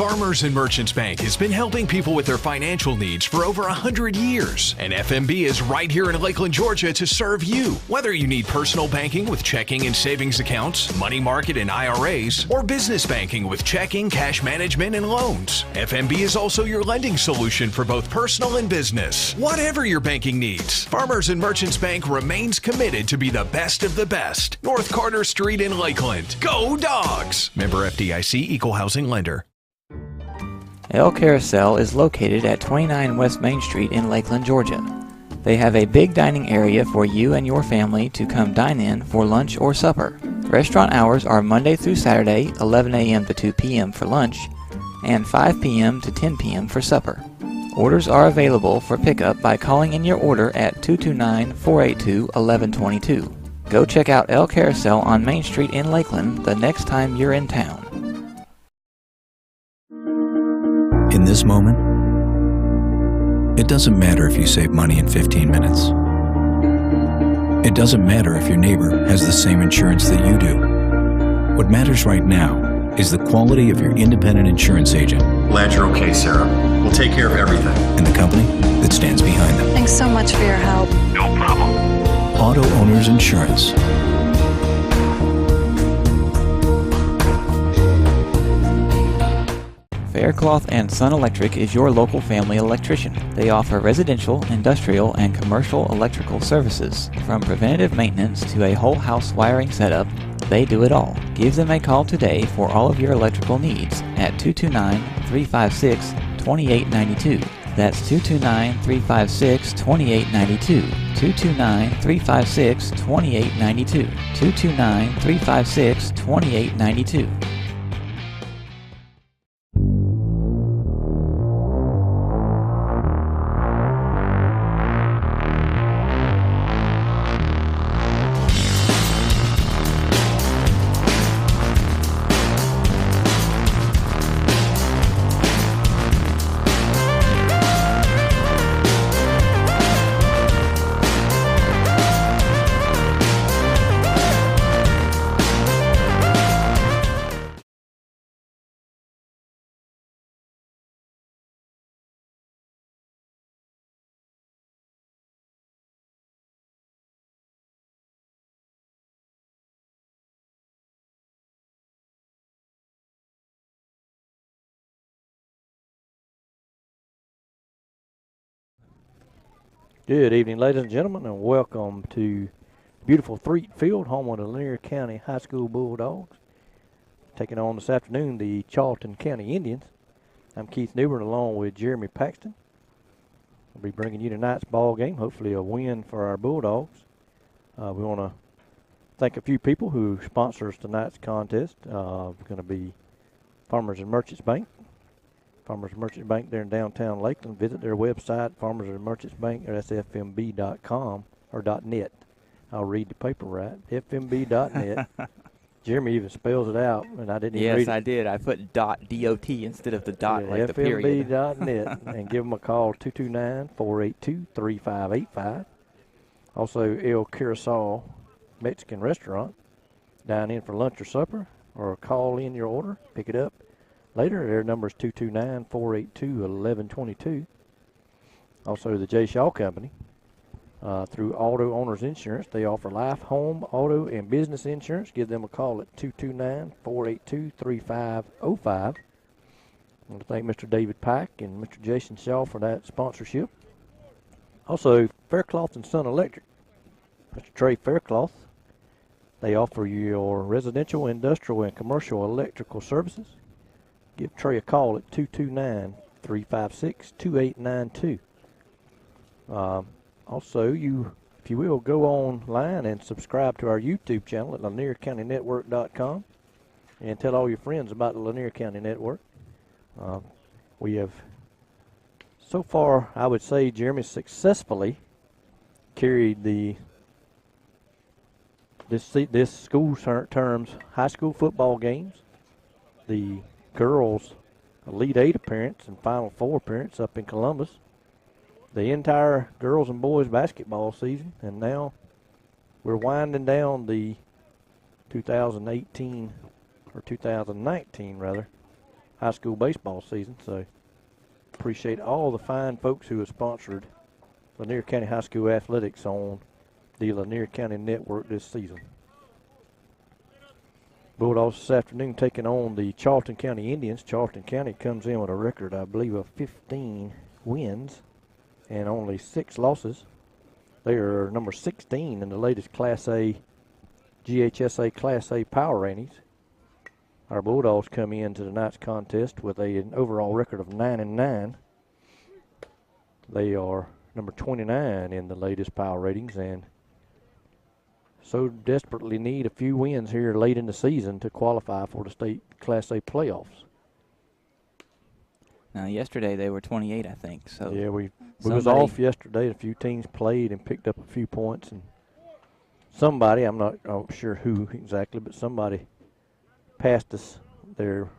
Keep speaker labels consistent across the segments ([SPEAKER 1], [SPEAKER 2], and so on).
[SPEAKER 1] Farmers and Merchants Bank has been helping people with their financial needs for over 100 years. And FMB is right here in Lakeland, Georgia to serve you. Whether you need personal banking with checking and savings accounts, money market and IRAs, or business banking with checking, cash management, and loans, FMB is also your lending solution for both personal and business. Whatever your banking needs, Farmers and Merchants Bank remains committed to be the best of the best. North Carter Street in Lakeland. Go Dogs! Member FDIC, Equal Housing Lender.
[SPEAKER 2] El Carousel is located at 29 West Main Street in Lakeland, Georgia. They have a big dining area for you and your family to come dine in for lunch or supper. Restaurant hours are Monday through Saturday, 11 a.m. to 2 p.m. for lunch, and 5 p.m. to 10 p.m. for supper. Orders are available for pickup by calling in your order at 229-482-1122. Go check out El Carousel on Main Street in Lakeland the next time you're in town.
[SPEAKER 3] In this moment, it doesn't matter if you save money in 15 minutes. It doesn't matter if your neighbor has the same insurance that you do. What matters right now is the quality of your independent insurance agent.
[SPEAKER 4] Glad you're okay, Sarah. We'll take care of everything.
[SPEAKER 3] And the company that stands behind them.
[SPEAKER 5] Thanks so much for your help.
[SPEAKER 4] No problem.
[SPEAKER 3] Auto Owners Insurance.
[SPEAKER 2] Faircloth and Son Electric is your local family electrician. They offer residential, industrial, and commercial electrical services. From preventative maintenance to a whole house wiring setup, they do it all. Give them a call today for all of your electrical needs at 229-356-2892. That's 229-356-2892. 229-356-2892. 229-356-2892.
[SPEAKER 6] Good evening, ladies and gentlemen, and welcome to beautiful Threet Field, home of the Lanier County High School Bulldogs. Taking on this afternoon the Charlton County Indians. I'm Keith Newbern along with Jeremy Paxton. We'll be bringing you tonight's ball game, hopefully a win for our Bulldogs. We want to thank a few people who sponsors tonight's contest. We're going to be Farmers and Merchants Bank. Farmers and Merchants Bank there in downtown Lakeland. Visit their website, Farmers and Merchants Bank, or that's fmb.com or .net. I'll read the paper right. fmb.net. Jeremy even spells it out, and I didn't even read it.
[SPEAKER 2] Yes, I did. I put .dot instead of the dot, like the period.
[SPEAKER 6] fmb.net, and give them a call, 229-482-3585. Also, El Carousel Mexican Restaurant. Dine in for lunch or supper, or call in your order, pick it up later. Their number is 229-482-1122. Also, the J. Shaw Company. Through Auto Owners Insurance, they offer life, home, auto, and business insurance. Give them a call at 229-482-3505. I want to thank Mr. David Pike and Mr. Jason Shaw for that sponsorship. Also, Faircloth and Son Electric. Mr. Trey Faircloth. They offer you your residential, industrial, and commercial electrical services. Give Trey a call at 229-356-2892. Also, if you will, go online and subscribe to our YouTube channel at LanierCountyNetwork.com and tell all your friends about the Lanier County Network. We have, so far, I would say, Jeremy, successfully carried this school term's high school football games, the girls' Elite 8 appearance and Final Four appearance up in Columbus, the entire girls and boys basketball season, and now we're winding down the 2018 or 2019 rather high school baseball season. So appreciate all the fine folks who have sponsored Lanier County High School athletics on the Lanier County Network this season. Bulldogs this afternoon taking on the Charlton County Indians. Charlton County comes in with a record, I believe, of 15 wins and only 6 losses. They are number 16 in the latest Class A, GHSA Class A power rankings. Our Bulldogs come into tonight's contest with an overall record of 9-9. They are number 29 in the latest power ratings and so desperately need a few wins here late in the season to qualify for the state Class A playoffs.
[SPEAKER 2] Now, yesterday they were 28, I think. So
[SPEAKER 6] yeah, we was off yesterday. A few teams played and picked up a few points, and somebody, I'm not sure who exactly, but somebody passed us there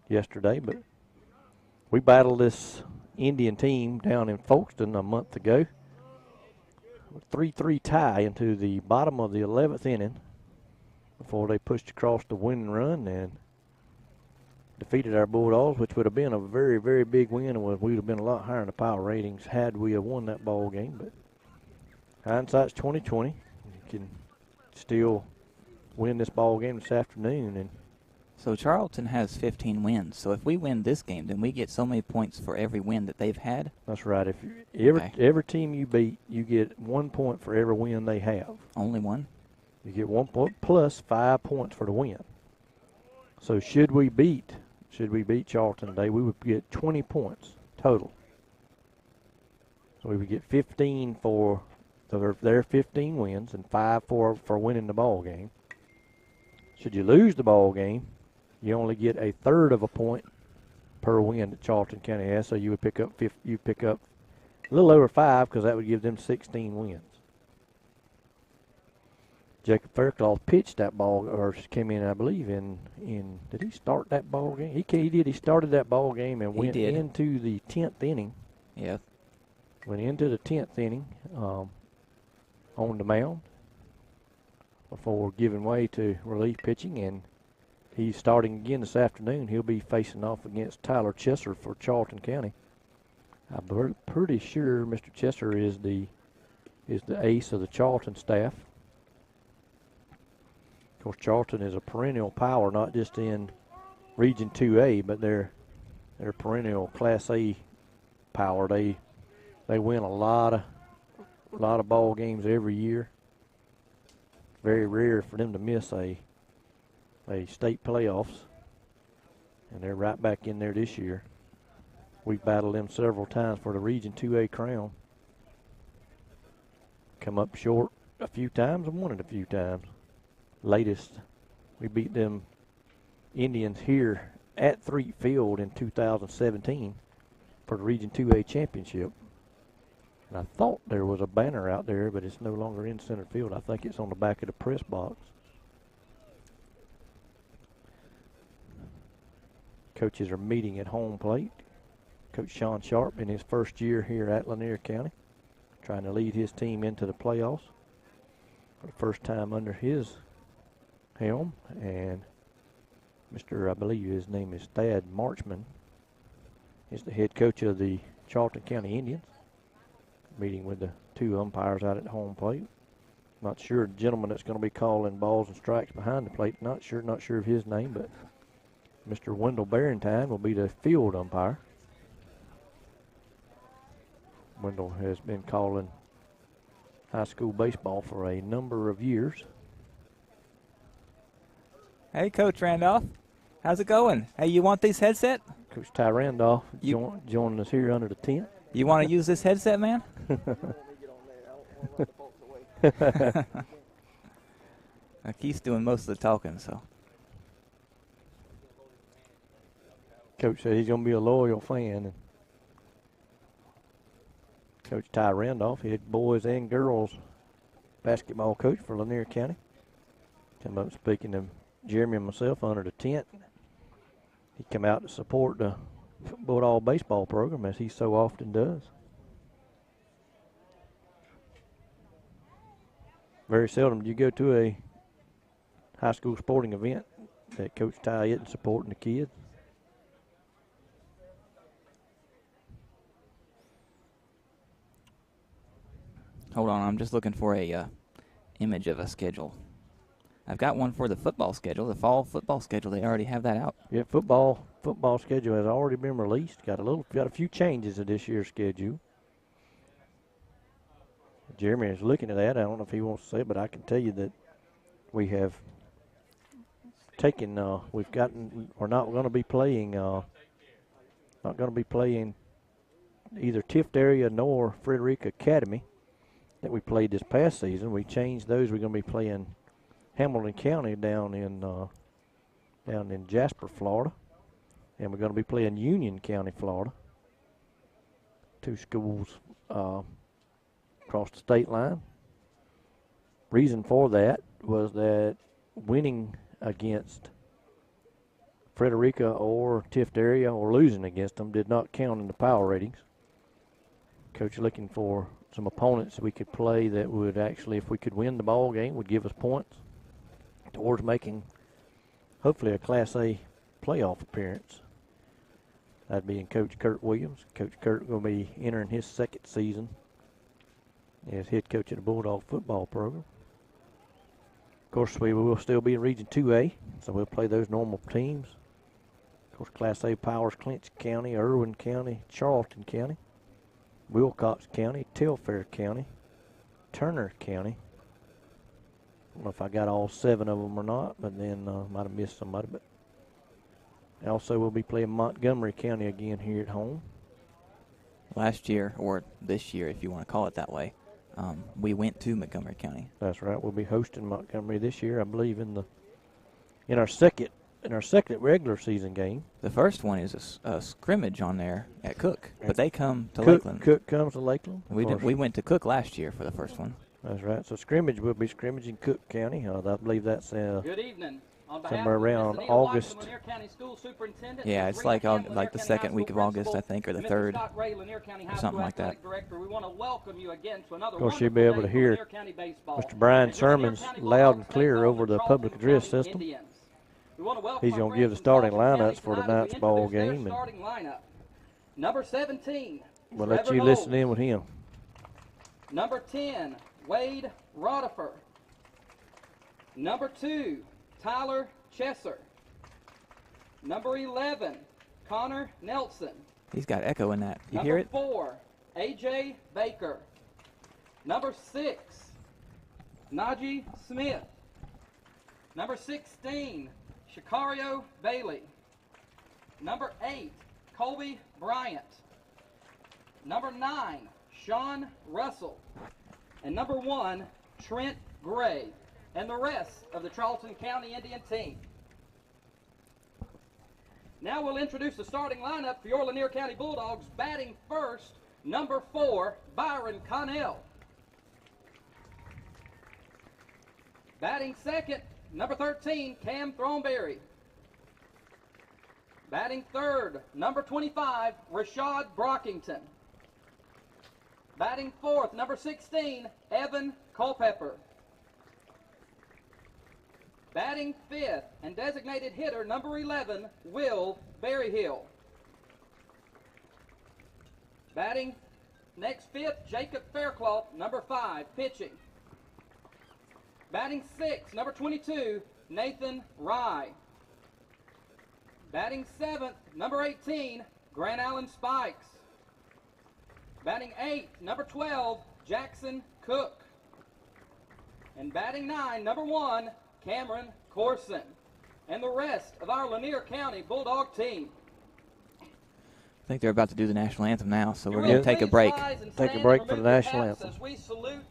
[SPEAKER 6] yesterday. But we battled this Indian team down in Folkestone a month ago. 3-3 tie into the bottom of the 11th inning before they pushed across the winning run and defeated our Bulldogs, which would have been a very, very big win, and we would have been a lot higher in the power ratings had we have won that ball game. But hindsight's 20/20. You can still win this ball game this afternoon. And
[SPEAKER 2] so Charlton has 15 wins. So if we win this game, then we get so many points for every win that they've had.
[SPEAKER 6] That's right. If every team you beat, you get 1 point for every win they have.
[SPEAKER 2] Only one?
[SPEAKER 6] You get 1 point plus 5 points for the win. So should we beat Charlton today, we would get 20 points total. So we would get 15 for their 15 wins and 5 for winning the ball game. Should you lose the ball game, you only get a third of a point per win that Charlton County has. So you would pick up a little over 5 because that would give them 16 wins. Jacob Faircloth pitched that ball, or came in, I believe, in did he start that ball game? He did. He started that ball game and went into the 10th inning.
[SPEAKER 2] Yeah.
[SPEAKER 6] Went into the 10th inning on the mound before giving way to relief pitching, and he's starting again this afternoon. He'll be facing off against Tyler Chesser for Charlton County. I'm pretty sure Mr. Chesser is the ace of the Charlton staff. Of course, Charlton is a perennial power, not just in Region 2A, but they're perennial Class A power. They win a lot of ball games every year. Very rare for them to miss a state playoffs, and they're right back in there this year. We've battled them several times for the Region 2A crown. Come up short a few times and won it a few times. Latest, we beat them Indians here at Threet Field in 2017 for the Region 2A championship. And I thought there was a banner out there, but it's no longer in center field. I think it's on the back of the press box. Coaches are meeting at home plate. Coach Sean Sharp in his first year here at Lanier County, trying to lead his team into the playoffs for the first time under his helm. And I believe his name is Thad Marchman, is the head coach of the Charlton County Indians, meeting with the 2 umpires out at home plate. Not sure the gentleman that's going to be calling balls and strikes behind the plate. Not sure of his name, but Mr. Wendell Barrentine will be the field umpire. Wendell has been calling high school baseball for a number of years.
[SPEAKER 2] Hey, Coach Randolph. How's it going? Hey, you want this headset?
[SPEAKER 6] Coach Ty Randolph joining us here under the tent.
[SPEAKER 2] You want to use this headset, man? Keith's doing most of the talking, so.
[SPEAKER 6] Coach said he's going to be a loyal fan. And Coach Ty Randolph, head boys and girls basketball coach for Lanier County. Come up speaking to Jeremy and myself under the tent. He come out to support the Bulldog baseball program, as he so often does. Very seldom do you go to a high school sporting event that Coach Ty isn't supporting the kids.
[SPEAKER 2] Hold on, I'm just looking for a image of a schedule. I've got one for the football schedule, the fall football schedule. They already have that out.
[SPEAKER 6] Yeah, football schedule has already been released. Got a few changes to this year's schedule. Jeremy is looking at that. I don't know if he wants to say it, but I can tell you that we have taken. We're not going to be playing. Not going to be playing either Tift area nor Frederica Academy that we played this past season. We changed those. We're going to be playing Hamilton County down in Jasper, Florida, and we're going to be playing Union County, Florida. Two schools across the state line. Reason for that was that winning against Frederica or Tift area or losing against them did not count in the power ratings. Coach looking for some opponents we could play that would actually, if we could win the ball game, would give us points towards making hopefully a Class A playoff appearance. That'd be in Coach Kurt Williams. Coach Kurt will be entering his second season as head coach of the Bulldog football program. Of course, we will still be in Region 2A, so we'll play those normal teams. Of course, Class A powers Clinch County, Irwin County, Charlton County, Wilcox County, Telfair County, Turner County. I don't know if I got all 7 of them or not, but then might have missed somebody. But also we'll be playing Montgomery County again here at home.
[SPEAKER 2] Last year, or this year if you want to call it that way, we went to Montgomery County.
[SPEAKER 6] That's right. We'll be hosting Montgomery this year, I believe, in our second regular season game.
[SPEAKER 2] The first one is a scrimmage on there at Cook, but they come to Lakeland.
[SPEAKER 6] Cook comes to Lakeland.
[SPEAKER 2] We went to Cook last year for the first one.
[SPEAKER 6] That's right. So scrimmage will be scrimmage in Cook County. I believe that's
[SPEAKER 5] Good evening.
[SPEAKER 6] somewhere around August.
[SPEAKER 2] Yeah, it's like the second week of August, I think, or the third, or something like that.
[SPEAKER 6] Of course, you'll be able to hear Mr. Brian Sermon's loud and clear over the public address system. He's going to give the starting lineups for tonight's ball game. And
[SPEAKER 5] Number 17.
[SPEAKER 6] we'll let you listen in with him.
[SPEAKER 5] Number 10, Wade Rodifer. Number 2, Tyler Chesser. Number 11, Connor Nelson.
[SPEAKER 2] He's got echo in that. You hear it?
[SPEAKER 5] Number 4, A.J. Baker. Number 6, Najee Smith. Number 16, Shikario Bailey. Number 8, Colby Bryant. Number 9, Sean Russell. And number 1, Trent Gray. And the rest of the Charlton County Indian team. Now we'll introduce the starting lineup for your Lanier County Bulldogs. Batting first, number 4, Byron Connell. Batting second, number 13, Cam Throneberry. Batting third, number 25, Rashad Brockington. Batting fourth, number 16, Evan Culpepper. Batting fifth and designated hitter, number 11, Will Berryhill. Batting next fifth, Jacob Faircloth, number 5, pitching. Batting sixth, number 22, Nathan Rye. Batting seventh, number 18, Grant Allen Spikes. Batting eighth, number 12, Jackson Cook. And batting 9, number 1, Cameron Corson. And the rest of our Lanier County Bulldog team.
[SPEAKER 2] I think they're about to do the national anthem now, so we're going to take a break.
[SPEAKER 6] Take a break for the national anthem.
[SPEAKER 5] As we salute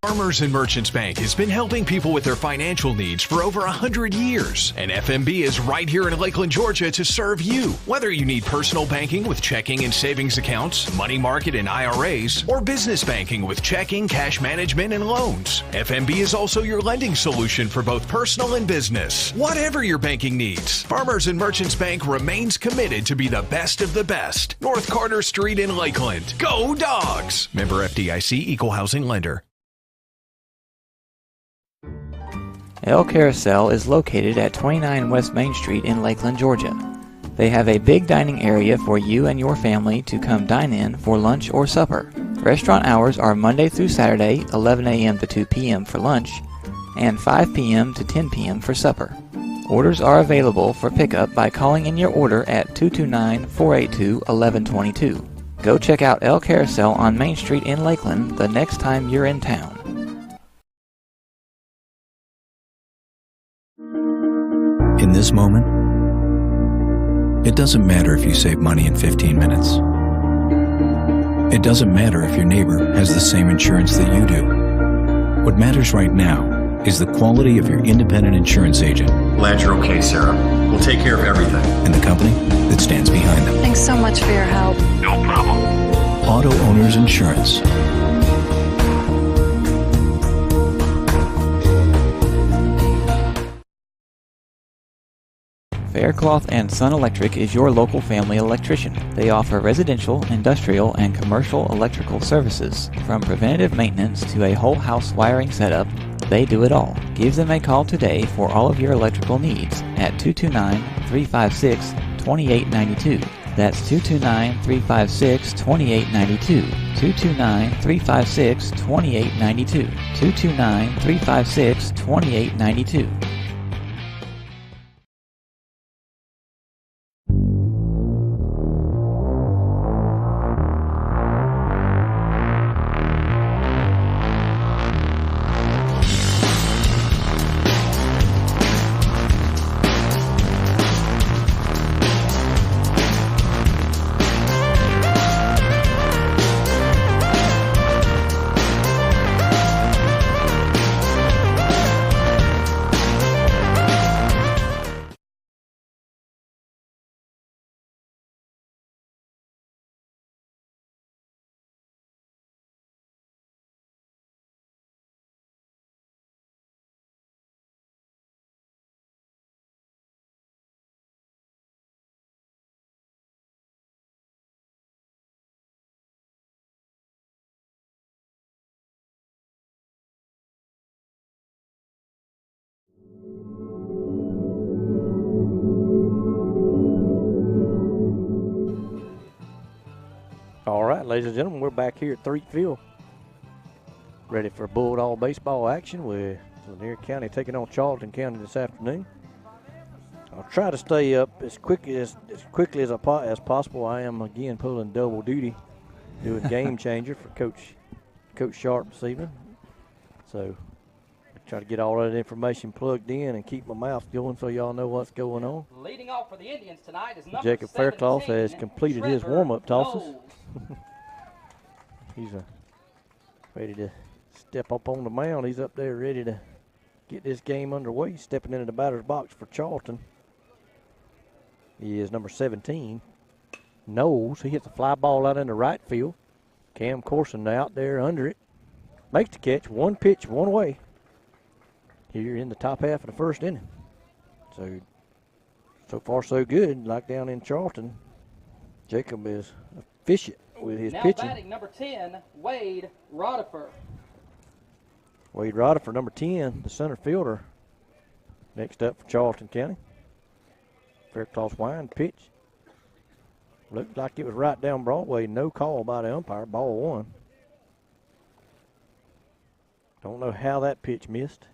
[SPEAKER 1] Farmers and Merchants Bank has been helping people with their financial needs for over 100 years. And FMB is right here in Lakeland, Georgia to serve you. Whether you need personal banking with checking and savings accounts, money market and IRAs, or business banking with checking, cash management, and loans, FMB is also your lending solution for both personal and business. Whatever your banking needs, Farmers and Merchants Bank remains committed to be the best of the best. North Carter Street in Lakeland. Go Dogs! Member FDIC, Equal Housing Lender.
[SPEAKER 2] El Carousel is located at 29 West Main Street in Lakeland, Georgia. They have a big dining area for you and your family to come dine in for lunch or supper. Restaurant hours are Monday through Saturday, 11 a.m. to 2 p.m. for lunch, and 5 p.m. to 10 p.m. for supper. Orders are available for pickup by calling in your order at 229-482-1122. Go check out El Carousel on Main Street in Lakeland the next time you're in town.
[SPEAKER 3] In this moment, it doesn't matter if you save money in 15 minutes. It doesn't matter if your neighbor has the same insurance that you do. What matters right now is the quality of your independent insurance agent.
[SPEAKER 4] Glad you're okay, Sarah. We'll take care of everything.
[SPEAKER 3] And the company that stands behind them.
[SPEAKER 7] Thanks so much for your help.
[SPEAKER 4] No problem.
[SPEAKER 3] Auto Owners Insurance.
[SPEAKER 2] Faircloth and Son Electric is your local family electrician. They offer residential, industrial, and commercial electrical services. From preventative maintenance to a whole house wiring setup, they do it all. Give them a call today for all of your electrical needs at 229-356-2892. That's 229-356-2892. 229-356-2892. 229-356-2892.
[SPEAKER 6] All right, ladies and gentlemen, we're back here at Threet Field, ready for Bulldog baseball action with Lanier County taking on Charlton County this afternoon. I'll try to stay up as quickly as possible. I am again pulling double duty, doing game changer for Coach Sharp this evening. So try to get all that information plugged in and keep my mouth going so y'all know what's going on.
[SPEAKER 5] Leading off for the Indians tonight is number
[SPEAKER 6] Jacob Faircloth has
[SPEAKER 5] 17,
[SPEAKER 6] completed his
[SPEAKER 5] Trevor
[SPEAKER 6] warm-up tosses.
[SPEAKER 5] Knowles.
[SPEAKER 6] He's ready to step up on the mound. He's up there ready to get this game underway. He's stepping into the batter's box for Charlton. He is number 17, Knowles. He hits a fly ball out into right field. Cam Corson out there under it. Makes the catch. One pitch, one away. Here in the top half of the first inning. So far so good. Like down in Charlton, Jacob is efficient with his pitching.
[SPEAKER 5] Now batting number 10, Wade Rodifer.
[SPEAKER 6] Wade Rodifer, number 10, the center fielder. Next up for Charlton County. Faircloth wind pitch. Looked like it was right down Broadway. No call by the umpire. Ball one. Don't know how that pitch missed.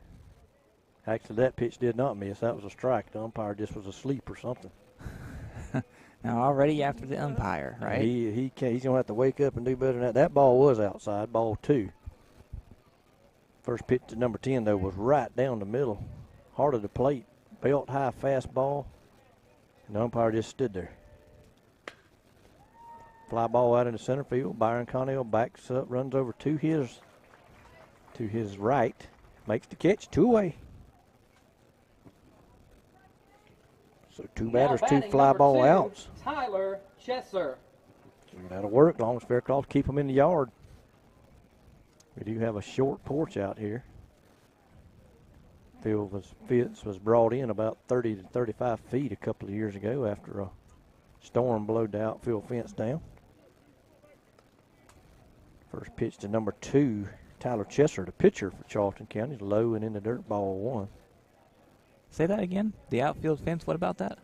[SPEAKER 6] Actually, that pitch did not miss. That was a strike. The umpire just was asleep or something.
[SPEAKER 2] Now already after the umpire, right?
[SPEAKER 6] He's going to have to wake up and do better than that. That ball was outside, ball two. First pitch to number 10, though, was right down the middle. Heart of the plate. Belt high fastball. And the umpire just stood there. Fly ball out into center field. Byron Connell backs up, runs over to his right. Makes the catch, two away. So two batters, two fly ball outs.
[SPEAKER 5] Tyler Chesser.
[SPEAKER 6] That'll work as long as Faircloth keep them in the yard. We do have a short porch out here. Field was brought in about 30 to 35 feet a couple of years ago after a storm blowed the outfield fence down. First pitch to number 2, Tyler Chesser, the pitcher for Charlton County, low and in the dirt, ball one.
[SPEAKER 2] Say that again. The outfield fence, what about that?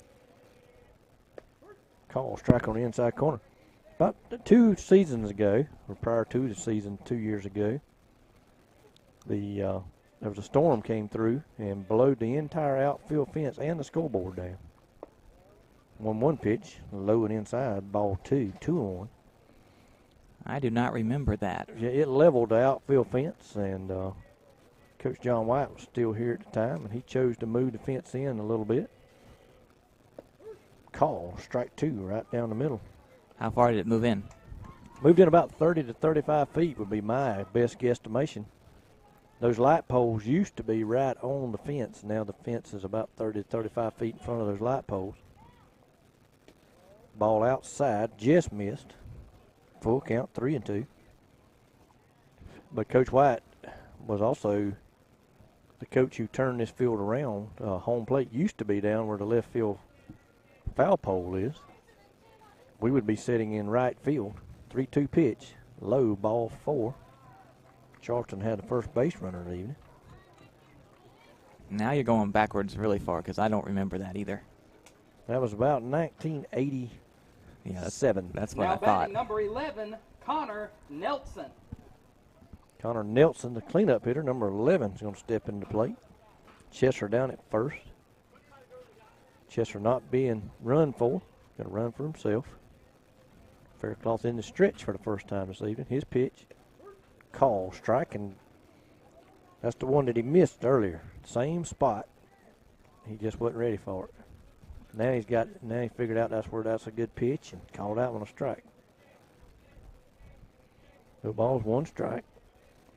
[SPEAKER 6] Call strike on the inside corner. About 2 seasons ago, or prior to the season 2 years ago, there was a storm came through and blowed the entire outfield fence and the scoreboard down. 1-1 pitch, low and inside, ball 2, 2-1.
[SPEAKER 2] I do not remember that.
[SPEAKER 6] Yeah, it leveled the outfield fence, and Coach John White was still here at the time, and he chose to move the fence in a little bit. Call, strike 2, right down the middle.
[SPEAKER 2] How far did it move in?
[SPEAKER 6] Moved in about 30 to 35 feet would be my best guesstimation. Those light poles used to be right on the fence. Now the fence is about 30 to 35 feet in front of those light poles. Ball outside, just missed. Full count, 3-2. But Coach White was also the coach who turned this field around. Home plate used to be down where the left field foul pole is. We would be sitting in right field. 3-2 pitch, low, ball 4. Charlton had the first base runner of the evening.
[SPEAKER 2] Now you're going backwards really far because I don't remember that either.
[SPEAKER 6] That was about 1987.
[SPEAKER 2] Yeah, that's what
[SPEAKER 5] now
[SPEAKER 2] I thought.
[SPEAKER 5] batting number 11, Connor Nelson.
[SPEAKER 6] Connor Nelson, the cleanup hitter, number 11, is going to step into the plate. Chesser down at first. Chesser not being run for. Got to run for himself. Faircloth in the stretch for the first time this evening. His pitch. Call, strike, and that's the one that he missed earlier. Same spot. He just wasn't ready for it. Now he figured out that's a good pitch and called out on a strike. No balls, 1 strike.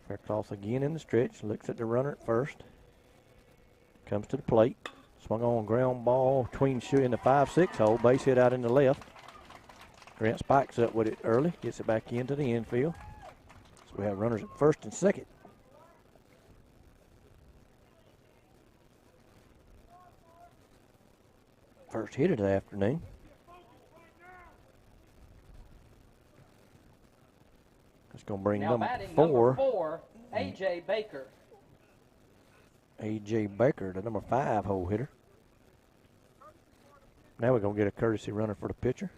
[SPEAKER 6] Faircloth again in the stretch. Looks at the runner at first. Comes to the plate. Swung on ground ball between in the 5-6 hole. Base hit out in the left. Grant spikes up with it early. Gets it back into the infield. So we have runners at first and second. First hit of the afternoon. That's going to bring
[SPEAKER 5] Now
[SPEAKER 6] number
[SPEAKER 5] batting
[SPEAKER 6] 4.
[SPEAKER 5] number 4, A.J. Baker.
[SPEAKER 6] A.J. Baker, the number 5 hole hitter. Now we're going to get a courtesy runner for the pitcher.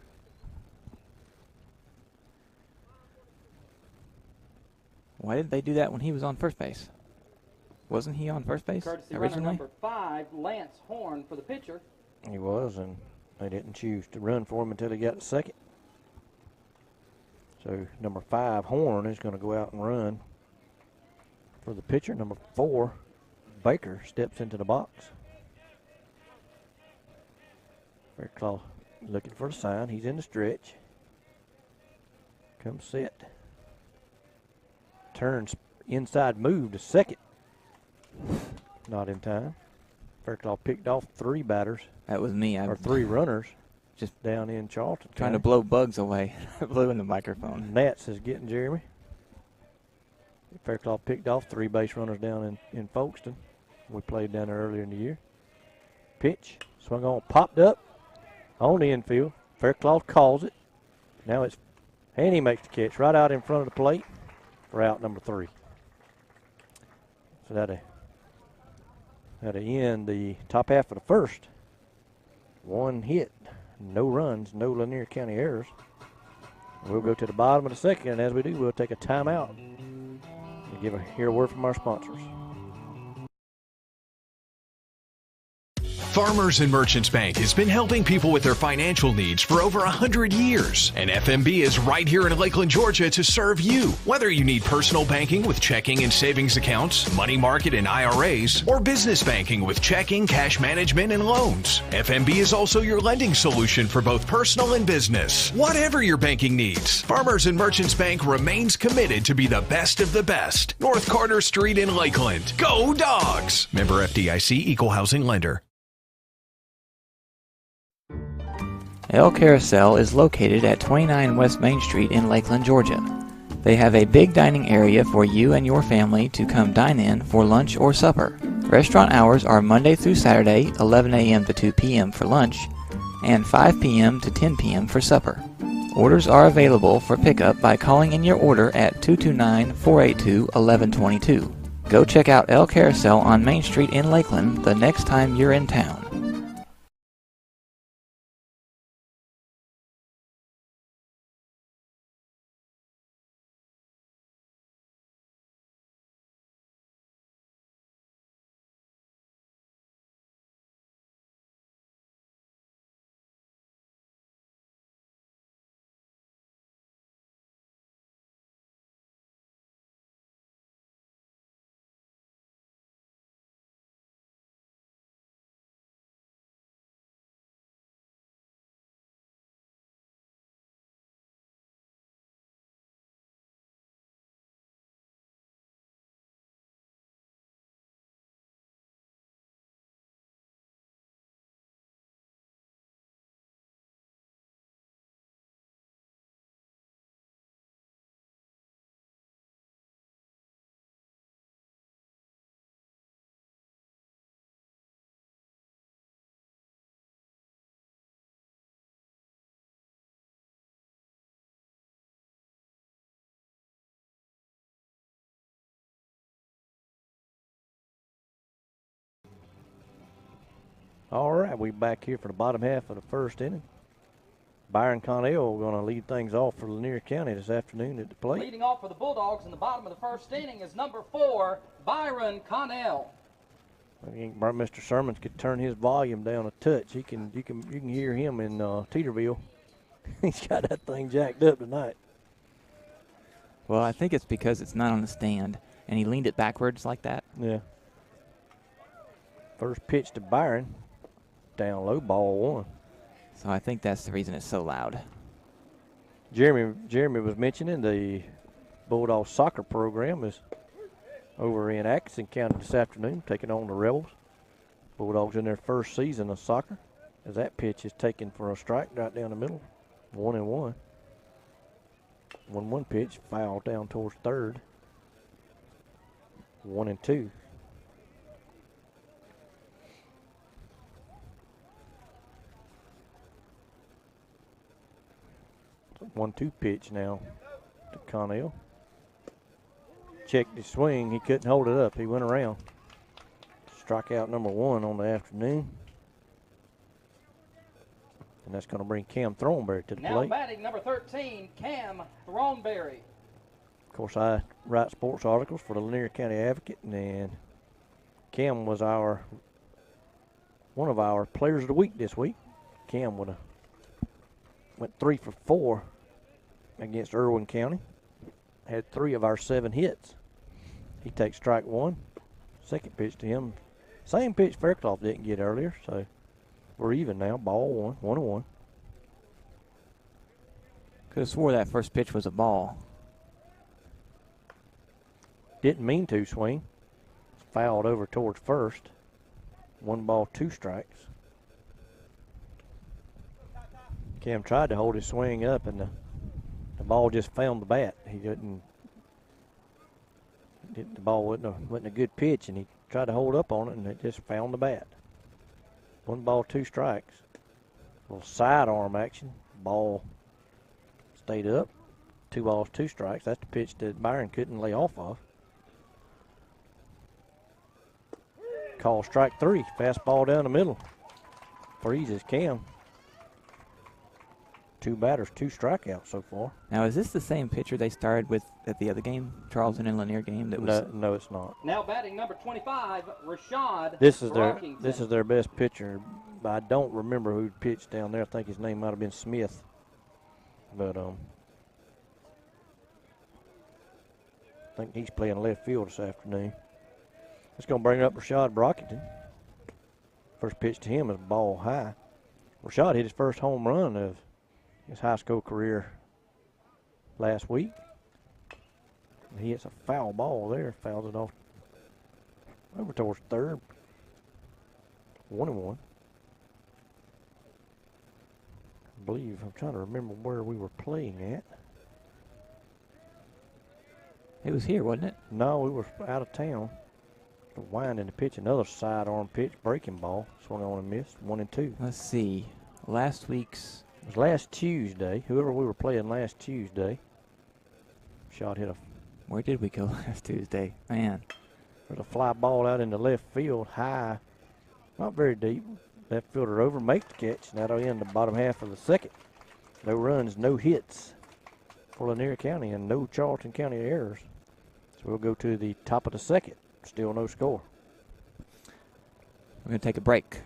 [SPEAKER 2] Why did they do that when he was on first base? Wasn't he on first base
[SPEAKER 5] Courtesy
[SPEAKER 2] originally?
[SPEAKER 5] runner number 5, Lance Horn for the pitcher.
[SPEAKER 6] He was, and they didn't choose to run for him until he got to second. So number 5, Horn, is going to go out and run for the pitcher. Number 4, Baker, steps into the box. Faircloth looking for the sign. He's in the stretch. Comes set. Turns inside move to second. Not in time. Faircloth picked off 3 batters.
[SPEAKER 2] That was me.
[SPEAKER 6] Or 3 runners.
[SPEAKER 2] Just
[SPEAKER 6] down in Charlton
[SPEAKER 2] trying
[SPEAKER 6] County.
[SPEAKER 2] to blow bugs away. I blew in the microphone.
[SPEAKER 6] Nats is getting Jeremy. Faircloth picked off 3 base runners down in Folkestone. We played down there earlier in the year. Pitch, swung on, popped up on the infield. Faircloth calls it. Now it's, and he makes the catch right out in front of the plate for out number 3. So that'll end the top half of the first. 1 hit, no runs, no Lanier County errors. We'll go to the bottom of the second, and as we do, we'll take a timeout and hear a word from our sponsors.
[SPEAKER 1] Farmers and Merchants Bank has been helping people with their financial needs for over 100 years. And FMB is right here in Lakeland, Georgia to serve you. Whether you need personal banking with checking and savings accounts, money market and IRAs, or business banking with checking, cash management, and loans, FMB is also your lending solution for both personal and business. Whatever your banking needs, Farmers and Merchants Bank remains committed to be the best of the best. North Carter Street in Lakeland. Go Dogs! Member FDIC, Equal Housing Lender.
[SPEAKER 2] El Carousel is located at 29 West Main Street in Lakeland, Georgia. They have a big dining area for you and your family to come dine in for lunch or supper. Restaurant hours are Monday through Saturday, 11 a.m. to 2 p.m. for lunch, and 5 p.m. to 10 p.m. for supper. Orders are available for pickup by calling in your order at 229-482-1122. Go check out El Carousel on Main Street in Lakeland the next time you're in town.
[SPEAKER 6] All right, we back here for the bottom half of the first inning. Byron Connell going to lead things off for Lanier County this afternoon at the plate.
[SPEAKER 5] Leading off for the Bulldogs in the bottom of the first inning is number 4, Byron Connell.
[SPEAKER 6] I think Mr. Sermons could turn his volume down a touch. You can hear him in Teeterville. He's got that thing jacked up tonight.
[SPEAKER 2] Well, I think it's because it's not on the stand, and he leaned it backwards like that.
[SPEAKER 6] Yeah. First pitch to Byron, down low, ball 1.
[SPEAKER 2] So I think that's the reason it's so loud.
[SPEAKER 6] Jeremy was mentioning the Bulldog soccer program is over in Atkinson County this afternoon, taking on the Rebels. Bulldogs in their first season of soccer, as that pitch is taken for a strike right down the middle, 1-1. 1-1 pitch, foul down towards third, 1-2. 1-2 pitch now to Connell. Checked his swing. He couldn't hold it up. He went around. Strikeout number 1 on the afternoon. And that's going to bring Cam Thornberry to the
[SPEAKER 5] Now
[SPEAKER 6] plate.
[SPEAKER 5] batting number 13, Cam Thornberry.
[SPEAKER 6] Of course, I write sports articles for the Lanier County Advocate, and Cam was one of our players of the week this week. Cam went 3 for 4 against Irwin County. Had 3 of our 7 hits. He takes strike 1. Second pitch to him. Same pitch Faircloth didn't get earlier, so we're even now. Ball 1, 1-1.
[SPEAKER 2] Could have swore that first pitch was a ball.
[SPEAKER 6] Didn't mean to swing. Fouled over towards first. 1 ball, 2 strikes. Cam tried to hold his swing up, and the ball just found the bat. The ball wasn't a good pitch, and he tried to hold up on it, and it just found the bat. 1 ball, 2 strikes. A little sidearm action. Ball stayed up. 2 balls, 2 strikes. That's the pitch that Byron couldn't lay off of. Call strike 3. Fastball down the middle. Freezes Cam. 2 batters, 2 strikeouts so far.
[SPEAKER 2] Now, is this the same pitcher they started with at the other game, Charlton and Lanier game?
[SPEAKER 6] No, it's not.
[SPEAKER 5] Now batting number 25, Rashad
[SPEAKER 6] This is
[SPEAKER 5] Brockington.
[SPEAKER 6] their best pitcher. I don't remember who pitched down there. I think his name might have been Smith. But I think he's playing left field this afternoon. It's going to bring up Rashad Brockington. First pitch to him is ball high. Rashad hit his first home run of his high school career last week. He hits a foul ball there, fouls it off over towards third. 1-1. I believe, I'm trying to remember where we were playing at.
[SPEAKER 2] It was here, wasn't it?
[SPEAKER 6] No, we were out of town. Winding the pitch, another sidearm pitch, breaking ball. Swung on and missed. 1-2.
[SPEAKER 2] Let's see. Last week's.
[SPEAKER 6] It was last Tuesday. Whoever we were playing last Tuesday. Shot hit a.
[SPEAKER 2] Where did we go last Tuesday? Man.
[SPEAKER 6] There's a fly ball out in the left field, high, not very deep. Left fielder over, makes the catch, and that'll end the bottom half of the second. No runs, no hits for Lanier County, and no Charlton County errors. So we'll go to the top of the second. Still no score.
[SPEAKER 2] We're going to take a break.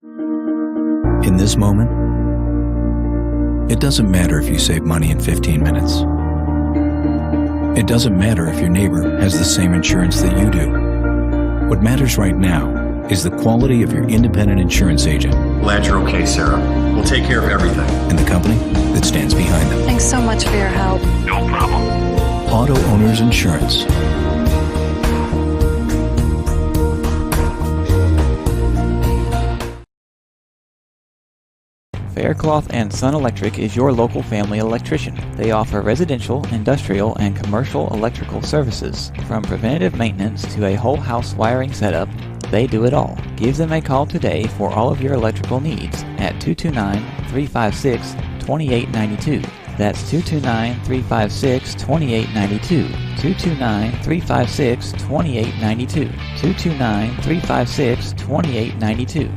[SPEAKER 3] In this moment, it doesn't matter if you save money in 15 minutes. It doesn't matter if your neighbor has the same insurance that you do. What matters right now is the quality of your independent insurance agent.
[SPEAKER 4] Glad you're okay, Sarah. We'll take care of everything.
[SPEAKER 3] And the company that stands behind them.
[SPEAKER 7] Thanks so much for your help.
[SPEAKER 4] No problem.
[SPEAKER 3] Auto Owners Insurance.
[SPEAKER 2] Faircloth and Son Electric is your local family electrician. They offer residential, industrial, and commercial electrical services. From preventative maintenance to a whole house wiring setup, they do it all. Give them a call today for all of your electrical needs at 229-356-2892. That's 229-356-2892. 229-356-2892. 229-356-2892.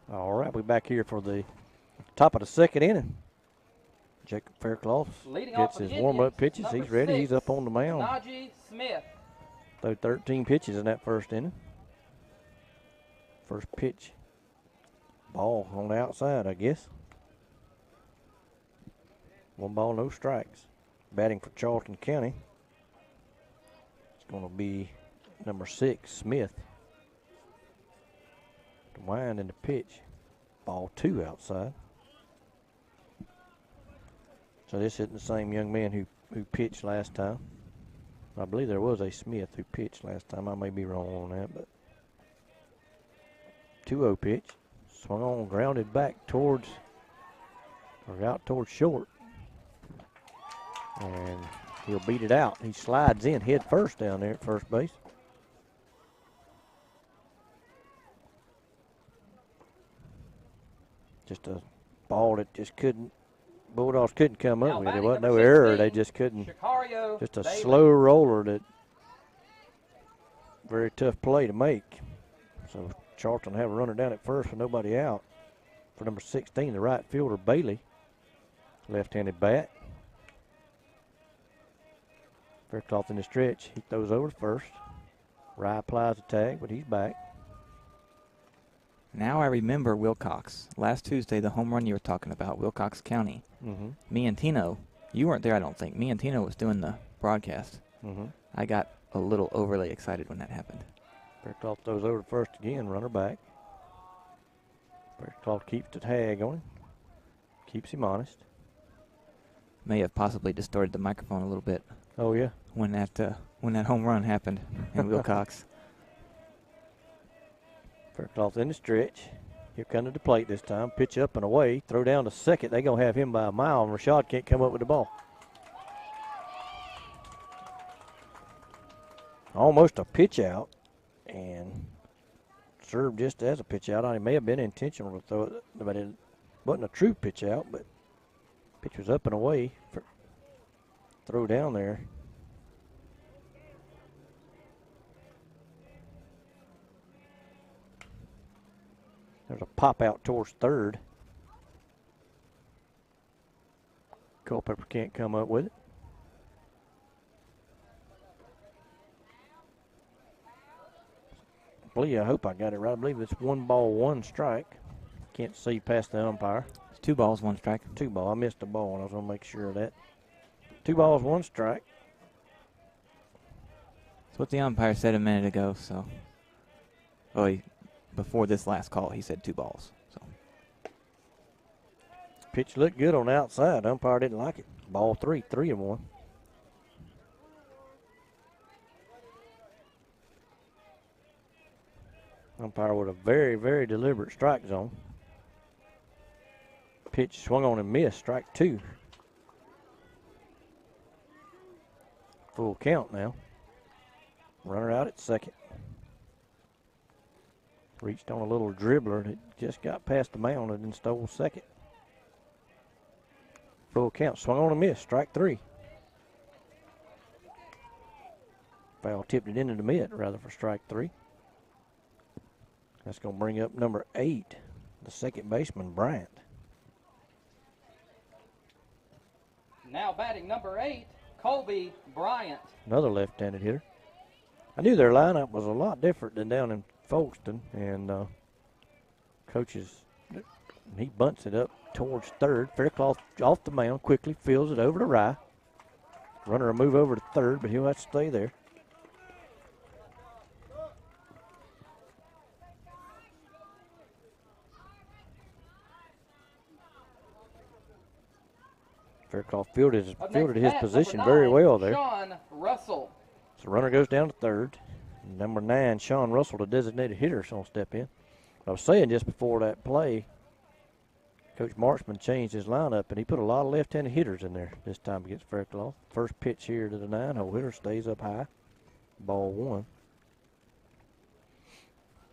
[SPEAKER 6] All right, we're back here for the top of the second inning. Jacob Faircloth gets his warm-up pitches. He's ready. He's up on the mound.
[SPEAKER 5] Najee Smith.
[SPEAKER 6] Threw 13 pitches in that first inning. First pitch, ball on the outside, I guess. 1 ball, no strikes. Batting for Charlton County, it's going to be number 6, Smith. The wind and the pitch. Ball 2 outside. So this isn't the same young man who pitched last time. I believe there was a Smith who pitched last time. I may be wrong on that, but 2-0 pitch. Swung on, grounded back towards, or out towards short. And he'll beat it out. He slides in head first down there at first base. Just a ball that just couldn't, Bulldogs couldn't come up with. There wasn't no error. They just couldn't. Just a slow roller that very tough play to make. So Charlton have a runner down at first with nobody out. For number 16, the right fielder, Bailey. Left-handed bat. Faircloth in the stretch. He throws over to first. Rye applies the tag, but he's back.
[SPEAKER 2] Now I remember Wilcox. Last Tuesday, the home run you were talking about, Wilcox County.
[SPEAKER 6] Mm-hmm.
[SPEAKER 2] Me and Tino, you weren't there, I don't think. Me and Tino was doing the broadcast.
[SPEAKER 6] Mm-hmm.
[SPEAKER 2] I got a little overly excited when that happened.
[SPEAKER 6] Faircloth throws over to first again, runner back. Faircloth keeps the tag on him. Keeps him honest.
[SPEAKER 2] May have possibly distorted the microphone a little bit.
[SPEAKER 6] Oh, yeah.
[SPEAKER 2] When that home run happened in Wilcox.
[SPEAKER 6] Faircloth in the stretch. Here come to the plate this time. Pitch up and away. Throw down to second. They're going to have him by a mile, and Rashad can't come up with the ball. Almost a pitch out, and served just as a pitch out. It may have been intentional to throw it, but it wasn't a true pitch out, but pitch was up and away. Throw down there. There's a pop out towards third. Culpepper can't come up with it. I hope I got it right. I believe it's 1 ball, 1 strike. Can't see past the umpire.
[SPEAKER 2] It's 2 balls, 1 strike.
[SPEAKER 6] 2 ball. I missed a ball, and I was going to make sure of that. 2 balls, 1 strike.
[SPEAKER 2] That's what the umpire said a minute ago, so. Before this last call, he said 2 balls. So
[SPEAKER 6] pitch looked good on the outside. Umpire didn't like it. Ball 3, 3-1. Umpire with a very, very deliberate strike zone. Pitch swung on and missed. Strike 2. Full count now. Runner out at second. Reached on a little dribbler that just got past the mound and then stole second. Full count. Swung on a miss. Strike 3. Foul tipped it into the mid rather for strike 3. That's going to bring up number 8, the second baseman, Bryant.
[SPEAKER 5] Now batting number 8, Colby Bryant.
[SPEAKER 6] Another left-handed hitter. I knew their lineup was a lot different than down in Folkestone, and coaches, he bunts it up towards third. Faircloth off the mound, quickly fields it over to Rye. Runner will move over to third, but he'll have to stay there. Faircloth fielded his position very well there.
[SPEAKER 5] Sean Russell.
[SPEAKER 6] So runner goes down to third. Number 9, Sean Russell, the designated hitter, is going to step in. I was saying just before that play, Coach Marchman changed his lineup, and he put a lot of left-handed hitters in there this time against Faircloth. First pitch here to the 9-hole hitter stays up high. Ball 1.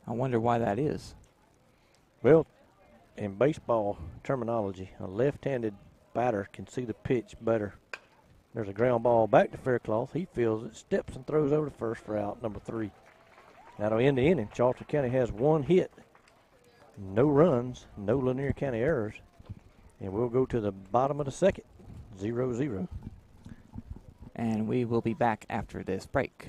[SPEAKER 2] I wonder why that is.
[SPEAKER 6] Well, in baseball terminology, a left-handed batter can see the pitch better. There's a ground ball back to Faircloth. He feels it, steps and throws over to first for out number 3. That'll end the inning. Charlton County has 1 hit, no runs, no Lanier County errors. And we'll go to the bottom of the second, 0-0.
[SPEAKER 2] And we will be back after this break.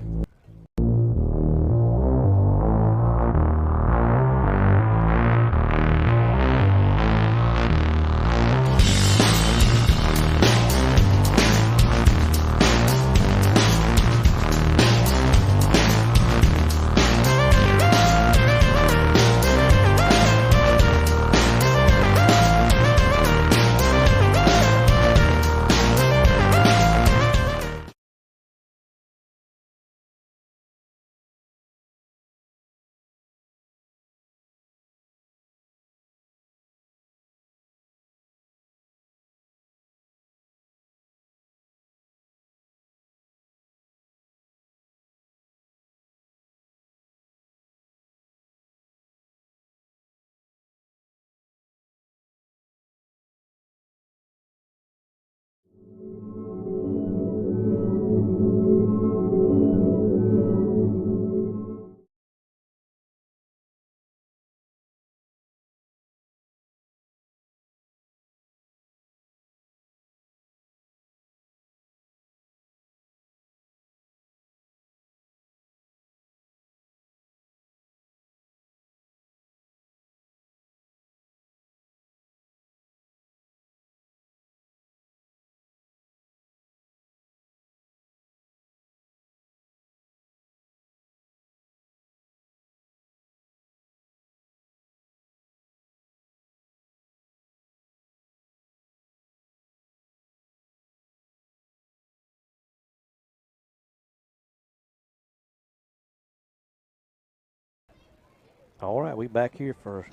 [SPEAKER 6] All right, we back here for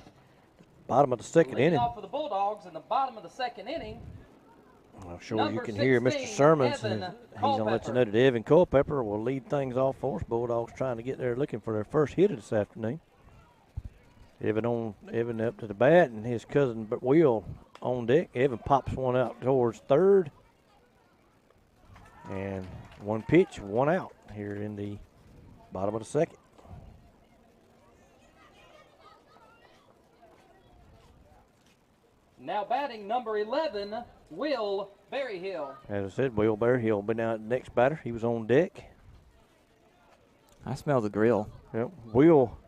[SPEAKER 6] bottom of the second
[SPEAKER 5] Leading
[SPEAKER 6] inning.
[SPEAKER 5] off for the Bulldogs in the bottom of the second inning.
[SPEAKER 6] I'm sure you
[SPEAKER 5] Number
[SPEAKER 6] can hear Mr.
[SPEAKER 5] 16,
[SPEAKER 6] Sermons.
[SPEAKER 5] Evan
[SPEAKER 6] He's going to let you know that Evan Culpepper will lead things off for us. Bulldogs trying to get there looking for their first hit of this afternoon. Evan up to the bat, and his cousin Will on deck. Evan pops one out towards third. And 1 pitch, 1 out here in the bottom of the second.
[SPEAKER 5] Now batting number 11, Will Berryhill.
[SPEAKER 6] As I said, Will Berryhill been out the next batter. He was on deck.
[SPEAKER 2] I smell the grill.
[SPEAKER 6] Yep. Will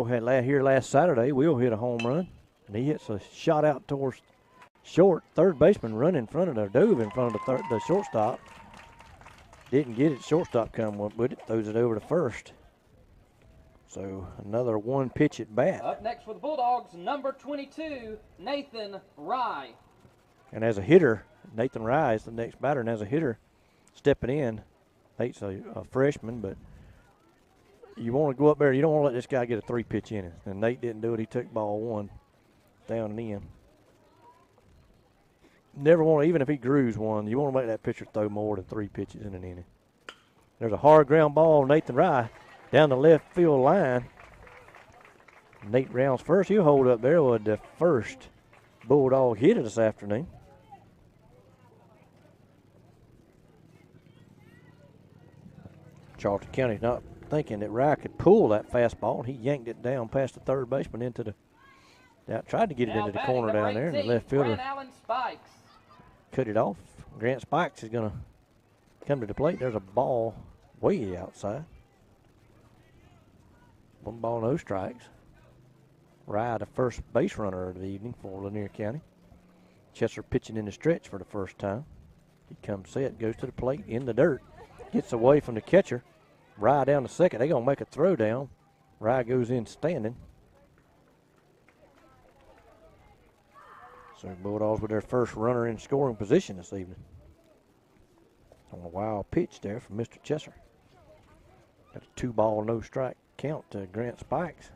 [SPEAKER 6] had last Saturday. Will hit a home run, and he hits a shot out towards short. Third baseman run in front of the dove in front of the shortstop. Didn't get it. Shortstop come up with it. Throws it over to first. So another 1 pitch at bat.
[SPEAKER 5] Up next for the Bulldogs, number 22, Nathan Rye.
[SPEAKER 6] And as a hitter, Nathan Rye is the next batter. And as a hitter, stepping in, Nate's a freshman, but you want to go up there. You don't want to let this guy get a 3-pitch inning. And Nate didn't do it. He took ball 1 down and in. Never want to, even if he grooves one, you want to make that pitcher throw more than 3 pitches in an inning. There's a hard ground ball, Nathan Rye, down the left field line. Nate rounds first. He'll hold up there with the first Bulldog hit of this afternoon. Charlton County not thinking that Rye could pull that fastball. He yanked it down past the third baseman into the tried to get it into the corner down there, and the left fielder cut it off. Grant Spikes is going to come to the plate. There's a ball way outside. 1 ball, no strikes. Rye, the first base runner of the evening for Lanier County. Chesser pitching in the stretch for the first time. He comes set, goes to the plate in the dirt, gets away from the catcher. Rye down to second. They're going to make a throw down. Rye goes in standing. So Bulldogs with their first runner in scoring position this evening. On a wild pitch there from Mr. Chesser. Got a 2-ball, no strike count to Grant Spikes.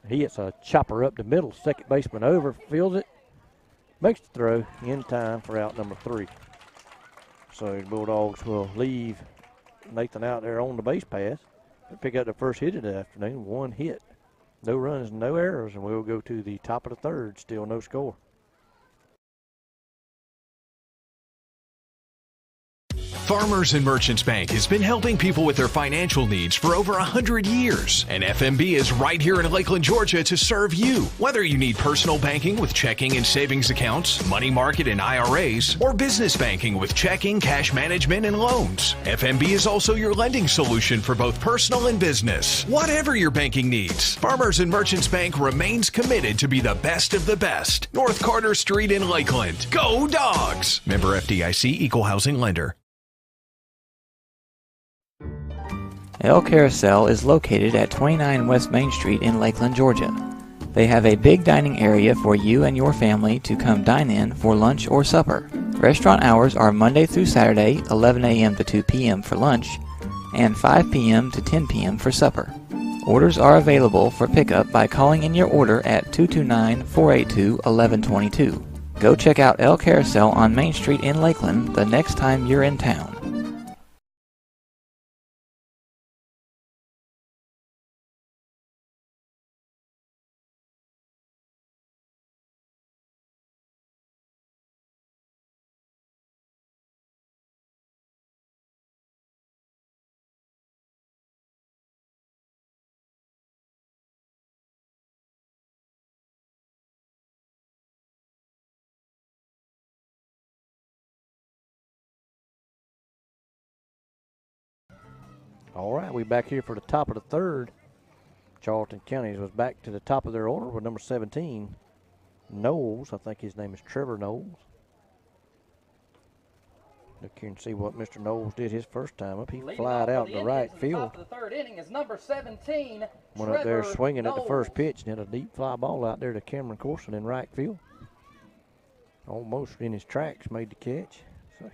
[SPEAKER 6] He hits a chopper up the middle. Second baseman over, fields it, makes the throw in time for out number 3. So the Bulldogs will leave Nathan out there on the base pass. They pick up the first hit of the afternoon, 1 hit. No runs, no errors, and we'll go to the top of the third, still no score.
[SPEAKER 1] Farmers and Merchants Bank has been helping people with their financial needs for over 100 years. And FMB is right here in Lakeland, Georgia to serve you. Whether you need personal banking with checking and savings accounts, money market and IRAs, or business banking with checking, cash management, and loans, FMB is also your lending solution for both personal and business. Whatever your banking needs, Farmers and Merchants Bank remains committed to be the best of the best. North Carter Street in Lakeland. Go Dogs! Member FDIC, Equal Housing Lender.
[SPEAKER 2] El Carousel is located at 29 West Main Street in Lakeland, Georgia. They have a big dining area for you and your family to come dine in for lunch or supper. Restaurant hours are Monday through Saturday, 11 a.m. to 2 p.m. for lunch, and 5 p.m. to 10 p.m. for supper. Orders are available for pickup by calling in your order at 229-482-1122. Go check out El Carousel on Main Street in Lakeland the next time you're in town.
[SPEAKER 6] All right, we back here for the top of the third. Charlton County was back to the top of their order with number 17, Knowles. I think his name is Trevor Knowles. Look here and see what Mr. Knowles did his first time up. He flied out in the right field.
[SPEAKER 5] The third inning is number 17,
[SPEAKER 6] Went up there
[SPEAKER 5] Trevor
[SPEAKER 6] swinging at the
[SPEAKER 5] Knowles.
[SPEAKER 6] first pitch and hit a deep fly ball out there to Cameron Corson in right field. Almost in his tracks, made the catch. So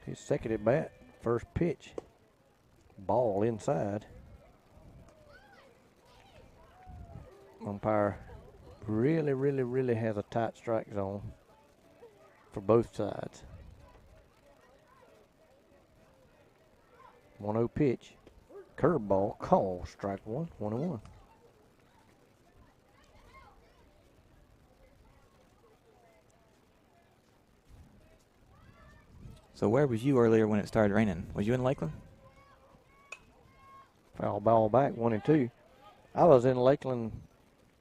[SPEAKER 6] his second at bat, first pitch. Ball inside. Umpire really has a tight strike zone for both sides. 1-0 pitch. Curveball call. Strike 1. 1-1.
[SPEAKER 2] So where was you earlier when it started raining? Was you in Lakeland?
[SPEAKER 6] Foul ball back, 1-2. I was in Lakeland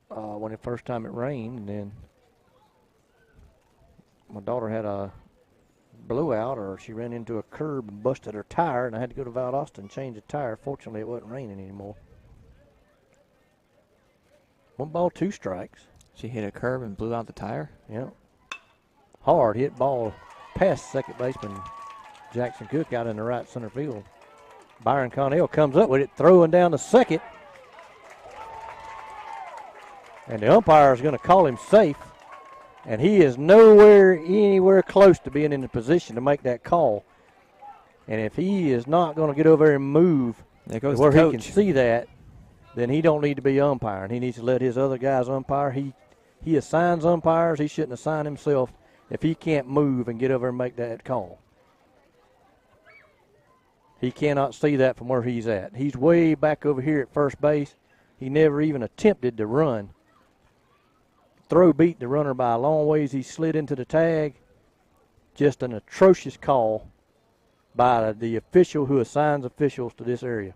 [SPEAKER 6] when the first time it rained, and then my daughter had a blowout, or she ran into a curb and busted her tire, and I had to go to Valdosta and change the tire. Fortunately, it wasn't raining anymore. 1 ball, 2 strikes.
[SPEAKER 2] She hit a curb and blew out the tire?
[SPEAKER 6] Yeah. Hard hit ball past second baseman Jackson Cook out in the right center field. Byron Connell comes up with it, throwing down the second. And the umpire is going to call him safe. And he is anywhere close to being in the position to make that call. And if he is not going to get over there and move where he can see that, then he don't need to be umpiring. He needs to let his other guys umpire. He assigns umpires. He shouldn't assign himself if he can't move and get over and make that call. He cannot see that from where he's at. He's way back over here at first base. He never even attempted to run. Throw beat the runner by a long ways. He slid into the tag. Just an atrocious call by the official who assigns officials to this area.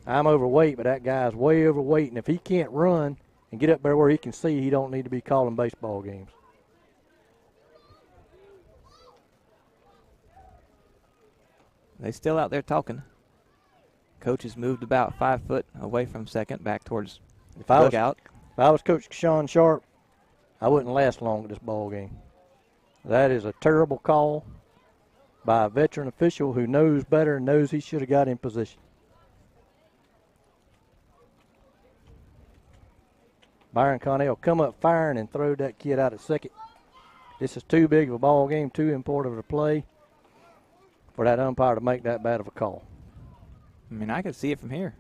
[SPEAKER 6] I'm overweight, but that guy's way overweight, and if he can't run and get up there where he can see, he don't need to be calling baseball games.
[SPEAKER 2] They still out there talking. Coach has moved about 5 foot away from second, back towards the dugout.
[SPEAKER 6] If I was Coach Sean Sharp, I wouldn't last long at this ball game. That is a terrible call by a veteran official who knows better and knows he should have got in position. Byron Connell come up firing and throw that kid out at second. This is too big of a ball game, too important of a play for that umpire to make that bad of a call.
[SPEAKER 2] I mean, I could see it from here.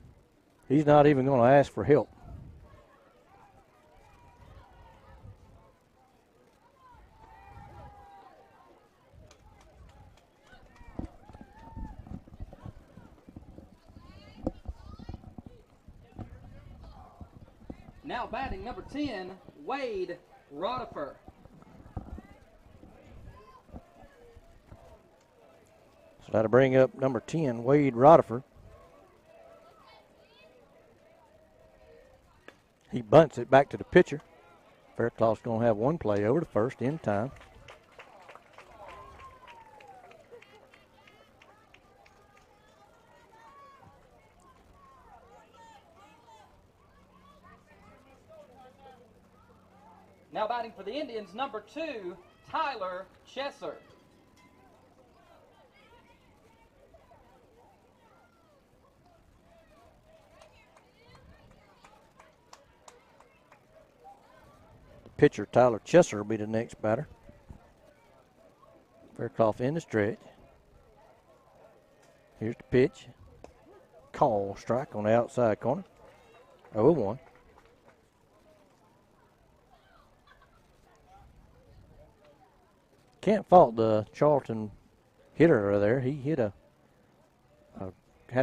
[SPEAKER 6] He's not even going to ask for help.
[SPEAKER 5] Now batting number 10, Wade Rodifer.
[SPEAKER 6] So that'll bring up number 10, Wade Rodifer. He bunts it back to the pitcher. Fairclough's going to have one play over to first in time.
[SPEAKER 5] Now batting for the Indians, number 2, Tyler Chesser.
[SPEAKER 6] Pitcher Tyler Chesser will be the next batter. Fairclough in the stretch. Here's the pitch. Call, strike on the outside corner. 0-1. Can't fault the Charlton hitter there. He hit had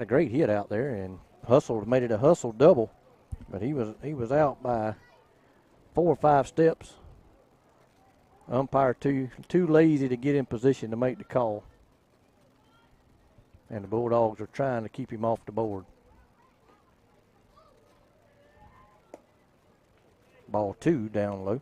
[SPEAKER 6] a great hit out there and made it a hustle double, but he was out by 4 or 5 steps. Umpire too lazy to get in position to make the call. And the Bulldogs are trying to keep him off the board. Ball 2 down low.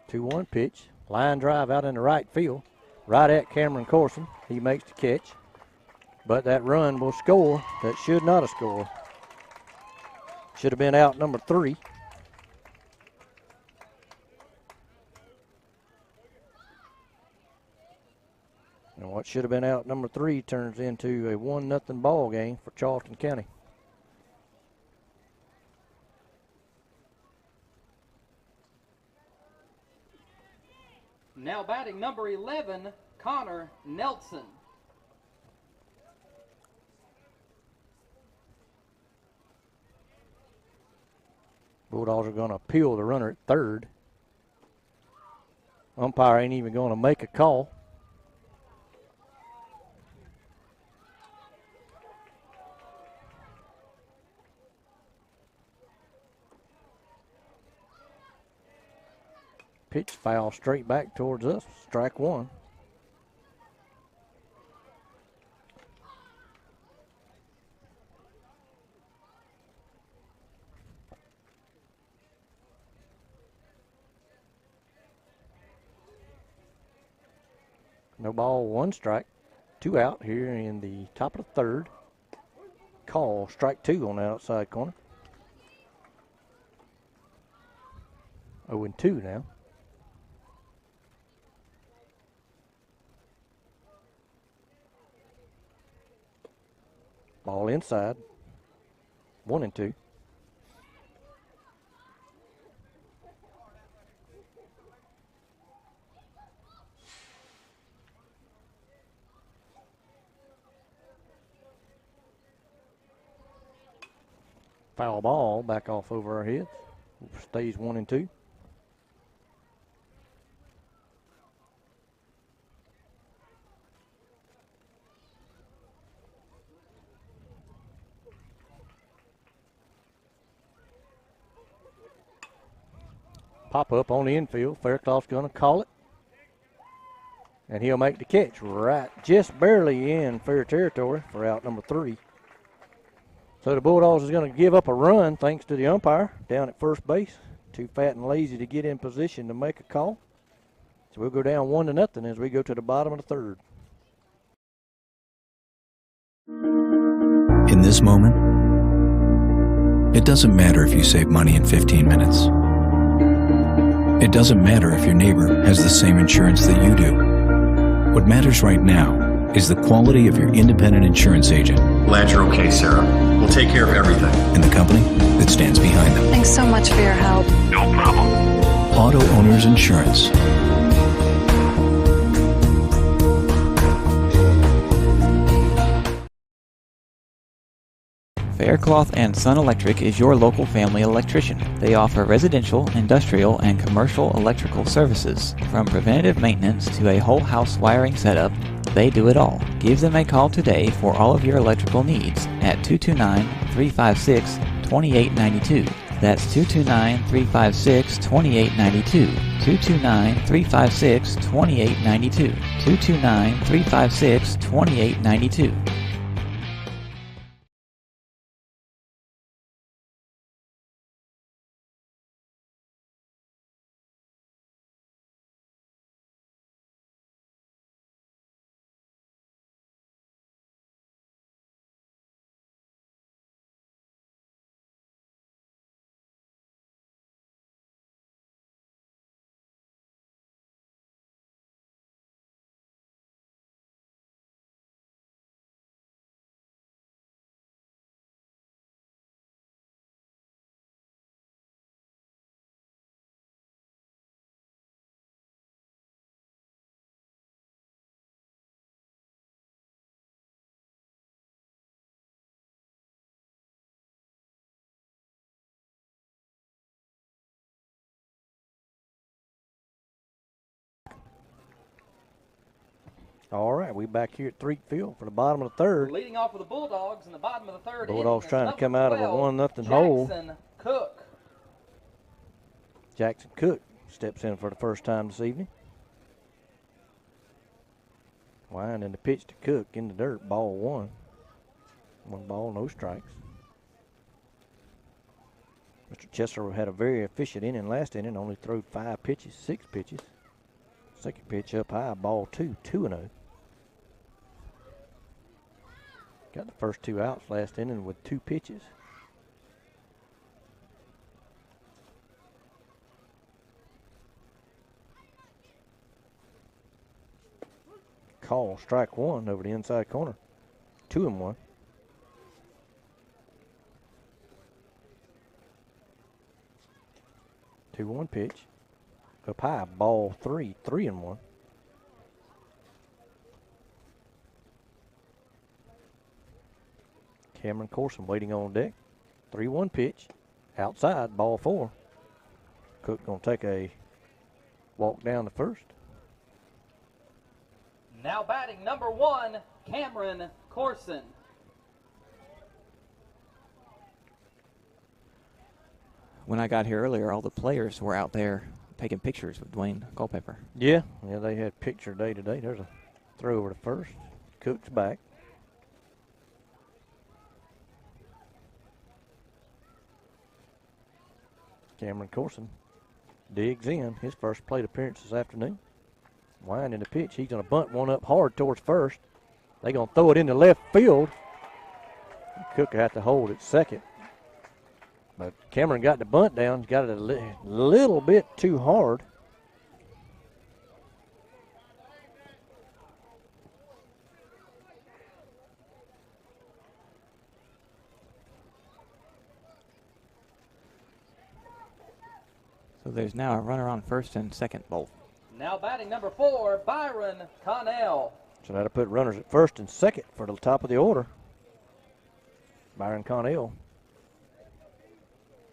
[SPEAKER 6] Two-one pitch. Line drive out in the right field. Right at Cameron Corson. He makes the catch. But that run will score. That should not have scored. Should have been out number 3. And what should have been out number 3 turns into a 1-0 ball game for Charlton County.
[SPEAKER 5] Now batting number 11, Connor Nelson.
[SPEAKER 6] Bulldogs are going to appeal the runner at third. Umpire ain't even going to make a call. Pitch foul straight back towards us. Strike 1. No ball, 1 strike. 2 out here in the top of the 3rd. Call, strike 2 on the outside corner. 0-2 now. Ball inside. 1-2. Foul ball back off over our heads. Stays 1-2. Pop up on the infield. Fairclough's going to call it. And he'll make the catch right just barely in fair territory for out number 3. So the Bulldogs is going to give up a run thanks to the umpire down at first base. Too fat and lazy to get in position to make a call. So we'll go down 1-0 as we go to the bottom of the 3rd.
[SPEAKER 3] In this moment, it doesn't matter if you save money in 15 minutes. It doesn't matter if your neighbor has the same insurance that you do. What matters right now is the quality of your independent insurance agent.
[SPEAKER 4] Glad you're okay, Sarah. We'll take care of everything.
[SPEAKER 3] And the company that stands behind them.
[SPEAKER 7] Thanks so much for your help.
[SPEAKER 4] No problem.
[SPEAKER 3] Auto Owners Insurance.
[SPEAKER 2] Faircloth and Sun Electric is your local family electrician. They offer residential, industrial, and commercial electrical services. From preventative maintenance to a whole house wiring setup, they do it all. Give them a call today for all of your electrical needs at 229-356-2892. That's 229-356-2892. 229-356-2892. 229-356-2892.
[SPEAKER 6] All right, we back here at Threet Field for the bottom of the third.
[SPEAKER 5] Leading off with the Bulldogs in the bottom of the third.
[SPEAKER 6] Bulldogs trying to come out of a 1-0 hole.
[SPEAKER 5] Jackson Cook.
[SPEAKER 6] Jackson Cook steps in for the first time this evening. Winding the pitch to Cook in the dirt, ball one. 1 ball, no strikes. Mr. Chester had a very efficient inning last inning, only threw 6 pitches. Second pitch up high, ball 2, 2-0. Got the first 2 outs last inning with 2 pitches. Call strike 1 over the inside corner. 2-1. Two 1 pitch. Up high, ball 3, 3-1. Cameron Corson waiting on deck. 3-1 pitch. Outside, ball 4. Cook gonna take a walk down to first.
[SPEAKER 5] Now batting number 1, Cameron Corson.
[SPEAKER 2] When I got here earlier, all the players were out there taking pictures with Dwayne Culpepper.
[SPEAKER 6] Yeah, they had picture day today. There's a throw over to first. Cook's back. Cameron Corson digs in. His first plate appearance this afternoon. Winding the pitch. He's going to bunt one up hard towards first. They're going to throw it into left field. Cook will have to hold it second. But Cameron got the bunt down. Got it a little bit too hard.
[SPEAKER 2] So there's now a runner on first and second both.
[SPEAKER 5] Now batting number 4, Byron Connell.
[SPEAKER 6] So that'll put runners at first and second for the top of the order. Byron Connell.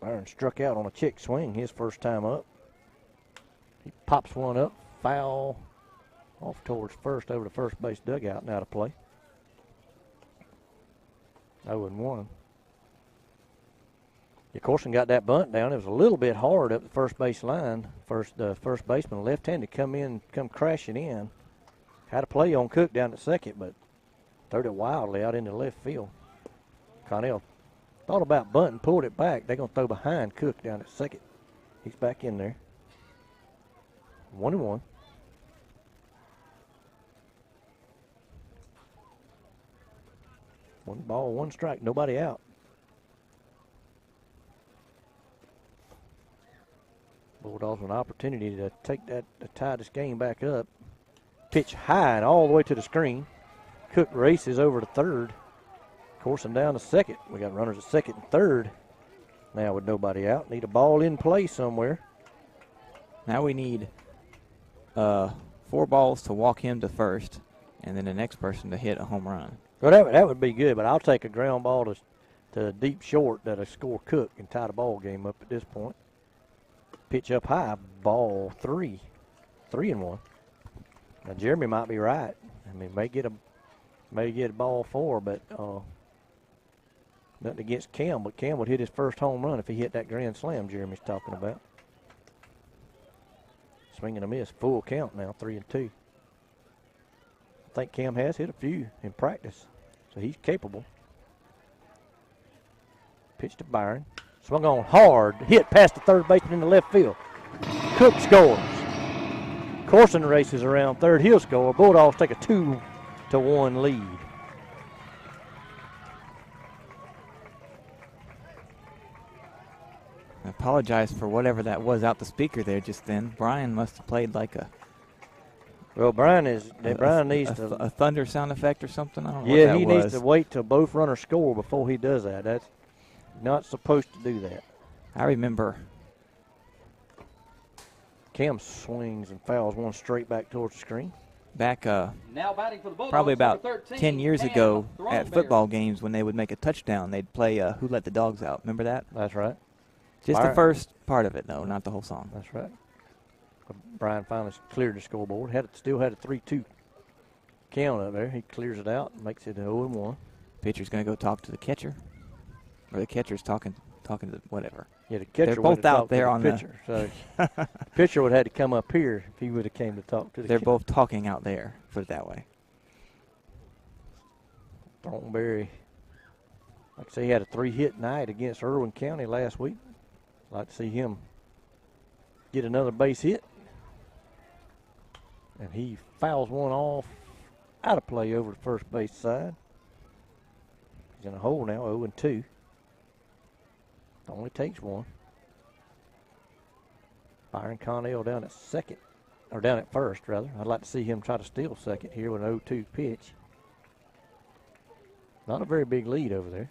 [SPEAKER 6] Byron struck out on a check swing his first time up. He pops one up, foul off towards first over the first base dugout and out of play. 0-1. Corson got that bunt down. It was a little bit hard up the first base line. First baseman, left-handed, come crashing in. Had a play on Cook down at second, but threw it wildly out into left field. Connell thought about bunting, pulled it back. They're going to throw behind Cook down at second. He's back in there. 1-1. One ball, one strike, nobody out. Bulldogs with an opportunity to take that, to tie this game back up. Pitch high and all the way to the screen. Cook races over to third. Coursing down to second. We got runners at second and third. Now with nobody out. Need a ball in play somewhere.
[SPEAKER 2] Now we need 4 balls to walk him to first, and then the next person to hit a home run.
[SPEAKER 6] Well, that would be good, but I'll take a ground ball to deep short that'll score Cook and tie the ball game up at this point. Pitch up high, ball 3. 3-1. Now Jeremy might be right. I mean, may get a ball 4, but nothing against Cam. But Cam would hit his first home run if he hit that grand slam Jeremy's talking about. Swing and a miss, full count now, 3-2. I think Cam has hit a few in practice, so he's capable. Pitch to Byron. Swung on hard, hit past the third baseman in the left field. Cook scores. Corson races around third. He'll score. Bulldogs take a 2-1 lead.
[SPEAKER 2] I apologize for whatever that was out the speaker there just then. Brian must have played like a
[SPEAKER 6] Well, Brian needs to
[SPEAKER 2] a thunder sound effect or something. I don't know.
[SPEAKER 6] Yeah,
[SPEAKER 2] what that
[SPEAKER 6] he
[SPEAKER 2] was.
[SPEAKER 6] needs to wait till both runners score before he does that. That's not supposed to do that.
[SPEAKER 2] I remember.
[SPEAKER 6] Cam swings and fouls one straight back towards the screen.
[SPEAKER 2] Back
[SPEAKER 5] Now batting for the Bulldogs,
[SPEAKER 2] probably about
[SPEAKER 5] number 13,
[SPEAKER 2] 10 years
[SPEAKER 5] Cam
[SPEAKER 2] ago at
[SPEAKER 5] Throneberry.
[SPEAKER 2] football games when they would make a touchdown, they'd play Who Let the Dogs Out. Remember that?
[SPEAKER 6] That's right.
[SPEAKER 2] Just
[SPEAKER 6] Byron.
[SPEAKER 2] the first part of it, though, not the whole song.
[SPEAKER 6] That's right. Brian finally cleared the scoreboard. Still had a 3-2 count up there. He clears it out and makes it an 0-1.
[SPEAKER 2] Pitcher's going to go talk to the catcher, or the catcher's talking to whatever.
[SPEAKER 6] Yeah, the catcher
[SPEAKER 2] They're both out there on
[SPEAKER 6] the pitcher. So the pitcher would have had to come up here if he would have came to talk to the
[SPEAKER 2] They're
[SPEAKER 6] catcher.
[SPEAKER 2] both talking out there, put it that way.
[SPEAKER 6] Thornberry, like I say, he had a 3-hit night against Irwin County last week. Like to see him get another base hit. And he fouls one off out of play over the first base side. He's in a hole now, 0-2. Only takes one. Byron Connell down at second, or down at first, rather. I'd like to see him try to steal second here with an 0-2 pitch. Not a very big lead over there.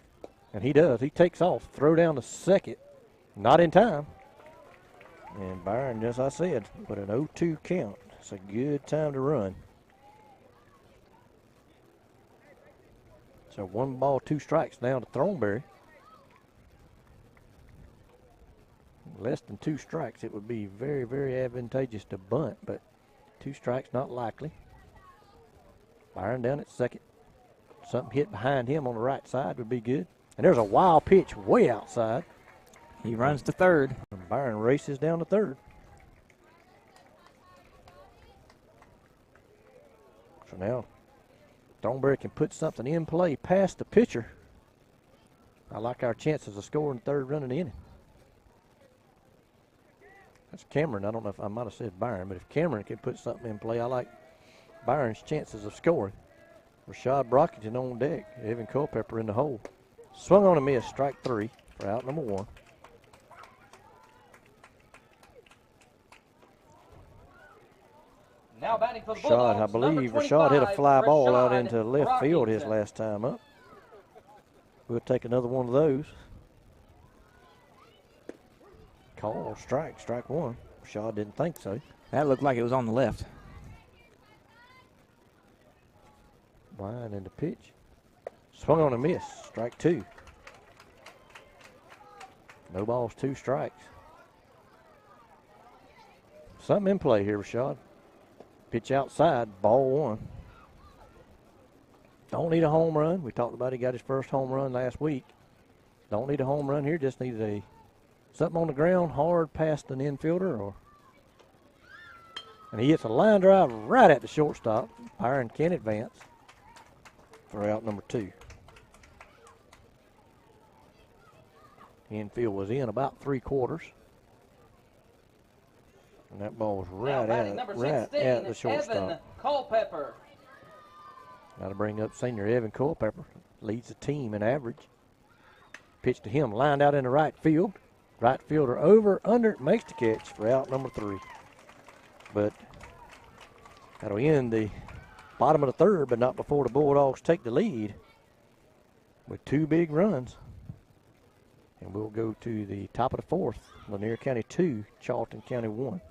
[SPEAKER 6] And he does. He takes off. Throw down to second. Not in time. And Byron, as I said, with an 0-2 count. It's a good time to run. So 1 ball, 2 strikes now to Thornberry. Less than 2 strikes, it would be very, very advantageous to bunt, but 2 strikes, not likely. Byron down at second. Something hit behind him on the right side would be good. And there's a wild pitch way outside.
[SPEAKER 2] He runs to third.
[SPEAKER 6] And Byron races down to third. So now Thornberry can put something in play past the pitcher. I like our chances of scoring third run in the inning. That's Cameron. I don't know if I might have said Byron, but if Cameron can put something in play, I like Byron's chances of scoring. Rashad Brockington on deck. Evan Culpepper in the hole. Swung on a miss, strike 3 for out number 1.
[SPEAKER 5] Now batting for the
[SPEAKER 6] Rashad,
[SPEAKER 5] Bulldogs,
[SPEAKER 6] I believe
[SPEAKER 5] number
[SPEAKER 6] Rashad hit a
[SPEAKER 5] 25,
[SPEAKER 6] fly ball out
[SPEAKER 5] Rashad
[SPEAKER 6] into left field his
[SPEAKER 5] Brockington.
[SPEAKER 6] last time up. We'll take another one of those. Call, strike 1. Rashad didn't think so.
[SPEAKER 2] That looked like it was on the left.
[SPEAKER 6] Line in the pitch. Swung on a miss, strike 2. No balls, 2 strikes. Something in play here, Rashad. Pitch outside, ball 1. Don't need a home run. We talked about he got his first home run last week. Don't need a home run here, just need a something on the ground hard past an infielder, and he hits a line drive right at the shortstop. Byron can advance for out number 2. Infield was in about 3/4. And that ball was
[SPEAKER 5] Now batting number 16,
[SPEAKER 6] at the shortstop.
[SPEAKER 5] Evan Culpepper.
[SPEAKER 6] Got to bring up senior Evan Culpepper. Leads the team in average. Pitch to him, lined out in the right field. Right fielder over, under, makes the catch for out number 3. But that'll end the bottom of the third, but not before the Bulldogs take the lead with 2 big runs. And we'll go to the top of the fourth. Lanier County 2, Charlton County 1.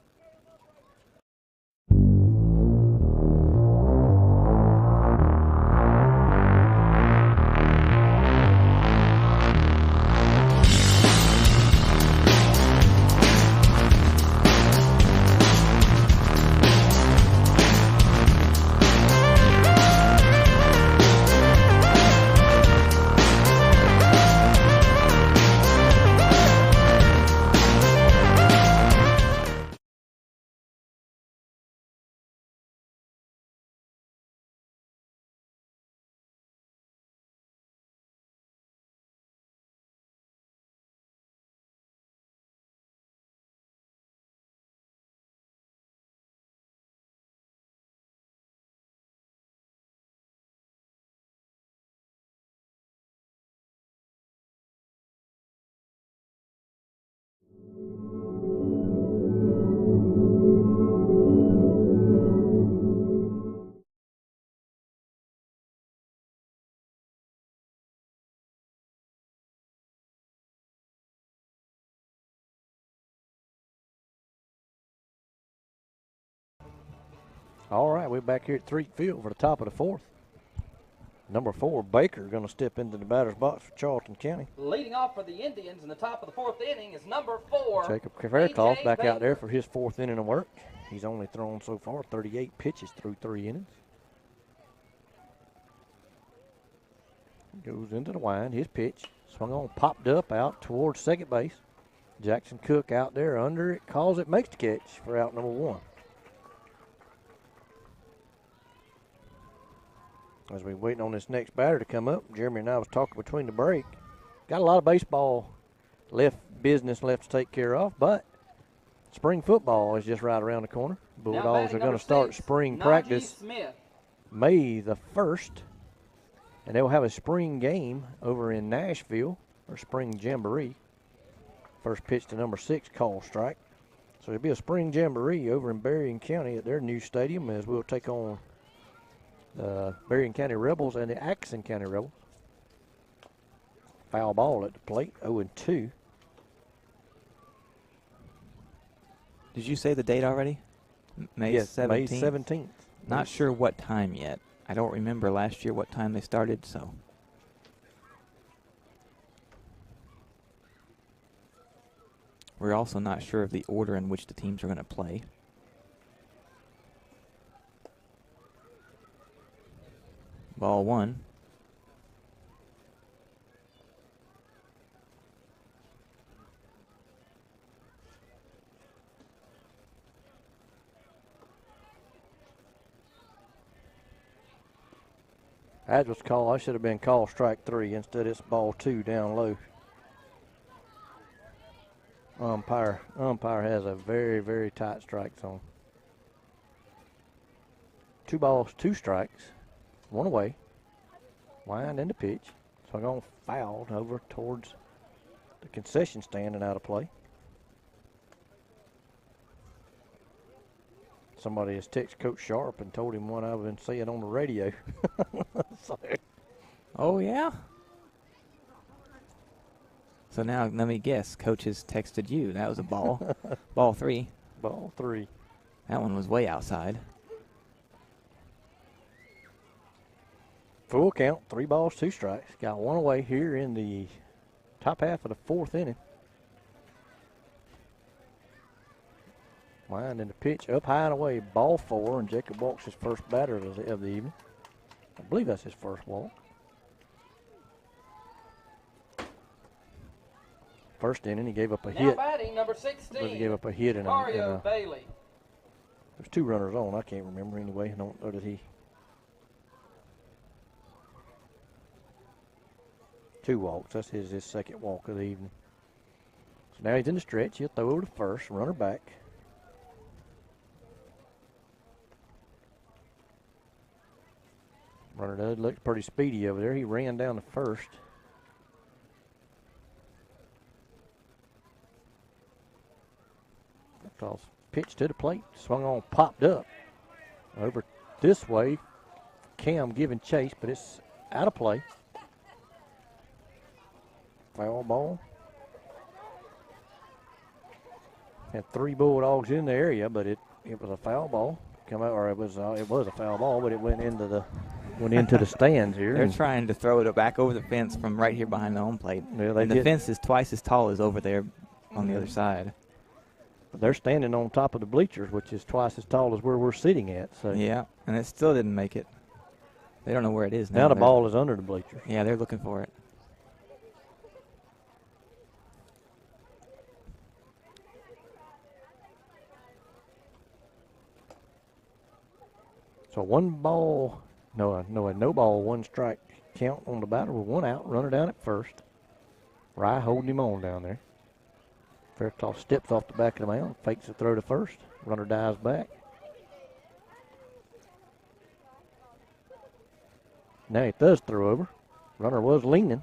[SPEAKER 6] All right, we're back here at Threet Field for the top of the fourth. Number 4, Baker, going to step into the batter's box for Charlton County.
[SPEAKER 5] Leading off for the Indians in the top of the 4th inning is number 4.
[SPEAKER 6] Jacob Faircloth back
[SPEAKER 5] Baker.
[SPEAKER 6] out there for his 4th inning of work. He's only thrown so far 38 pitches through 3 innings. Goes into the wind, his pitch. Swung on, popped up out towards second base. Jackson Cook out there under it, calls it, makes the catch for out number 1. As we're waiting on this next batter to come up, Jeremy and I was talking between the break. Got a lot of baseball business left to take care of, but spring football is just right around the corner. Bulldogs are going to start spring practice May the 1st, and they'll have a spring game over in Nashville, or spring jamboree. First pitch to number 6, call strike. So there'll be a spring jamboree over in Berrien County at their new stadium as we'll take on the Berrien County Rebels and the Atkinson County Rebels. Foul ball at the plate, 0-2.
[SPEAKER 2] Did you say the date already? May 17th?
[SPEAKER 6] May 17th.
[SPEAKER 2] Not sure what time yet. I don't remember last year what time they started, so. We're also not sure of the order in which the teams are going to play. Ball 1.
[SPEAKER 6] That was called. I should have been called strike 3. Instead, it's ball 2 down low. Umpire has a very, very tight strike zone. 2 balls, 2 strikes. 1 away. Wind into pitch. So I'm going fouled over towards the concession stand and out of play. Somebody has texted Coach Sharp and told him what I've been saying on the radio.
[SPEAKER 2] Oh, yeah? So now let me guess. Coach has texted you. That was a ball. Ball 3.
[SPEAKER 6] Ball 3.
[SPEAKER 2] That one was way outside.
[SPEAKER 6] Full count, 3 balls, 2 strikes. Got 1 away here in the top half of the 4th inning. Wind in the pitch, up high and away, ball 4, and Jacob walks his first batter of the evening. I believe that's his first walk. First inning, he gave up a
[SPEAKER 5] Now
[SPEAKER 6] hit.
[SPEAKER 5] batting number 16.
[SPEAKER 6] He gave up a hit and
[SPEAKER 5] Mario Bailey.
[SPEAKER 6] There's 2 runners on. I can't remember anyway. I don't know that he. 2 walks. That's his second walk of the evening. So now he's in the stretch. He'll throw over to first, runner back. Runner does look pretty speedy over there. He ran down to first. Toss pitch to the plate, swung on, popped up. Over this way, Cam giving chase, but it's out of play. Foul ball. Had 3 Bulldogs in the area, but it was a foul ball. Come out, or it was a foul ball, but it went into the stands here.
[SPEAKER 2] They're trying to throw it back over the fence from right here behind the home plate.
[SPEAKER 6] Yeah,
[SPEAKER 2] and the fence is twice as tall as over there on the other side.
[SPEAKER 6] But they're standing on top of the bleachers, which is twice as tall as where we're sitting at. So
[SPEAKER 2] yeah, and it still didn't make it. They don't know where it is now.
[SPEAKER 6] Now the ball is under the bleachers.
[SPEAKER 2] Yeah, they're looking for it.
[SPEAKER 6] So no ball, 1 strike count on the batter with 1 out. Runner down at first. Rye holding him on down there. Fairclough steps off the back of the mound, fakes a throw to first. Runner dives back. Now he does throw over. Runner was leaning,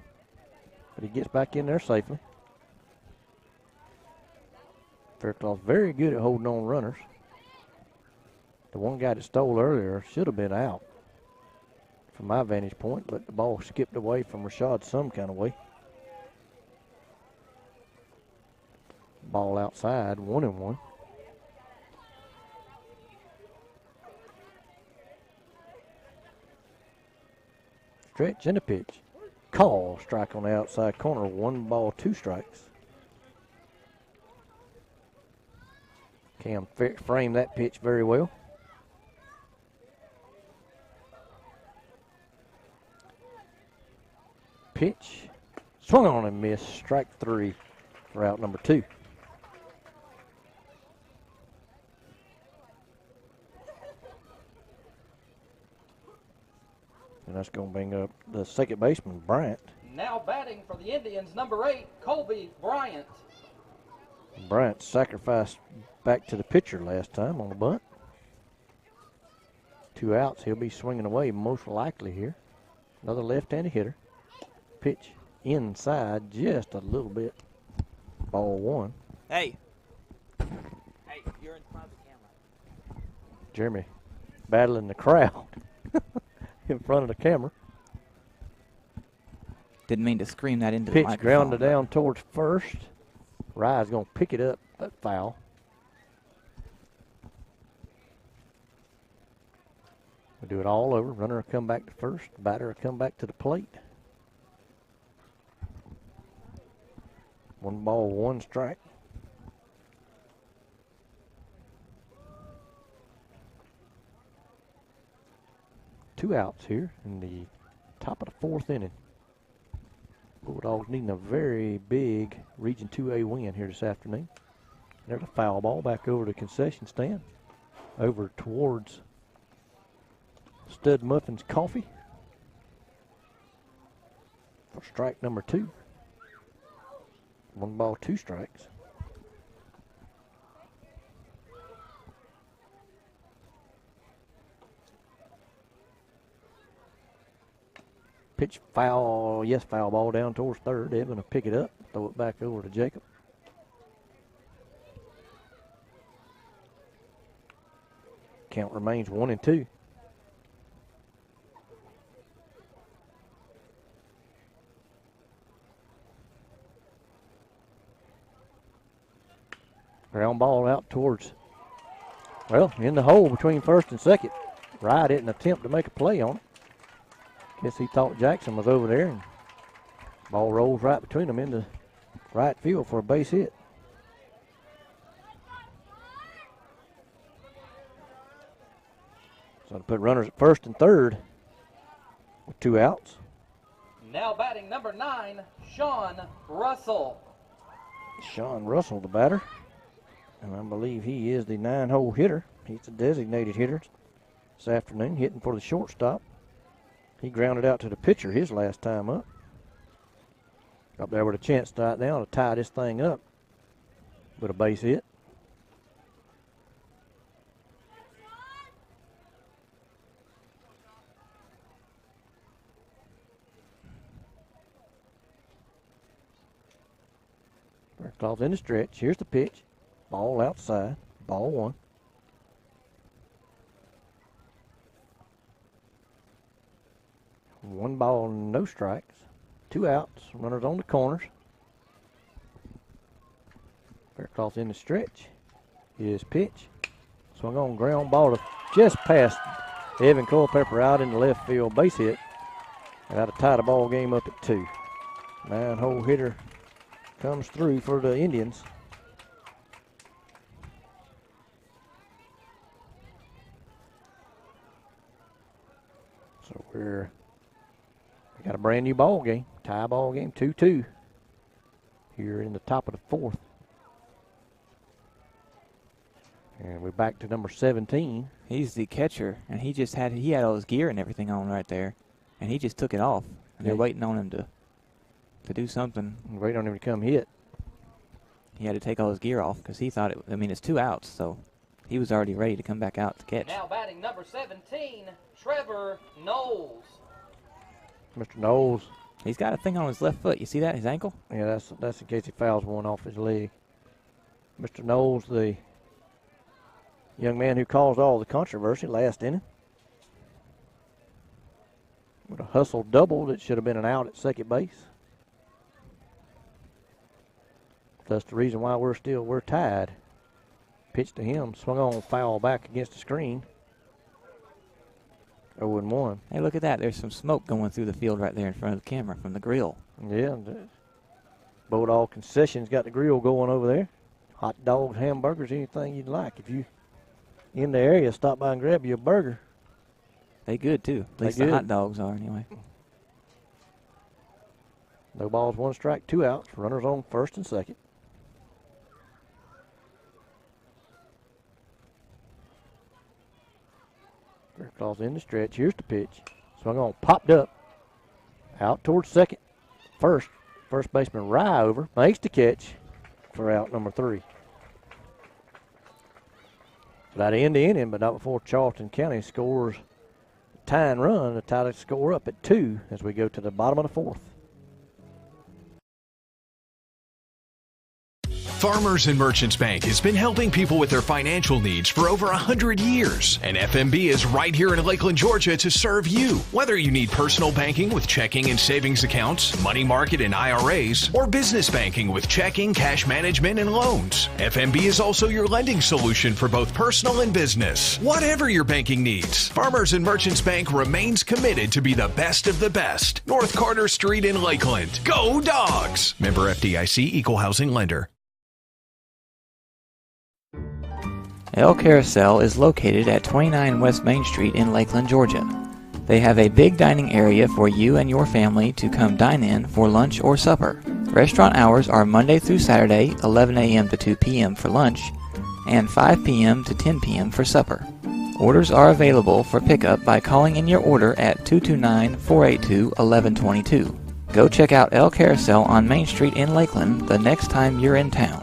[SPEAKER 6] but he gets back in there safely. Fairclough's very good at holding on runners. The one guy that stole earlier should have been out from my vantage point, but the ball skipped away from Rashad some kind of way. Ball outside, 1-1. Stretch and a pitch. Call, strike on the outside corner, 1 ball, 2 strikes. Cam framed that pitch very well. Pitch, swung on and missed, strike 3 for out number 2. And that's going to bring up the second baseman, Bryant.
[SPEAKER 5] Now batting for the Indians, number 8, Colby Bryant.
[SPEAKER 6] Bryant sacrificed back to the pitcher last time on the bunt. 2 outs, he'll be swinging away most likely here. Another left-handed hitter. Pitch inside just a little bit. Ball 1.
[SPEAKER 2] Hey, you're in front of the camera.
[SPEAKER 6] Jeremy battling the crowd in front of the camera.
[SPEAKER 2] Didn't mean to scream that into the
[SPEAKER 6] Pitch
[SPEAKER 2] microphone.
[SPEAKER 6] grounded down towards first. Rye's going to pick it up, but foul. We'll do it all over. Runner will come back to first. Batter will come back to the plate. 1 ball, 1 strike. Two outs here in the top of the 4th inning. Bulldogs needing a very big Region 2A win here this afternoon. There's a foul ball back over the concession stand. Over towards Stud Muffins Coffee. For strike number 2. 1 ball, 2 strikes. Pitch foul, foul ball down towards third. Evan will pick it up, throw it back over to Jacob. Count remains 1-2. Ground ball out towards, in the hole between first and second. Rye didn't attempt to make a play on it. Guess he thought Jackson was over there, and ball rolls right between them into right field for a base hit. So to put runners at first and third with 2 outs.
[SPEAKER 5] Now batting number 9, Sean Russell.
[SPEAKER 6] Sean Russell, the batter. And I believe he is the 9-hole hitter. He's a designated hitter this afternoon, hitting for the shortstop. He grounded out to the pitcher his last time up. Up there with a chance right now to tie this thing up with a base hit. Fairclough's in the stretch. Here's the pitch. Ball outside. Ball one. One ball, no strikes. 2 outs. Runners on the corners. Faircloth's in the stretch. His pitch. Swung on ground ball to just past Evan Culpepper out in the left field base hit. And that'll tie the ball game up at 2. 9-hole hitter comes through for the Indians. So we got a brand new ball game, tie ball game, 2-2 here in the top of the 4th. And we're back to number 17.
[SPEAKER 2] He's the catcher, and he had all his gear and everything on right there, and he just took it off. And they're waiting on him to do something.
[SPEAKER 6] Waiting on him to come hit.
[SPEAKER 2] He had to take all his gear off because he thought it's 2 outs, so he was already ready to come back out to catch.
[SPEAKER 5] Now batting number 17, Trevor Knowles.
[SPEAKER 6] Mr. Knowles.
[SPEAKER 2] He's got a thing on his left foot. You see that, his ankle?
[SPEAKER 6] Yeah, that's in case he fouls one off his leg. Mr. Knowles, the young man who caused all the controversy last inning. With a hustle double that should have been an out at second base. That's the reason why we're tied. Pitch to him, swung on, foul back against the screen. 0-1.
[SPEAKER 2] Hey, look at that. There's some smoke going through the field right there in front of the camera from the grill.
[SPEAKER 6] Yeah, the Bulldog Concessions got the grill going over there. Hot dogs, hamburgers, anything you'd like. If you in the area, stop by and grab you a burger.
[SPEAKER 2] They good, too. At least the hot dogs are, anyway.
[SPEAKER 6] No balls, 1 strike, 2 outs. Runners on first and second. Faircloth's in the stretch. Here's the pitch. Swung on, popped up. Out towards second. First baseman Rye over. Makes the catch for out number 3. That'll end the inning, but not before Charlton County scores a tying run to tie the score up at 2 as we go to the bottom of the 4th.
[SPEAKER 1] Farmers and Merchants Bank has been helping people with their financial needs for over 100 years. And FMB is right here in Lakeland, Georgia to serve you. Whether you need personal banking with checking and savings accounts, money market and IRAs, or business banking with checking, cash management, and loans, FMB is also your lending solution for both personal and business. Whatever your banking needs, Farmers and Merchants Bank remains committed to be the best of the best. North Carter Street in Lakeland. Go Dogs! Member FDIC, Equal Housing Lender.
[SPEAKER 2] El Carousel is located at 29 West Main Street in Lakeland, Georgia. They have a big dining area for you and your family to come dine in for lunch or supper. Restaurant hours are Monday through Saturday, 11 a.m. to 2 p.m. for lunch, and 5 p.m. to 10 p.m. for supper. Orders are available for pickup by calling in your order at 229-482-1122. Go check out El Carousel on Main Street in Lakeland the next time you're in town.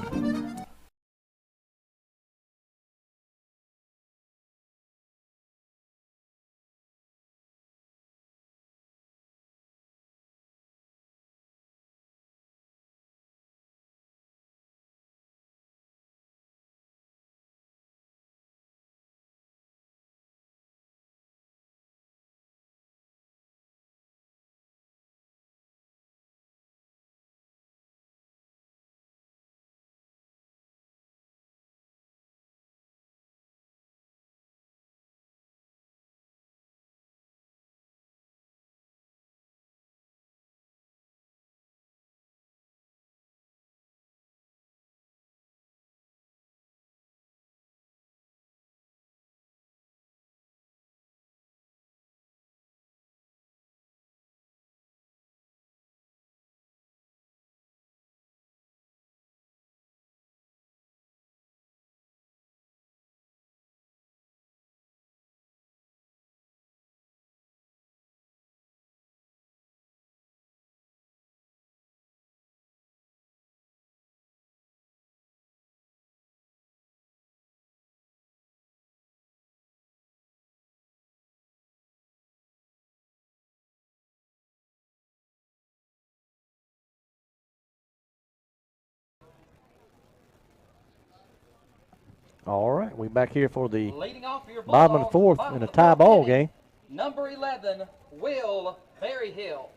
[SPEAKER 6] All right, we back here for the
[SPEAKER 5] Leading off for your
[SPEAKER 6] bottom of the
[SPEAKER 5] Bulldogs,
[SPEAKER 6] fourth
[SPEAKER 5] bottom
[SPEAKER 6] in a
[SPEAKER 5] of the
[SPEAKER 6] tie
[SPEAKER 5] fourth
[SPEAKER 6] ball
[SPEAKER 5] inning,
[SPEAKER 6] game.
[SPEAKER 5] Number 11, Will Berryhill.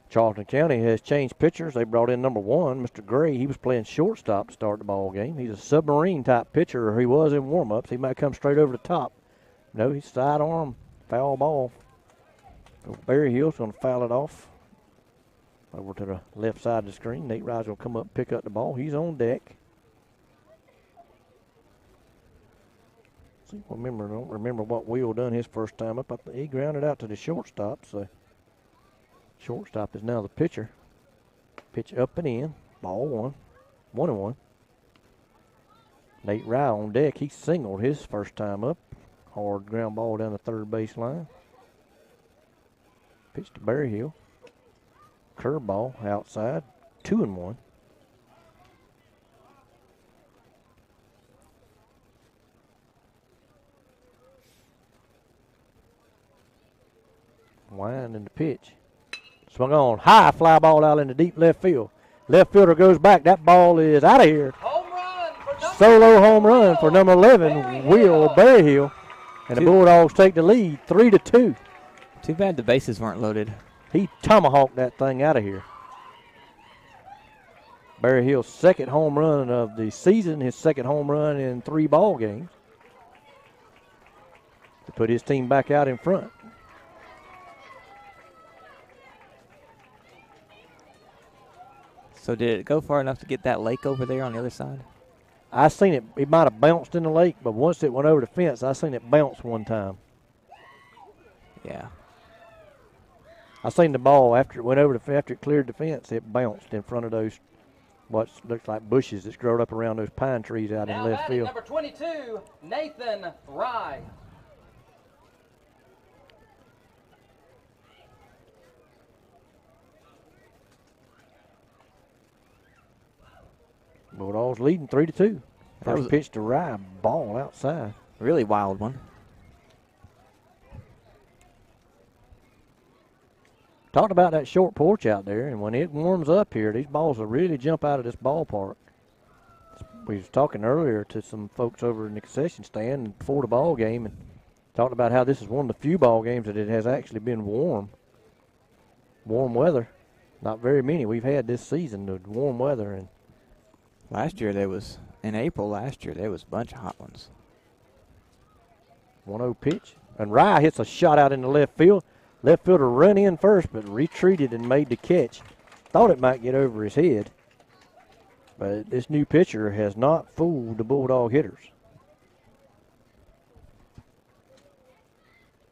[SPEAKER 6] Charlton County has changed pitchers. They brought in number 1, Mr. Gray. He was playing shortstop to start the ball game. He's a submarine-type pitcher, or he was in warm-ups. He might come straight over the top. No, he's sidearm, foul ball. Berryhill's going to foul it off over to the left side of the screen. Nate Rice will come up and pick up the ball. He's on deck. See, I don't remember what Will done his first time up. He grounded out to the shortstop, so shortstop is now the pitcher. Pitch up and in. Ball 1. 1-1. Nate Rye on deck. He singled his first time up. Hard ground ball down the third base line. Pitch to Berryhill. Curveball outside. 2-1. Winding the pitch. Swung on. High fly ball out in the deep left field. Left fielder goes back. That ball is out of here.
[SPEAKER 5] Home run for number
[SPEAKER 6] Solo home run for number 11, Will Berryhill. And the Bulldogs take the lead 3-2.
[SPEAKER 2] Too bad the bases weren't loaded.
[SPEAKER 6] He tomahawked that thing out of here. Berryhill's second home run of the season, his second home run in 3 ball games. To put his team back out in front.
[SPEAKER 2] So did it go far enough to get that lake over there on the other side?
[SPEAKER 6] I seen it. It might have bounced in the lake, but once it went over the fence, I seen it bounce one time.
[SPEAKER 2] Yeah.
[SPEAKER 6] I seen the ball after it went over after it cleared the fence. It bounced in front of those what looks like bushes that's grown up around those pine trees out in left field.
[SPEAKER 5] Number 22, Nathan Rye.
[SPEAKER 6] Bulldogs leading 3-2.
[SPEAKER 2] That was
[SPEAKER 6] First pitch to Rye, ball outside.
[SPEAKER 2] really wild one.
[SPEAKER 6] Talked about that short porch out there, and when it warms up here, these balls will really jump out of this ballpark. We was talking earlier to some folks over in the concession stand before the ball game, and talked about how this is one of the few ball games that it has actually been warm weather. Not very many we've had this season, the warm weather. And
[SPEAKER 2] Last year there was, in April last year, there was a bunch of hot ones.
[SPEAKER 6] 1-0 pitch. And Rye hits a shot out in the left field. Left fielder run in first, but retreated and made the catch. Thought it might get over his head. But this new pitcher has not fooled the Bulldog hitters.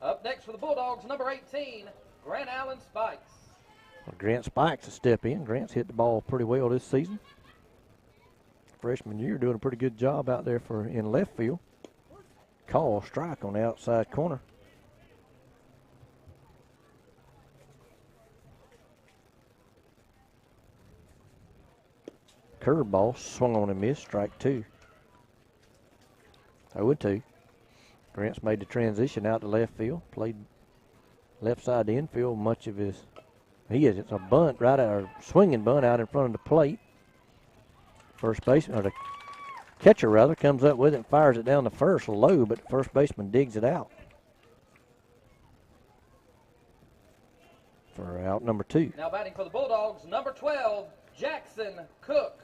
[SPEAKER 5] Up next for the Bulldogs, number 18, Grant Allen Spikes.
[SPEAKER 6] Well, Grant Spikes a step in. Grant's hit the ball pretty well this season. Freshman year doing a pretty good job out there in left field. Call strike on the outside corner. Curveball swung on and missed. Strike 2. 0-2. Grant's made the transition out to left field. Played left side to infield much of his. It's a bunt right out, or swinging bunt out in front of the plate. First baseman, or the catcher rather, comes up with it and fires it down the first low, but the first baseman digs it out. For out number 2.
[SPEAKER 5] Now batting for the Bulldogs, number 12, Jackson Cook.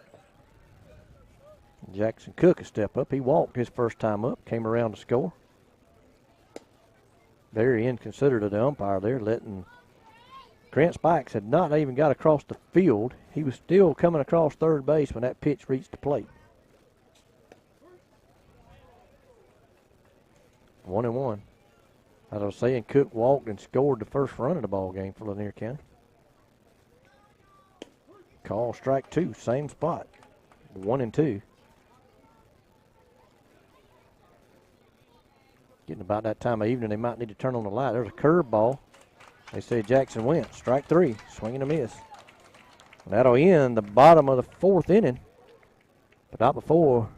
[SPEAKER 6] Jackson Cook a step up. He walked his first time up, came around to score. Very inconsiderate of the umpire there, letting Grant Spikes had not even got across the field. He was still coming across third base when that pitch reached the plate. 1-1. As I was saying, Cook walked and scored the first run of the ball game for Lanier County. Call strike 2, same spot. 1-2. Getting about that time of evening, they might need to turn on the light. There's a curveball. They say Jackson went. Strike 3, swing and a miss. And that'll end the bottom of the 4th inning. But not before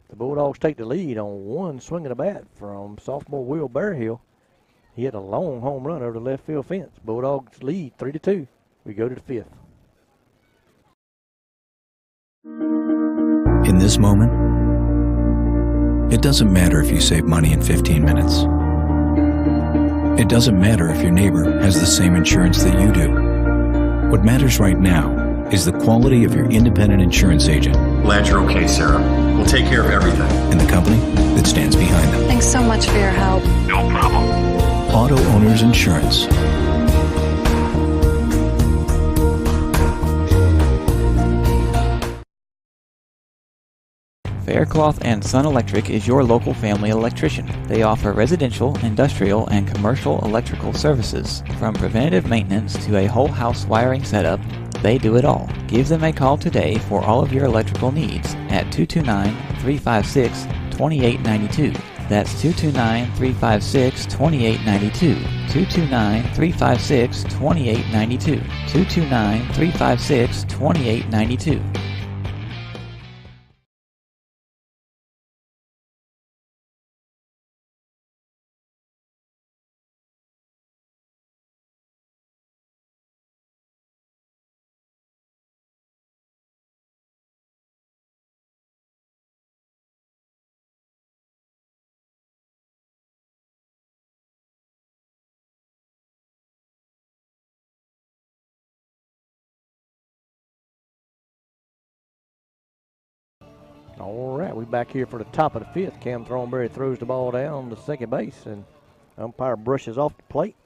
[SPEAKER 6] the Bulldogs take the lead on one swing of the bat from sophomore Will Berryhill. He hit a long home run over the left field fence. Bulldogs lead 3-2. We go to the 5th.
[SPEAKER 3] In this moment, It doesn't matter if you save money in 15 minutes. It doesn't matter if your neighbor has the same insurance that you do. What matters right now is the quality of your independent insurance agent.
[SPEAKER 4] Glad you're okay, Sarah. We'll take care of everything.
[SPEAKER 3] And the company that stands behind them.
[SPEAKER 7] Thanks so much for your help.
[SPEAKER 4] No problem.
[SPEAKER 3] Auto Owners Insurance.
[SPEAKER 2] Faircloth and Sun Electric is your local family electrician. They offer residential, industrial, and commercial electrical services. From preventative maintenance to a whole house wiring setup, they do it all. Give them a call today for all of your electrical needs at 229-356-2892. That's 229-356-2892. 229-356-2892. 229-356-2892.
[SPEAKER 6] All right, we back here for the top of the fifth. Cam Thornberry throws the ball down to second base, and umpire brushes off the plate.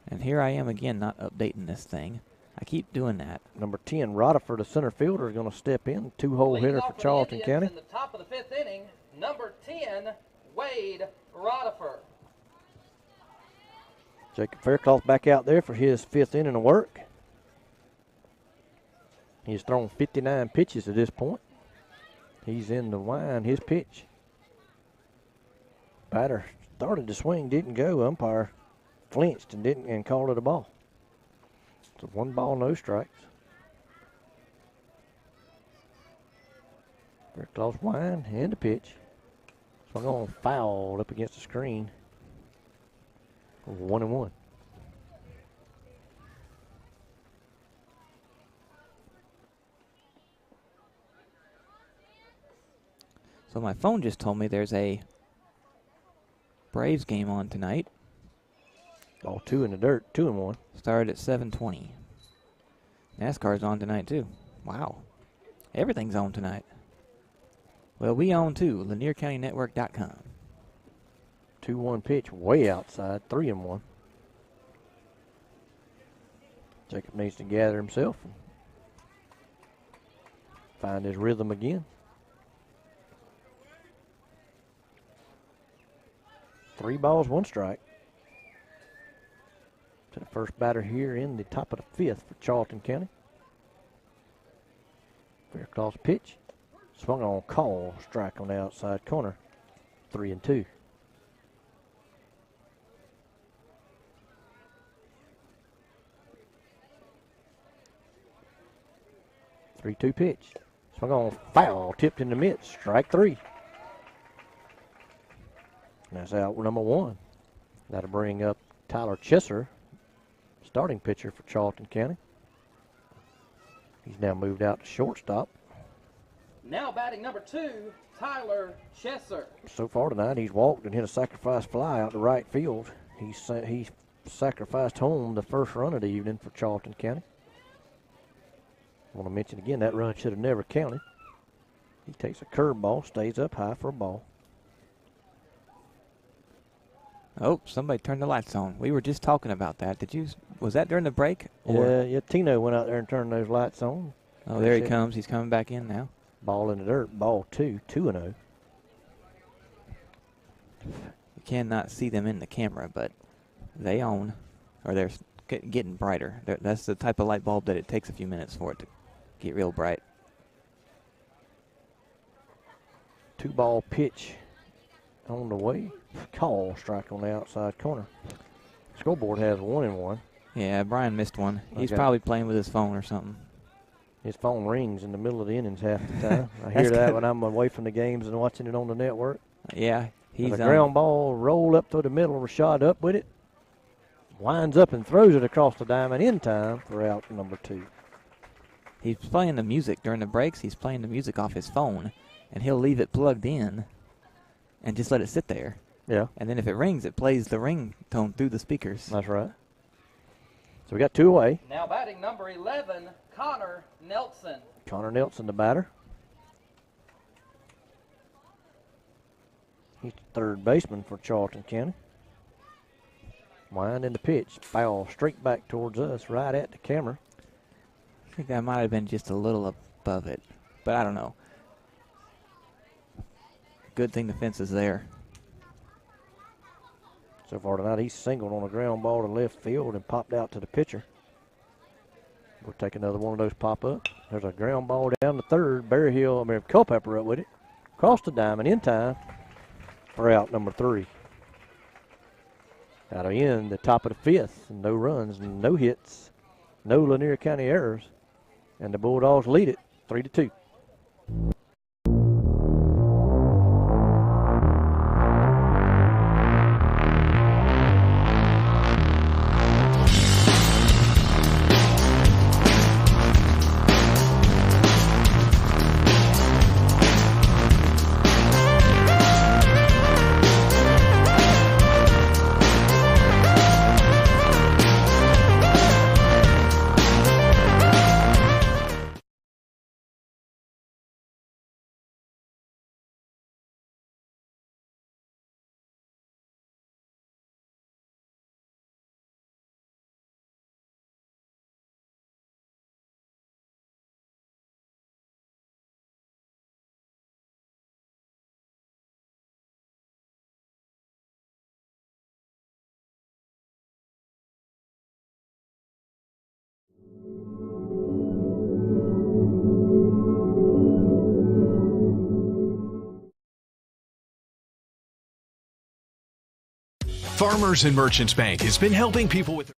[SPEAKER 2] And here I am again, not updating this thing. I keep doing that.
[SPEAKER 6] Number 10, Rutherford, the center fielder, is going to step in. Two-hole hitter for Charlton County.
[SPEAKER 5] In the top of the fifth inning, number 10, Wade Rutherford.
[SPEAKER 6] Jacob Faircloth back out there for his fifth inning of work. He's thrown 59 pitches at this point. He's in to wind his pitch. Batter started to swing, didn't go. Umpire flinched and called it a ball. So 1 ball, no strikes. Faircloth's wind and the pitch. Swung on, fouled up against the screen. 1-1.
[SPEAKER 2] So my phone just told me there's a Braves game on tonight.
[SPEAKER 6] Ball 2 in the dirt, 2-1.
[SPEAKER 2] Started at 7:20. NASCAR's on tonight too. Wow. Everything's on tonight. Well, we own too. LanierCountyNetwork.com.
[SPEAKER 6] 2-1 pitch way outside, 3-1. Jacob needs to gather himself and find his rhythm again. 3 balls, 1 strike. To the first batter here in the top of the fifth for Charlton County. Faircloth's pitch. Swung on, call, strike on the outside corner. 3-2. Three-two pitch. Swung on, foul, tipped in the midst. Strike 3. That's out number 1. That'll bring up Tyler Chesser, starting pitcher for Charlton County. He's now moved out to shortstop.
[SPEAKER 5] Now batting number 2, Tyler Chesser.
[SPEAKER 6] So far tonight, he's walked and hit a sacrifice fly out to right field. He sacrificed home the first run of the evening for Charlton County. I want to mention again, that run should have never counted. He takes a curveball, stays up high for a ball.
[SPEAKER 2] Oh, somebody turned the lights on. We were just talking about that. Was that during the break?
[SPEAKER 6] Yeah, Tino went out there and turned those lights on.
[SPEAKER 2] Oh, there he comes. He's coming back in now.
[SPEAKER 6] Ball in the dirt, ball 2, 2-0.
[SPEAKER 2] You cannot see them in the camera, but they own, or they're getting brighter. That's the type of light bulb that it takes a few minutes for it to get real bright.
[SPEAKER 6] 2-ball pitch on the way. Call, strike on the outside corner. Scoreboard has 1-1.
[SPEAKER 2] Yeah, Brian missed one. He's probably playing with his phone or something.
[SPEAKER 6] His phone rings in the middle of the innings half the time. I hear that when I'm away from the games and watching it on the network.
[SPEAKER 2] Yeah, he's
[SPEAKER 6] a ground ball, roll up through the middle, Rashad up with it. Winds up and throws it across the diamond in time for out number 2.
[SPEAKER 2] He's playing the music during the breaks. He's playing the music off his phone, and he'll leave it plugged in. and just let it sit there.
[SPEAKER 6] Yeah.
[SPEAKER 2] And then if it rings, it plays the ringtone through the speakers.
[SPEAKER 6] That's right. So we got 2 away.
[SPEAKER 5] Now batting number 11, Connor Nelson.
[SPEAKER 6] Connor Nelson, the batter. He's the third baseman for Charlton County. Wind in the pitch. Foul straight back towards us, right at the camera.
[SPEAKER 2] I think that might have been just a little above it, but I don't know. Good thing the fence is there.
[SPEAKER 6] So far tonight, he's singled on a ground ball to left field and popped out to the pitcher. We'll take another one of those pop-ups. There's a ground ball down the third. Culpepper up with it. Across the diamond in time for out number 3. That'll end the top of the 5th. No runs, no hits, no Lanier County errors. And the Bulldogs lead it 3-2.
[SPEAKER 1] Farmers and Merchants Bank has been helping people with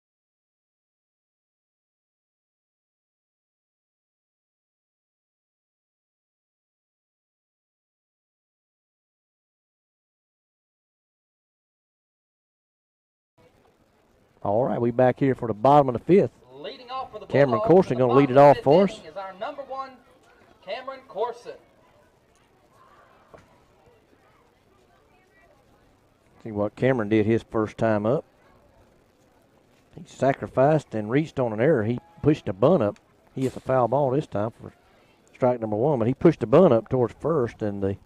[SPEAKER 6] All right, we back here for the bottom of the 5th.
[SPEAKER 5] Leading off for the
[SPEAKER 6] Cameron
[SPEAKER 5] Bulldogs
[SPEAKER 6] Corson
[SPEAKER 5] in the
[SPEAKER 6] going to lead it
[SPEAKER 5] bottom
[SPEAKER 6] off
[SPEAKER 5] of
[SPEAKER 6] for
[SPEAKER 5] the
[SPEAKER 6] us.
[SPEAKER 5] inning is our number 1, Cameron Corson.
[SPEAKER 6] See what Cameron did his first time up. He sacrificed and reached on an error. He pushed a bunt up. He hit the foul ball this time for strike number 1, but he pushed the bunt up towards first, and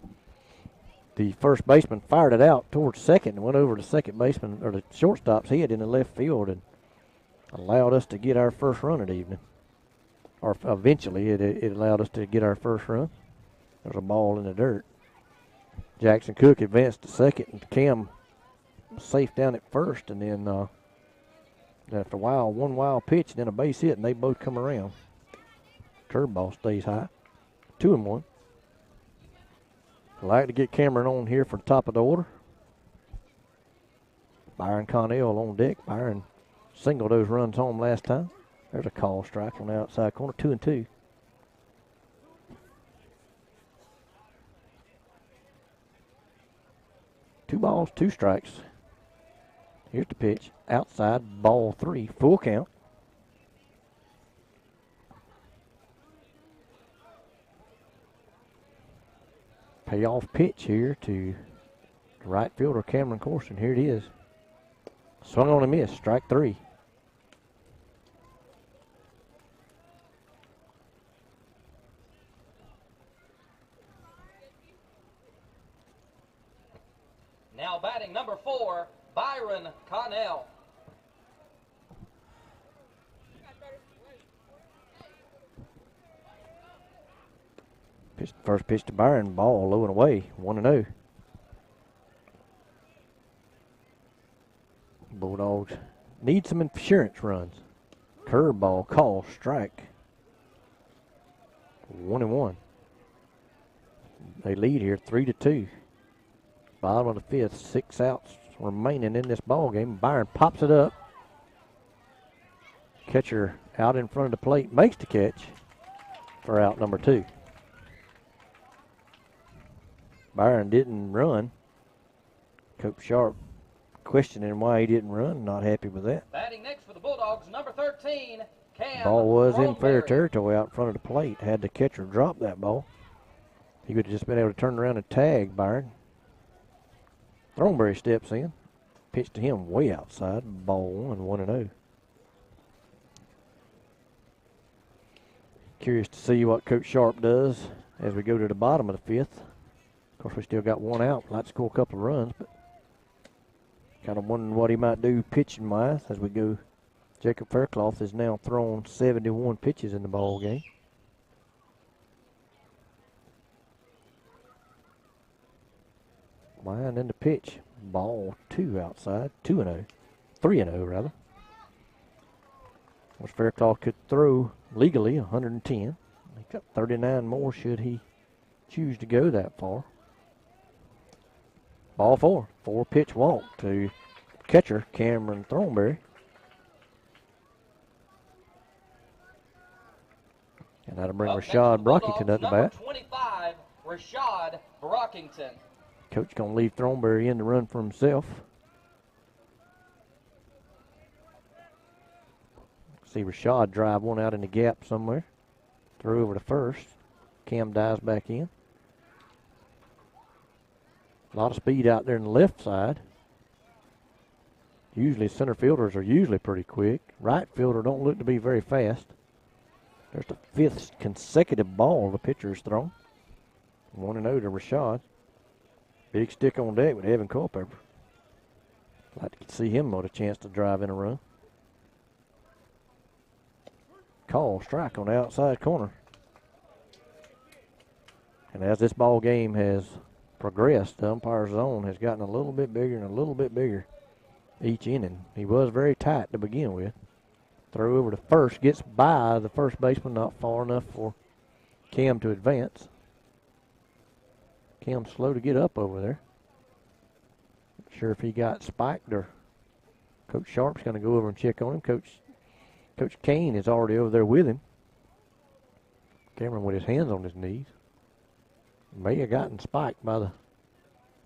[SPEAKER 6] the first baseman fired it out towards second and went over to second baseman, or the shortstop's head in the left field, and allowed us to get our first run of the evening. Or eventually it allowed us to get our first run. There's a ball in the dirt. Jackson Cook advanced to second, and Cam safe down at first, and then after a while, one wild pitch, and then a base hit, and they both come around. Curveball stays high. 2-1. I'd like to get Cameron on here for the top of the order. Byron Connell on deck. Byron singled those runs home last time. There's a call strike on the outside corner. 2-2. Two balls, 2 strikes. Here's the pitch. Outside, ball 3. Full count. Payoff pitch here to right fielder Cameron Corson. Here it is. Swung on a miss. Strike 3.
[SPEAKER 5] Now batting number 4, Byron Connell.
[SPEAKER 6] First pitch to Byron, ball low and away, 1-0. Bulldogs need some insurance runs. Curveball, call, strike. 1-1. They lead here 3-2. Bottom of the 5th, 6 outs remaining in this ball game. Byron pops it up. Catcher out in front of the plate makes the catch for out number 2. Byron didn't run. Coach Sharp questioning why he didn't run. Not happy with that.
[SPEAKER 5] Batting next for the Bulldogs, number 13, Cam
[SPEAKER 6] Ball was in fair
[SPEAKER 5] Rosemary.
[SPEAKER 6] territory out in front of the plate. Had the catcher drop that ball, he would have just been able to turn around and tag Byron. Thornberry steps in. Pitch to him way outside. Ball 1-0. Curious to see what Coach Sharp does as we go to the bottom of the fifth. Of course, we still got one out. Like to score a couple of runs, but kind of wondering what he might do pitching-wise as we go. Jacob Faircloth has now thrown 71 pitches in the ball game. Line in the pitch. Ball 2 outside. 2-0. 3-0 rather. Which Faircloth could throw legally 110. He got 39 more should he choose to go that far. Ball 4. 4-pitch walk to catcher Cameron Thornberry. And that'll bring Rashad Brockington up to bat.
[SPEAKER 5] 25, Rashad Brockington.
[SPEAKER 6] Coach going to leave Thornberry in to run for himself. See Rashad drive one out in the gap somewhere. Throw over to first. Cam dives back in. A lot of speed out there in the left side. Usually center fielders are usually pretty quick. Right fielder don't look to be very fast. There's the 5th consecutive ball the pitcher's thrown. 1-0 to Rashad. Big stick on deck with Evan Culpepper. Like to see him with a chance to drive in a run. Call strike on the outside corner. And as this ball game has progressed, the umpire's zone has gotten a little bit bigger and a little bit bigger each inning. He was very tight to begin with. Throw over to first, gets by the first baseman, not far enough for Cam to advance. Cam's slow to get up over there. Not sure if he got spiked or Coach Sharp's going to go over and check on him. Coach Kane is already over there with him. Cameron with his hands on his knees. May have gotten spiked by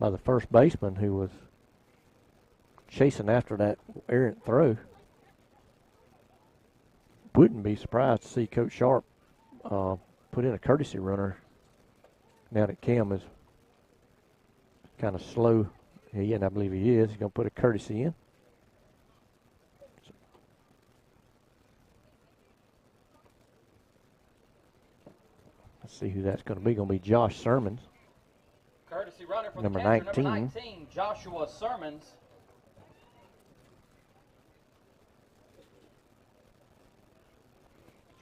[SPEAKER 6] the first baseman who was chasing after that errant throw. Wouldn't be surprised to see Coach Sharp put in a courtesy runner now that Cam is kind of slow. And I believe he is. He's going to put a courtesy in. Let's see who that's going to be. Going to be Josh Sermons.
[SPEAKER 5] Courtesy runner for
[SPEAKER 6] Number
[SPEAKER 5] the catcher,
[SPEAKER 6] 19.
[SPEAKER 5] Number 19, Joshua Sermons.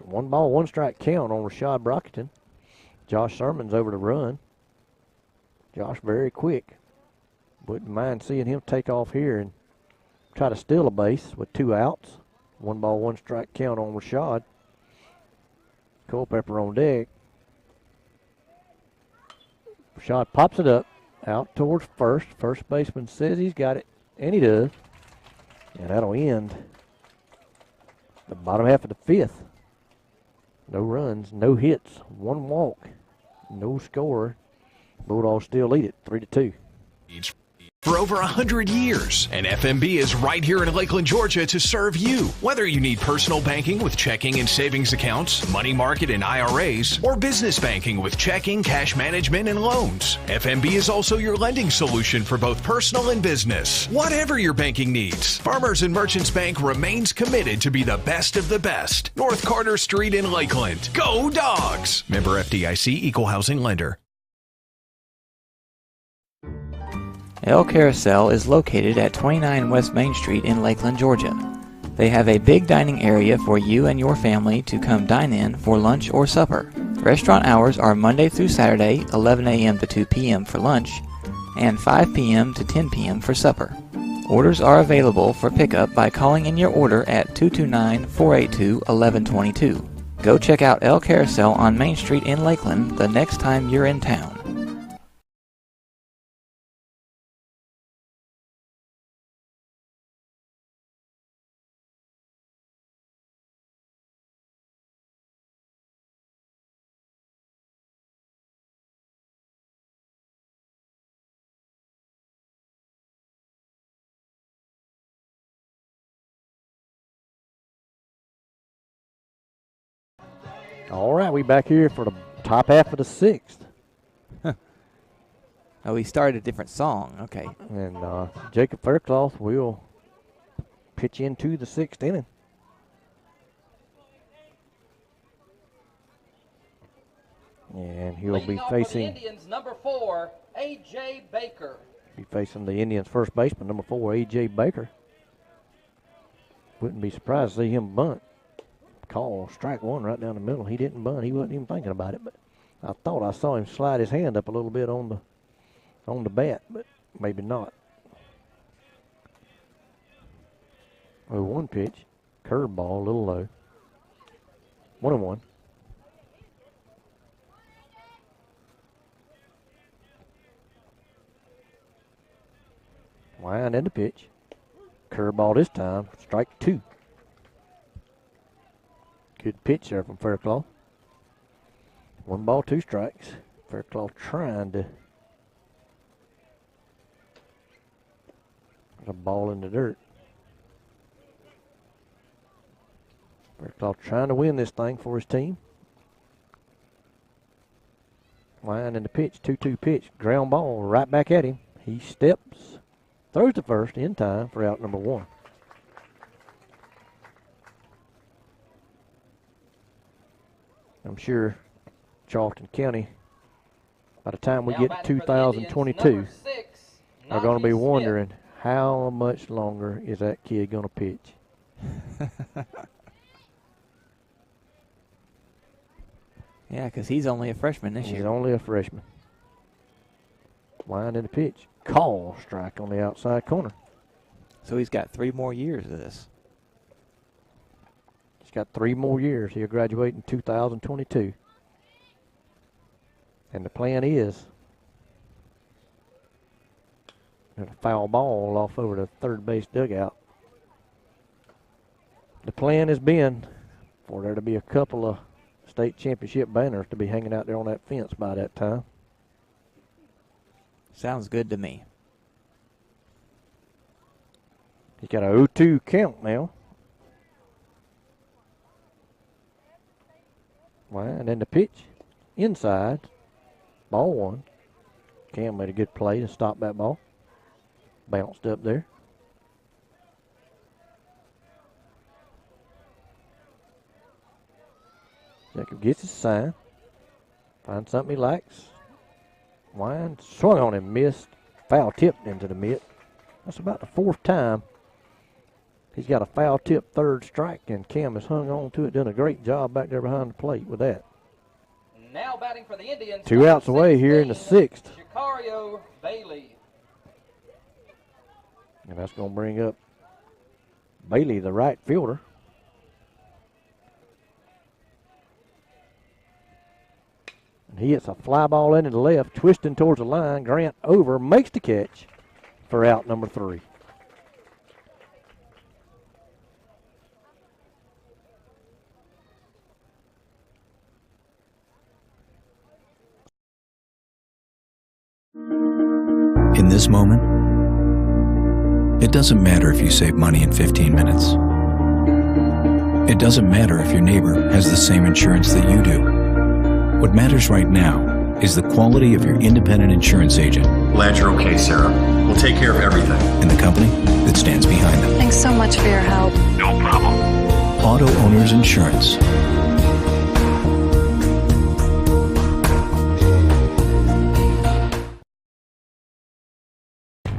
[SPEAKER 6] So 1 ball, 1 strike count on Rashad Brockington. Josh Sermons over to run. Josh very quick. Wouldn't mind seeing him take off here and try to steal a base with 2 outs. 1 ball, 1 strike count on Rashad. Culpepper on deck. Rashad pops it up, out towards first. First baseman says he's got it, and he does. And that'll end the bottom half of the 5th. No runs, no hits, 1 walk, no score. Bulldogs still lead it 3-2.
[SPEAKER 1] For over 100 years, and FMB is right here in Lakeland, Georgia to serve you. Whether you need personal banking with checking and savings accounts, money market and IRAs, or business banking with checking, cash management, and loans, FMB is also your lending solution for both personal and business. Whatever your banking needs, Farmers and Merchants Bank remains committed to be the best of the best. North Carter Street in Lakeland. Go Dogs! Member FDIC, Equal Housing Lender.
[SPEAKER 2] El Carousel is located at 29 West Main Street in Lakeland, Georgia. They have a big dining area for you and your family to come dine in for lunch or supper. Restaurant hours are Monday through Saturday, 11 a.m. to 2 p.m. for lunch, and 5 p.m. to 10 p.m. for supper. Orders are available for pickup by calling in your order at 229-482-1122. Go check out El Carousel on Main Street in Lakeland the next time you're in town.
[SPEAKER 6] All right, we back here for the top half of the 6th.
[SPEAKER 2] Oh, he started a different song. Okay.
[SPEAKER 6] And Jacob Faircloth will pitch into the 6th inning. And he'll
[SPEAKER 5] Leading
[SPEAKER 6] be
[SPEAKER 5] off for the
[SPEAKER 6] facing
[SPEAKER 5] Indians, number 4, A.J. Baker.
[SPEAKER 6] the Indians' first baseman, number 4, A.J. Baker. Wouldn't be surprised to see him bunt. Call strike one right down the middle. He didn't bunt. He wasn't even thinking about it. But I thought I saw him slide his hand up a little bit on the bat, but maybe not. 0-1 pitch. Curveball, a little low. 1-1. Wind and the pitch. Curveball this time. Strike 2. Good pitch there from Faircloth. 1 ball, 2 strikes. Faircloth trying to get a ball in the dirt. Faircloth trying to win this thing for his team. Line in the pitch, 2-2 pitch. Ground ball right back at him. He steps, throws to first in time for out number 1. I'm sure Charlton County, by the time we
[SPEAKER 5] Now
[SPEAKER 6] get
[SPEAKER 5] batting
[SPEAKER 6] to
[SPEAKER 5] for the Indians,
[SPEAKER 6] 2022,
[SPEAKER 5] number 6,
[SPEAKER 6] are going to be
[SPEAKER 5] Najee
[SPEAKER 6] wondering how much longer is that kid going to pitch.
[SPEAKER 2] Yeah, because he's only a freshman this
[SPEAKER 6] He's
[SPEAKER 2] year.
[SPEAKER 6] only a freshman. Line in the pitch. Call strike on the outside corner.
[SPEAKER 2] So he's got 3 more years of this.
[SPEAKER 6] He's got 3 more years. He'll graduate in 2022. And the plan is a foul ball off over the third base dugout. The plan has been for there to be a couple of state championship banners to be hanging out there on that fence by that time.
[SPEAKER 2] Sounds good to me.
[SPEAKER 6] He's got a 0-2 count now. And then the pitch inside. Ball 1. Cam made a good play to stop that ball. Bounced up there. Jacob gets his sign. Finds something he likes. Wind, swung on him, missed. Foul tipped into the mitt. That's about the 4th time he's got a foul tip third strike, and Cam has hung on to it, done a great job back there behind the plate with that.
[SPEAKER 5] Now batting for the Indians.
[SPEAKER 6] 2 outs away here in the 6th.
[SPEAKER 5] Shikario Bailey.
[SPEAKER 6] And that's going to bring up Bailey, the right fielder. And he hits a fly ball into the left, twisting towards the line. Grant over, makes the catch for out number 3.
[SPEAKER 3] In this moment, it doesn't matter if you save money in 15 minutes. It doesn't matter if your neighbor has the same insurance that you do. What matters right now is the quality of your independent insurance agent.
[SPEAKER 4] Glad you're okay, Sarah. We'll take care of everything.
[SPEAKER 3] And the company that stands behind them.
[SPEAKER 7] Thanks so much for your help.
[SPEAKER 4] No problem.
[SPEAKER 3] Auto Owners Insurance.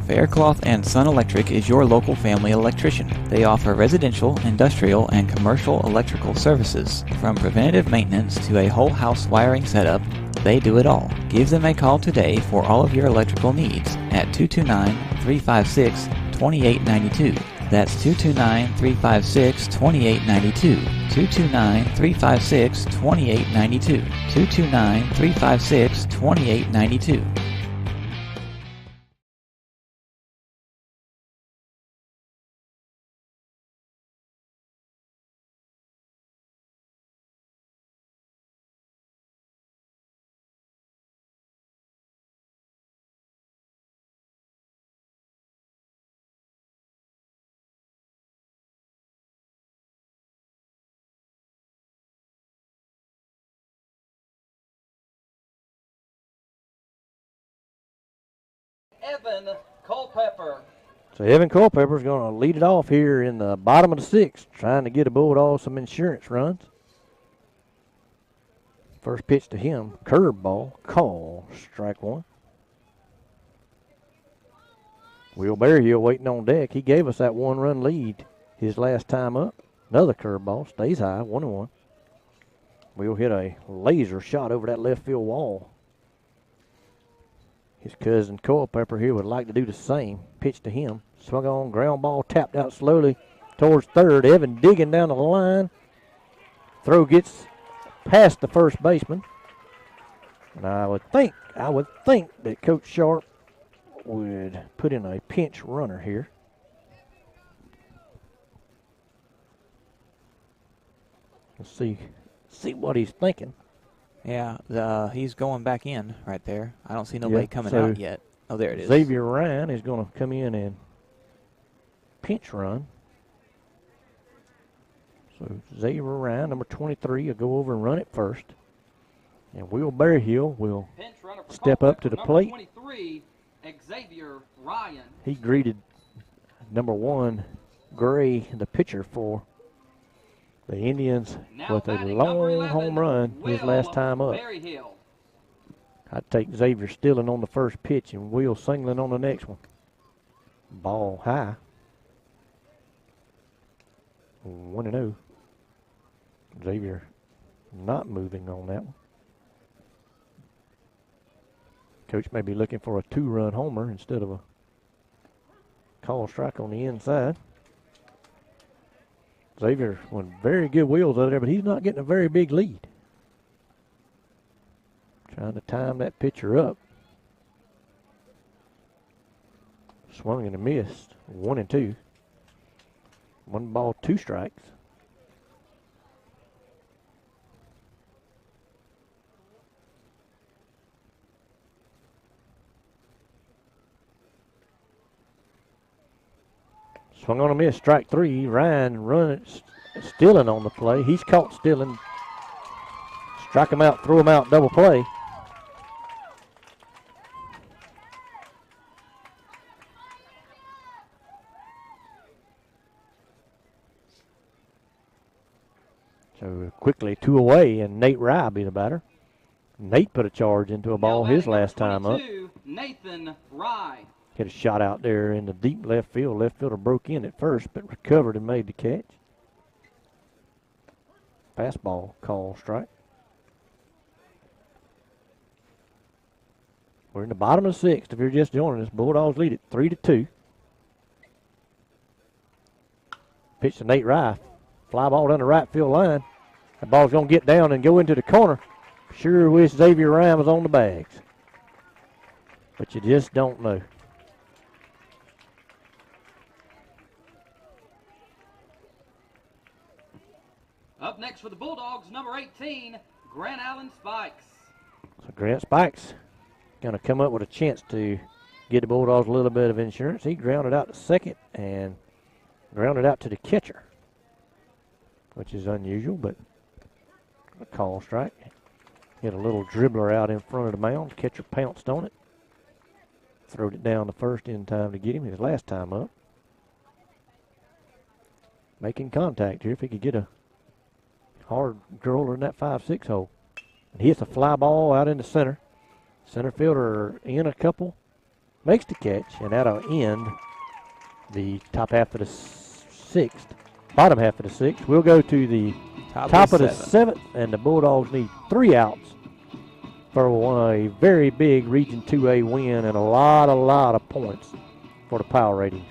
[SPEAKER 2] Faircloth and Son Electric is your local family electrician. They offer residential, industrial, and commercial electrical services. From preventative maintenance to a whole house wiring setup, they do it all. Give them a call today for all of your electrical needs at 229-356-2892. That's 229-356-2892. 229-356-2892. 229-356-2892.
[SPEAKER 5] Evan Culpepper.
[SPEAKER 6] So Evan Culpepper is going to lead it off here in the bottom of the sixth, trying to get a Bulldog some insurance runs. First pitch to him, curveball, call, strike one. Will Berryhill waiting on deck. He gave us that 1-run lead his last time up. Another curveball, stays high, 1-1. Will hit a laser shot over that left field wall. His cousin Culpepper here would like to do the same. Pitch to him. Swung on, ground ball, tapped out slowly towards third. Evan digging down the line. Throw gets past the first baseman. And I would think that Coach Sharp would put in a pinch runner here. Let's see what he's thinking.
[SPEAKER 2] Yeah, he's going back in right there. I don't see nobody coming out yet. Oh, there it is.
[SPEAKER 6] Xavier Ryan is going to come in and pinch run. So Xavier Ryan, number 23, will go over and run it first. And Will Berryhill will step up to the plate.
[SPEAKER 5] 23, Xavier Ryan.
[SPEAKER 6] He greeted number 1, Gray, the pitcher for the Indians, with a long home run his last time up. I'd take Xavier Stilling on the first pitch and Will Singling on the next one. Ball high. 1-0. Xavier not moving on that one. Coach may be looking for a 2-run homer instead of a call strike on the inside. Xavier won very good wheels out there, but he's not getting a very big lead. Trying to time that pitcher up. Swung and a missed. 1-2. 1 ball, 2 strikes. Swung on a miss, strike 3. Ryan Stilling on the play. He's caught Stilling. Strike him out, throw him out, double play. So quickly 2 away, and Nate Rye be the batter. Nate put a charge into a ball his last time up.
[SPEAKER 5] Nathan Rye.
[SPEAKER 6] Hit a shot out there in the deep left field. Left fielder broke in at first, but recovered and made the catch. Fastball, call, strike. We're in the bottom of the 6th. If you're just joining us, Bulldogs lead it 3-2. Pitch to Nate Rye. Fly ball down the right field line. That ball's going to get down and go into the corner. Sure wish Xavier Ryan was on the bags. But you just don't know.
[SPEAKER 5] Up next for the Bulldogs, number 18, Grant Allen Spikes.
[SPEAKER 6] So Grant Spikes going to come up with a chance to get the Bulldogs a little bit of insurance. He grounded out to second and grounded out to the catcher, which is unusual, but a call strike. Hit a little dribbler out in front of the mound. Catcher pounced on it. Throwed it down the first in time to get him his last time up. Making contact here if he could get a hard roller in that 5-6 hole. And he hits a fly ball out in the center. Center fielder in a couple. Makes the catch, and that'll end the top half of the 6th. Bottom half of the 6th. We'll go to the top of the 7th, and the Bulldogs need 3 outs for a very big Region 2A win and a lot of points for the power ratings.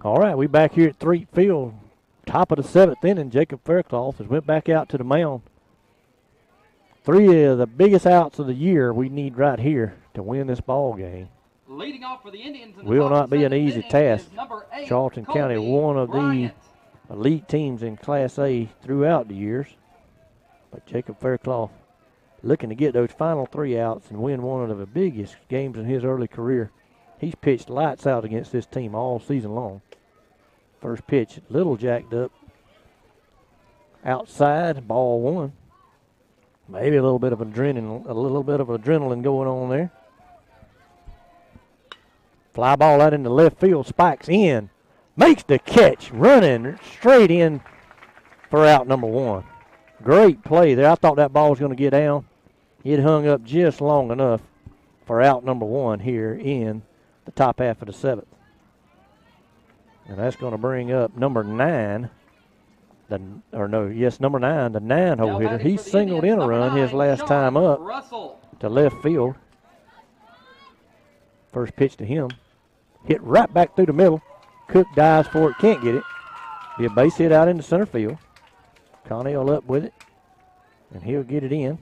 [SPEAKER 6] All right, we back here at Threet Field. Top of the 7th inning, Jacob Faircloth has went back out to the mound. 3 of the biggest outs of the year we need right here to win this ball game.
[SPEAKER 5] Leading off for the Indians in the
[SPEAKER 6] Will
[SPEAKER 5] top
[SPEAKER 6] not be an
[SPEAKER 5] 7th
[SPEAKER 6] easy
[SPEAKER 5] inning
[SPEAKER 6] task.
[SPEAKER 5] is number 8,
[SPEAKER 6] Charlton County,
[SPEAKER 5] Colby
[SPEAKER 6] one of
[SPEAKER 5] Bryant.
[SPEAKER 6] the elite teams in Class A throughout the years. But Jacob Faircloth looking to get those final 3 outs and win one of the biggest games in his early career. He's pitched lights out against this team all season long. First pitch, little jacked up. Outside, ball 1. Maybe a little bit of adrenaline going on there. Fly ball out into left field, spikes in, makes the catch, running straight in for out number 1. Great play there. I thought that ball was going to get down. It hung up just long enough for out number 1 here in the top half of the 7th. And that's going to bring up number 9. Number 9, the 9-hole hitter. He singled in a run his last time up to left field. First pitch to him. Hit right back through the middle. Cook dives for it, can't get it. Be a base hit out into center field. Connell up with it, and he'll get it in.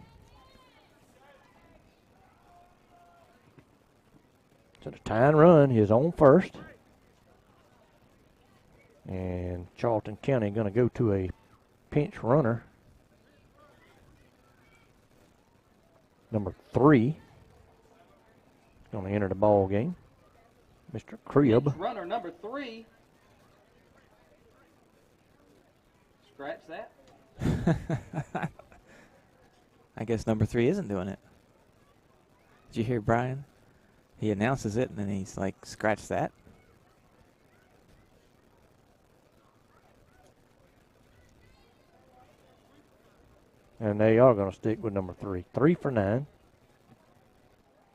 [SPEAKER 6] So the tying run is on first. And Charlton County going to go to a pinch runner. Number 3 going to enter the ball game. Mr. Cribb.
[SPEAKER 5] Pinch runner number 3. Scratch that.
[SPEAKER 2] I guess number 3 isn't doing it. Did you hear Brian? He announces it, and then he's like, scratch that.
[SPEAKER 6] And they are going to stick with number 3. 3 for 9.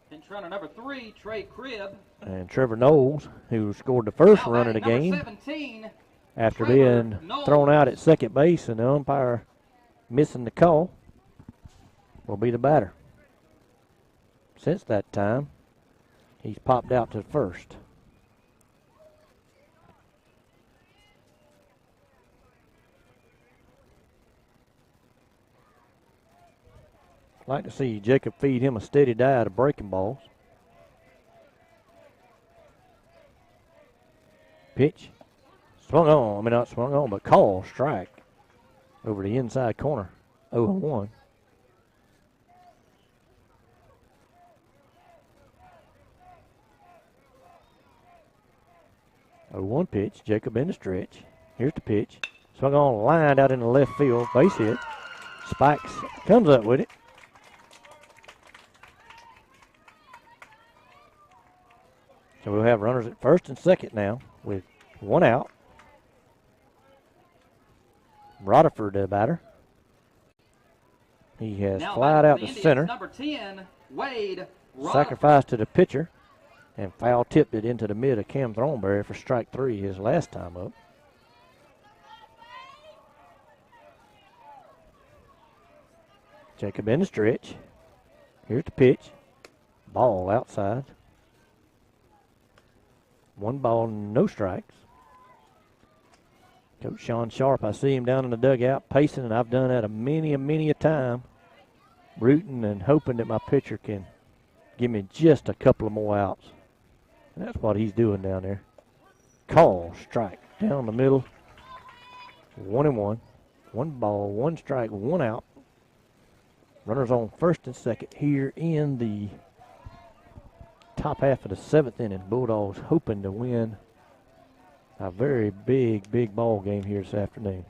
[SPEAKER 5] Pinch runner number 3, Trey Cribb.
[SPEAKER 6] And Trevor Knowles, who scored the first run of the game
[SPEAKER 5] 17,
[SPEAKER 6] after
[SPEAKER 5] Trevor
[SPEAKER 6] being
[SPEAKER 5] Knowles.
[SPEAKER 6] thrown out at second base and the umpire missing the call, will be the batter. Since that time, he's popped out to first. Like to see Jacob feed him a steady diet of breaking balls. Pitch. Swung on. I mean, not swung on, but call strike over the inside corner. 0-1. 0-1 pitch. Jacob in the stretch. Here's the pitch. Swung on, lined out in the left field. Base hit. Spikes comes up with it. So we'll have runners at first and second now with 1 out. Rutherford, the batter. He has flied out to center.
[SPEAKER 5] Number 10, Wade
[SPEAKER 6] Sacrificed to the pitcher and foul tipped it into the mid of Cam Thornberry for strike 3 his last time up. Jacob in the stretch. Here's the pitch. Ball outside. 1 ball, no strikes. Coach Sean Sharp, I see him down in the dugout pacing, and I've done that many a time, rooting and hoping that my pitcher can give me just a couple of more outs. And that's what he's doing down there. Call, strike, down the middle. 1-1. 1 ball, 1 strike, 1 out. Runners on first and second here in the top half of the 7th inning. Bulldogs hoping to win a very big ball game here this afternoon.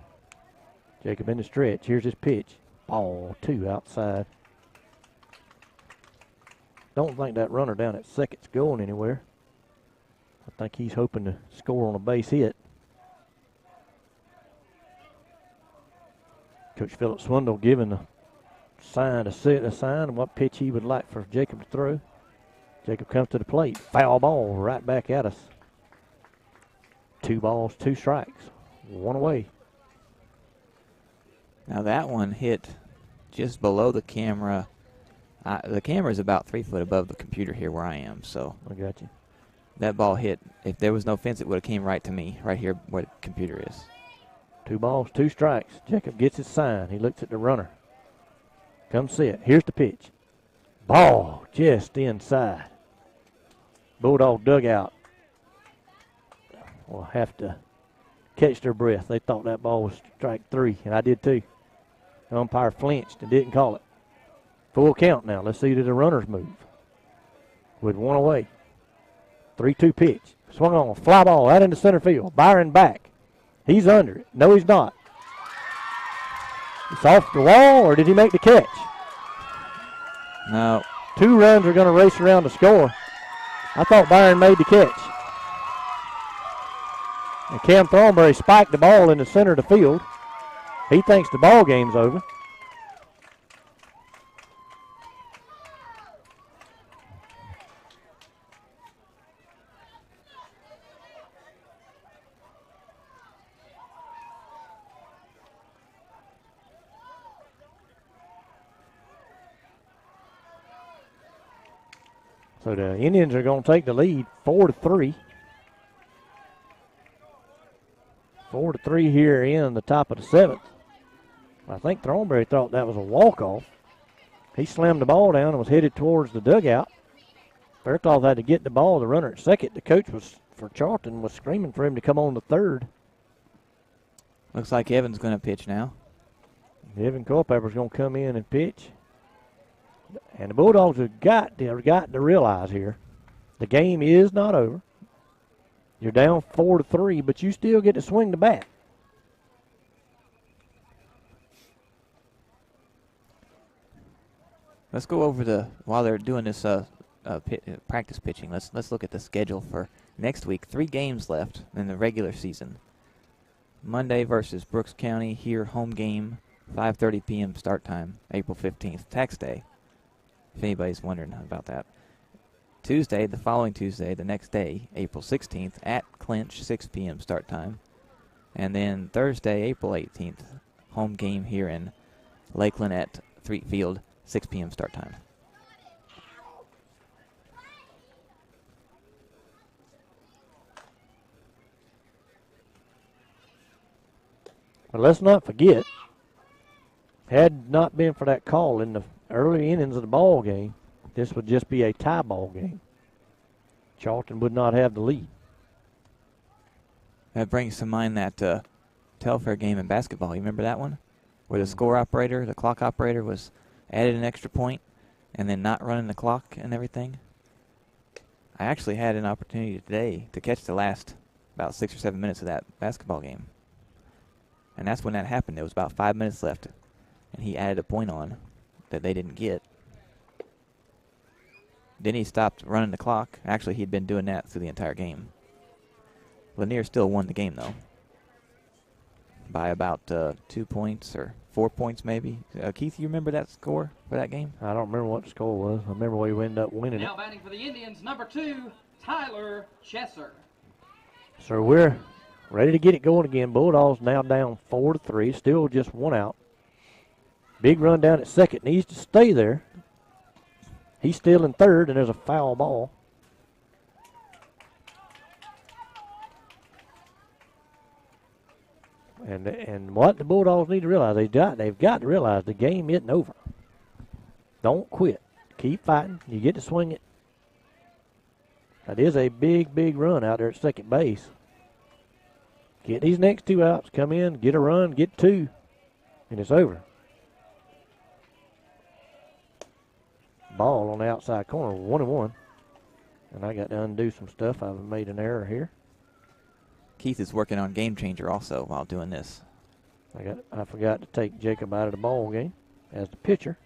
[SPEAKER 6] Jacob in the stretch. Here's his pitch. Ball 2 outside. Don't think that runner down at second's going anywhere. I think he's hoping to score on a base hit. Coach Philip Swindle giving a sign of what pitch he would like for Jacob to throw. Jacob comes to the plate. Foul ball right back at us. 2 balls, 2 strikes. 1 away.
[SPEAKER 2] Now that one hit just below the camera. The camera is about 3 foot above the computer here where I am, so.
[SPEAKER 6] I got you.
[SPEAKER 2] That ball hit. If there was no fence, it would have came right to me, right here where the computer is.
[SPEAKER 6] 2 balls, 2 strikes. Jacob gets his sign. He looks at the runner. Come see it. Here's the pitch. Ball just inside. Bulldog dugout will have to catch their breath. They thought that ball was strike 3, and I did too. The umpire flinched and didn't call it. Full count now. Let's see do the runners move. With 1 away. 3-2 pitch. Swung on. Fly ball out into center field. Byron back. He's under it. No, he's not. It's off the wall, or did he make the catch?
[SPEAKER 2] No.
[SPEAKER 6] 2 runs are going to race around to score. I thought Byron made the catch. And Cam Thornberry spiked the ball in the center of the field. He thinks the ball game's over. So the Indians are going to take the lead 4-3. 4-3 here in the top of the 7th. I think Thornberry thought that was a walk-off. He slammed the ball down and was headed towards the dugout. Faircloth had to get the ball. The runner at second. The coach for Charlton was screaming for him to come on to third.
[SPEAKER 2] Looks like Evan's going to pitch now.
[SPEAKER 6] Evan Culpepper's going to come in and pitch. And the Bulldogs have got to realize here, the game is not over. You're down 4-3, but you still get to swing the bat.
[SPEAKER 2] Let's go over while they're doing this practice pitching. Let's look at the schedule for next week. 3 games left in the regular season. Monday versus Brooks County, here home game, 5:30 p.m. start time, April 15th, tax day. If anybody's wondering about that. Tuesday, the following Tuesday, the next day, April 16th, at Clinch, 6 p.m. start time. And then Thursday, April 18th, home game here in Lakeland at Threet Field, 6 p.m. start time.
[SPEAKER 6] But let's not forget, had it not been for that call in the early innings of the ball game, this would just be a tie ball game. Charlton would not have the lead.
[SPEAKER 2] That brings to mind that Telfair game in basketball. You remember that one? Where the score operator, the clock operator, was added an extra point and then not running the clock and everything? I actually had an opportunity today to catch the last about 6 or 7 minutes of that basketball game. And that's when that happened. There was about 5 minutes left, and he added a point on that they didn't get. Then he stopped running the clock. Actually, he'd been doing that through the entire game. Lanier still won the game, though, by about 2 points or 4 points maybe. Keith, you remember that score for that game?
[SPEAKER 6] I don't remember what the score was. I remember we ended up winning
[SPEAKER 5] Now
[SPEAKER 6] it.
[SPEAKER 5] batting for the Indians, number 2, Tyler Chesser.
[SPEAKER 6] So we're ready to get it going again. Bulldogs now down 4-3, still just 1 out. Big run down at second, needs to stay there. He's still in third, and there's a foul ball. And what the Bulldogs need to realize, they've got to realize the game isn't over. Don't quit. Keep fighting. You get to swing it. That is a big, big run out there at second base. Get these next 2 outs, come in, get a run, get 2, and it's over. Ball on the outside corner, 1-1. And I got to undo some stuff. I've made an error here.
[SPEAKER 2] Keith is working on Game Changer also while doing this.
[SPEAKER 6] I forgot to take Jacob out of the ball game as the pitcher.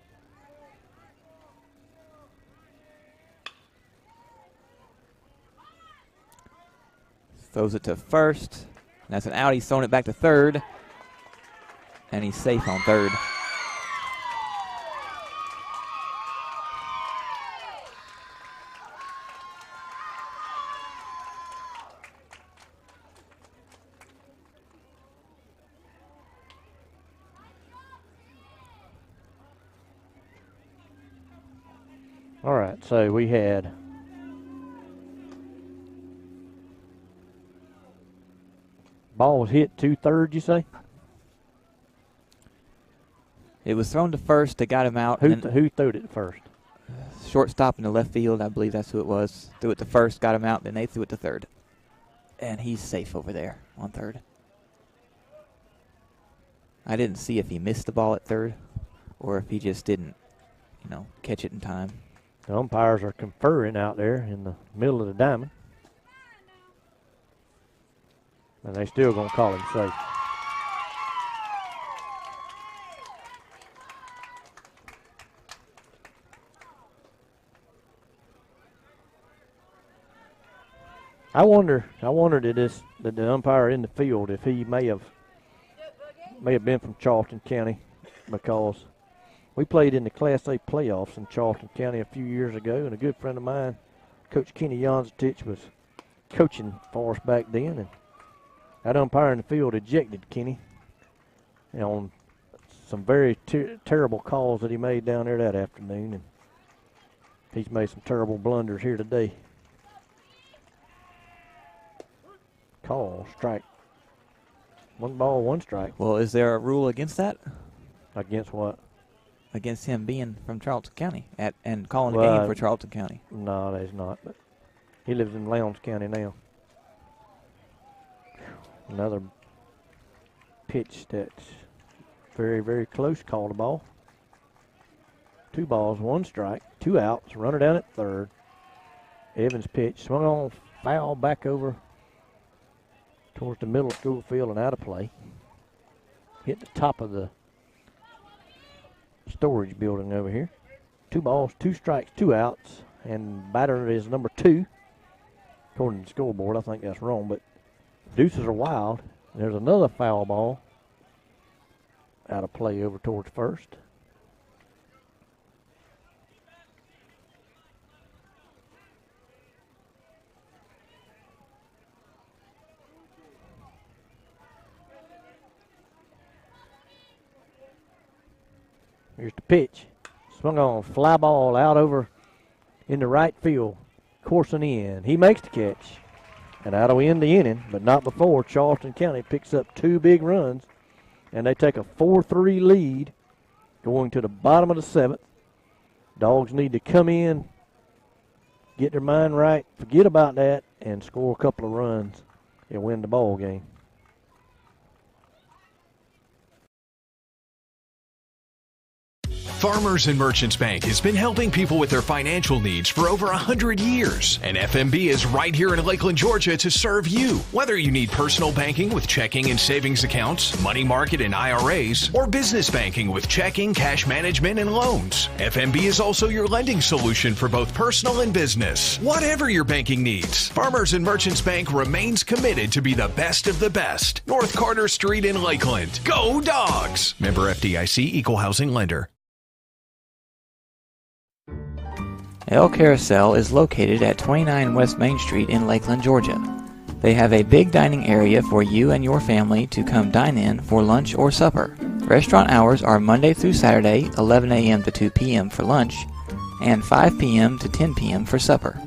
[SPEAKER 2] Throws it to first. That's an out. He's throwing it back to third. And he's safe on third.
[SPEAKER 6] All right, so we had Ball was hit to third, you say?
[SPEAKER 2] It was thrown to first. They got him out.
[SPEAKER 6] Who threw it first?
[SPEAKER 2] Shortstop in the left field, I believe that's who it was. Threw it to first, got him out, then they threw it to third. And he's safe over there on third. I didn't see if he missed the ball at third or if he just didn't, catch it in time.
[SPEAKER 6] The umpires are conferring out there in the middle of the diamond. And they still going to call him safe. I wonder did the umpire in the field, if he may have been from Charlton County, because we played in the Class A playoffs in Charlton County a few years ago, and a good friend of mine, Coach Kenny Janzatich, was coaching for us back then, and that umpire in the field ejected Kenny on some very terrible calls that he made down there that afternoon, and he's made some terrible blunders here today. Call, strike. 1 ball, 1 strike.
[SPEAKER 2] Well, is there a rule against that?
[SPEAKER 6] Against what?
[SPEAKER 2] Against him being from Charlton County and calling a game for Charlton County.
[SPEAKER 6] No, there's not. But he lives in Lowndes County now. Another pitch that's very, very close. Called a ball. 2 balls, 1 strike, 2 outs. Runner down at third. Evans pitch. Swung on, foul back over towards the middle school field and out of play. Hit the top of the storage building over here. 2 balls, 2 strikes, 2 outs, and batter is number 2. According to the scoreboard, I think that's wrong, but deuces are wild. There's another foul ball out of play over towards first. Here's the pitch. Swung on, fly ball out over in the right field, coursing in. He makes the catch, and that'll end the inning, but not before Charlton County picks up 2 big runs, and they take a 4-3 lead going to the bottom of the 7th. Dogs need to come in, get their mind right, forget about that, and score a couple of runs and win the ball game.
[SPEAKER 1] Farmers and Merchants Bank has been helping people with their financial needs for over 100 years. And FMB is right here in Lakeland, Georgia to serve you. Whether you need personal banking with checking and savings accounts, money market and IRAs, or business banking with checking, cash management, and loans, FMB is also your lending solution for both personal and business. Whatever your banking needs, Farmers and Merchants Bank remains committed to be the best of the best. North Carter Street in Lakeland. Go Dogs! Member FDIC, Equal Housing Lender.
[SPEAKER 2] El Carousel is located at 29 West Main Street in Lakeland, Georgia. They have a big dining area for you and your family to come dine in for lunch or supper. Restaurant hours are Monday through Saturday, 11 a.m. to 2 p.m. for lunch, and 5 p.m. to 10 p.m. for supper.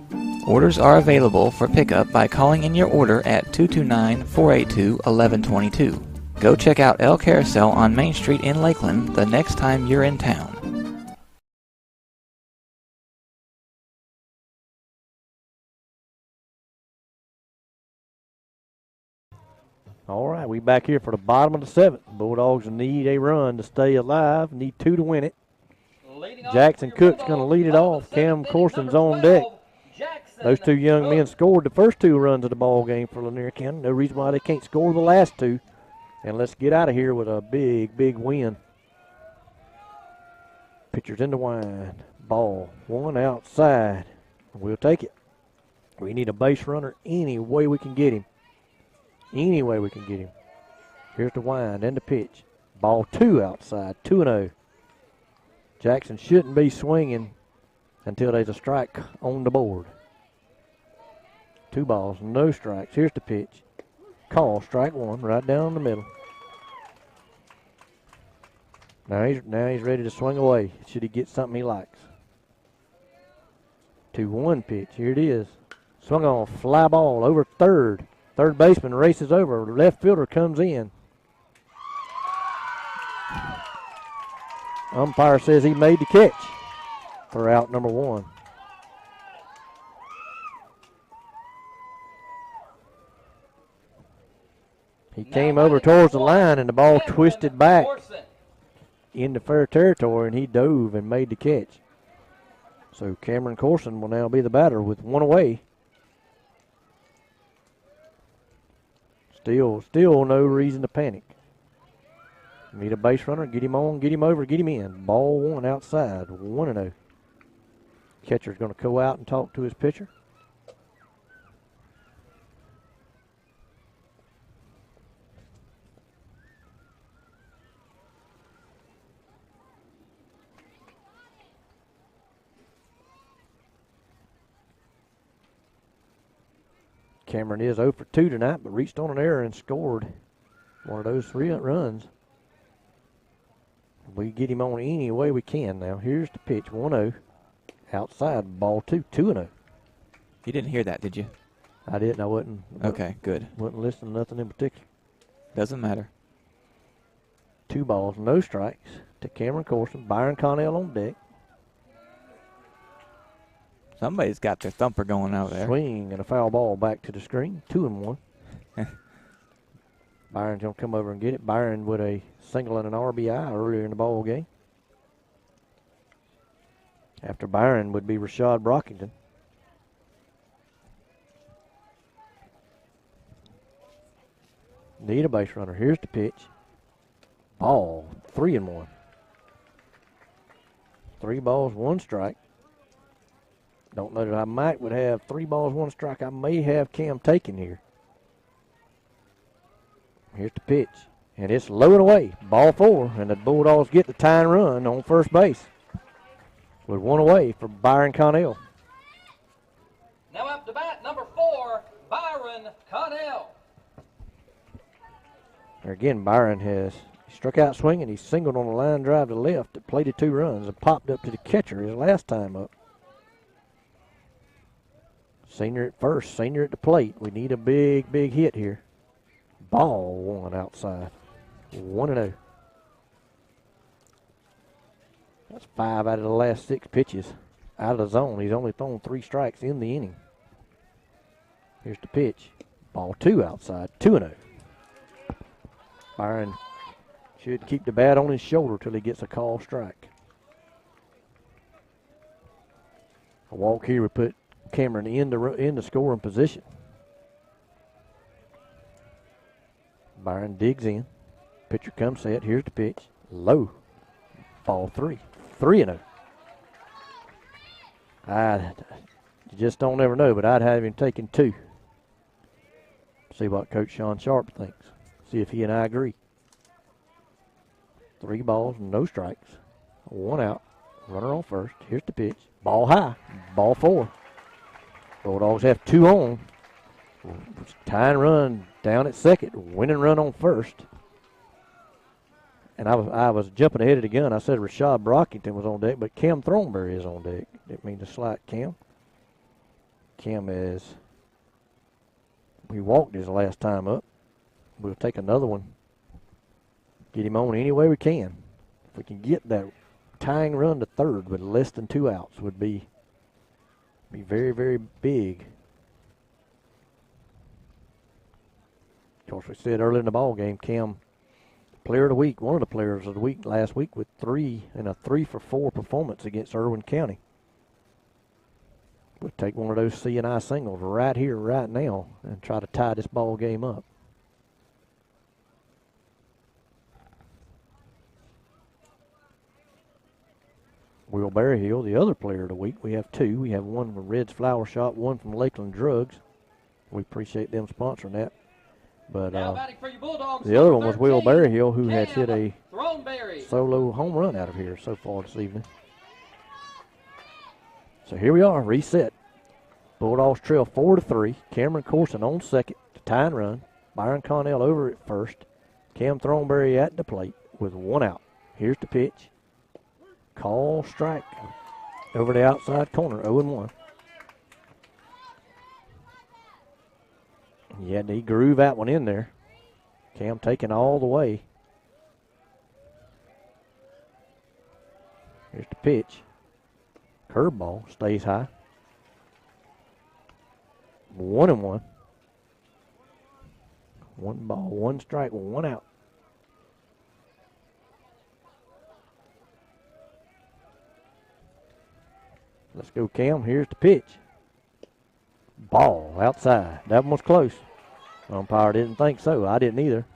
[SPEAKER 2] Orders are available for pickup by calling in your order at 229-482-1122. Go check out El Carousel on Main Street in Lakeland the next time you're in town.
[SPEAKER 6] All right, we back here for the bottom of the 7th. Bulldogs need a run to stay alive, need 2 to win it. Jackson Cook's going to lead it off. Cam Corson's on deck. Those 2 young men scored the first 2 runs of the ball game for Lanier County. No reason why they can't score the last 2. And let's get out of here with a big, big win. Pitcher's in the wind. Ball 1 outside. We'll take it. We need a base runner any way we can get him. Any way we can get him. Here's the wind and the pitch. Ball 2 outside, 2-0. Jackson shouldn't be swinging until there's a strike on the board. 2 balls, no strikes. Here's the pitch. Call, strike 1, right down the middle. Now he's ready to swing away. Should he get something he likes? 2-1 pitch. Here it is. Swung on, fly ball over third. Third baseman races over. Left fielder comes in. Umpire says he made the catch for out number 1. He came over towards the line, and the ball twisted back into fair territory, and he dove and made the catch. So Cameron Corson will now be the batter with 1 away. Still no reason to panic. Need a base runner, get him on, get him over, get him in. Ball 1 outside, 1-0. Catcher's going to go out and talk to his pitcher. Cameron is 0 for 2 tonight, but reached on an error and scored one of those 3 runs. We get him on any way we can now. Here's the pitch, 1-0. Outside, ball 2, 2-0.
[SPEAKER 2] You didn't hear that, did you?
[SPEAKER 6] I didn't. I wasn't.
[SPEAKER 2] Okay, good.
[SPEAKER 6] Wasn't listening to nothing in particular.
[SPEAKER 2] Doesn't matter.
[SPEAKER 6] 2 balls, no strikes to Cameron Corson. Byron Connell on deck.
[SPEAKER 2] Somebody's got their thumper going out there.
[SPEAKER 6] Swing and a foul ball back to the screen. 2-1. Byron's going to come over and get it. Byron with a single and an RBI earlier in the ball game. After Byron would be Rashad Brockington. Need a base runner. Here's the pitch. Ball, 3-1. 3 balls, 1 strike. Don't know that I might would have 3 balls, 1 strike. I may have Cam taken here. Here's the pitch. And it's low and away. Ball 4. And the Bulldogs get the tying run on first base. With 1 away for Byron Connell.
[SPEAKER 5] Now up to bat, number 4, Byron Connell.
[SPEAKER 6] Again, Byron has struck out swinging. He singled on a line drive to left that plated 2 runs and popped up to the catcher his last time up. Senior at first, senior at the plate. We need a big, big hit here. Ball 1 outside. 1-0. That's 5 out of the last 6 pitches out of the zone. He's only thrown 3 strikes in the inning. Here's the pitch. Ball 2 outside. 2-0. Byron should keep the bat on his shoulder till he gets a call strike. A walk here would put Cameron in the scoring position. Byron digs in. Pitcher comes set. Here's the pitch. Low. Ball 3. 3-0. You just don't ever know, but I'd have him taking 2. See what Coach Sean Sharp thinks. See if he and I agree. 3 balls, no strikes. 1 out. Runner on first. Here's the pitch. Ball high. Ball 4. Bulldogs have 2 on. Tying run down at second. Winning run on first. And I was jumping ahead of the gun. I said Rashad Brockington was on deck, but Cam Thornberry is on deck. Didn't mean to slight Cam. Cam is, he walked his last time up. We'll take another one. Get him on any way we can. If we can get that tying run to third with less than 2 outs would be very, very big. Of course, we said early in the ball game, Cam, player of the week, one of the players of the week last week with 3 and a 3-for-4 performance against Irwin County. We'll take one of those C&I singles right here, right now, and try to tie this ball game up. Will Berryhill, the other player of the week. We have 2. We have one from Red's Flower Shop, one from Lakeland Drugs. We appreciate them sponsoring that. But the other one was Will Berryhill, who has hit a solo home run out of here so far this evening. So here we are, reset. Bulldogs trail 4-3. Cameron Corson on second to tie and run. Byron Connell over at first. Cam Thornberry at the plate with 1 out. Here's the pitch. Call strike over the outside corner, 0-1. Yeah, he groove that one in there. Cam taking all the way. Here's the pitch. Curveball stays high. 1-1. 1 ball, 1 strike, 1 out. Let's go, Cam. Here's the pitch. Ball outside. That one was close. Umpire didn't think so. I didn't either.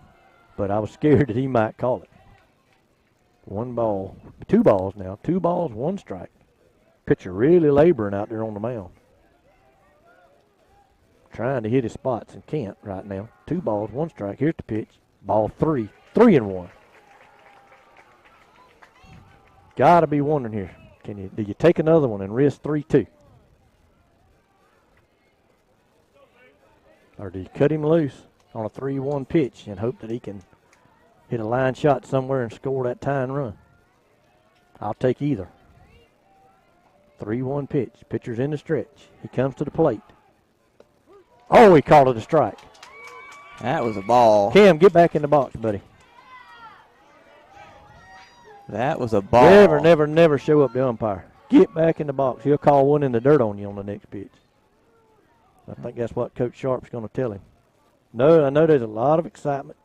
[SPEAKER 6] But I was scared that he might call it. 1 ball. 2 balls now. 2 balls, 1 strike. Pitcher really laboring out there on the mound. Trying to hit his spots and can't right now. 2 balls, 1 strike. Here's the pitch. Ball 3. 3-1. Gotta be wondering here. Do you take another one and risk 3-2? Or do you cut him loose on a 3-1 pitch and hope that he can hit a line shot somewhere and score that tying run? I'll take either. 3-1 pitch. Pitcher's in the stretch. He comes to the plate. Oh, he called it a strike.
[SPEAKER 2] That was a ball.
[SPEAKER 6] Cam, get back in the box, buddy.
[SPEAKER 2] That was a ball.
[SPEAKER 6] Never show up the umpire. Get back in the box. He'll call one in the dirt on you on the next pitch. I think that's what Coach Sharp's going to tell him. No, I know there's a lot of excitement.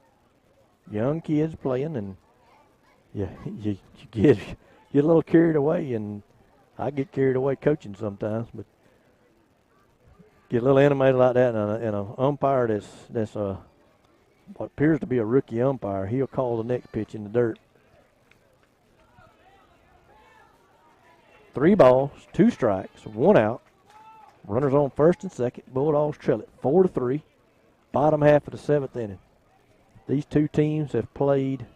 [SPEAKER 6] Young kids playing, and you get a little carried away, and I get carried away coaching sometimes, but get a little animated like that, and an umpire that's what appears to be a rookie umpire, he'll call the next pitch in the dirt. 3 balls, 2 strikes, 1 out. Runners on first and second. Bulldogs trail it 4-3. Bottom half of the 7th inning. These two teams have played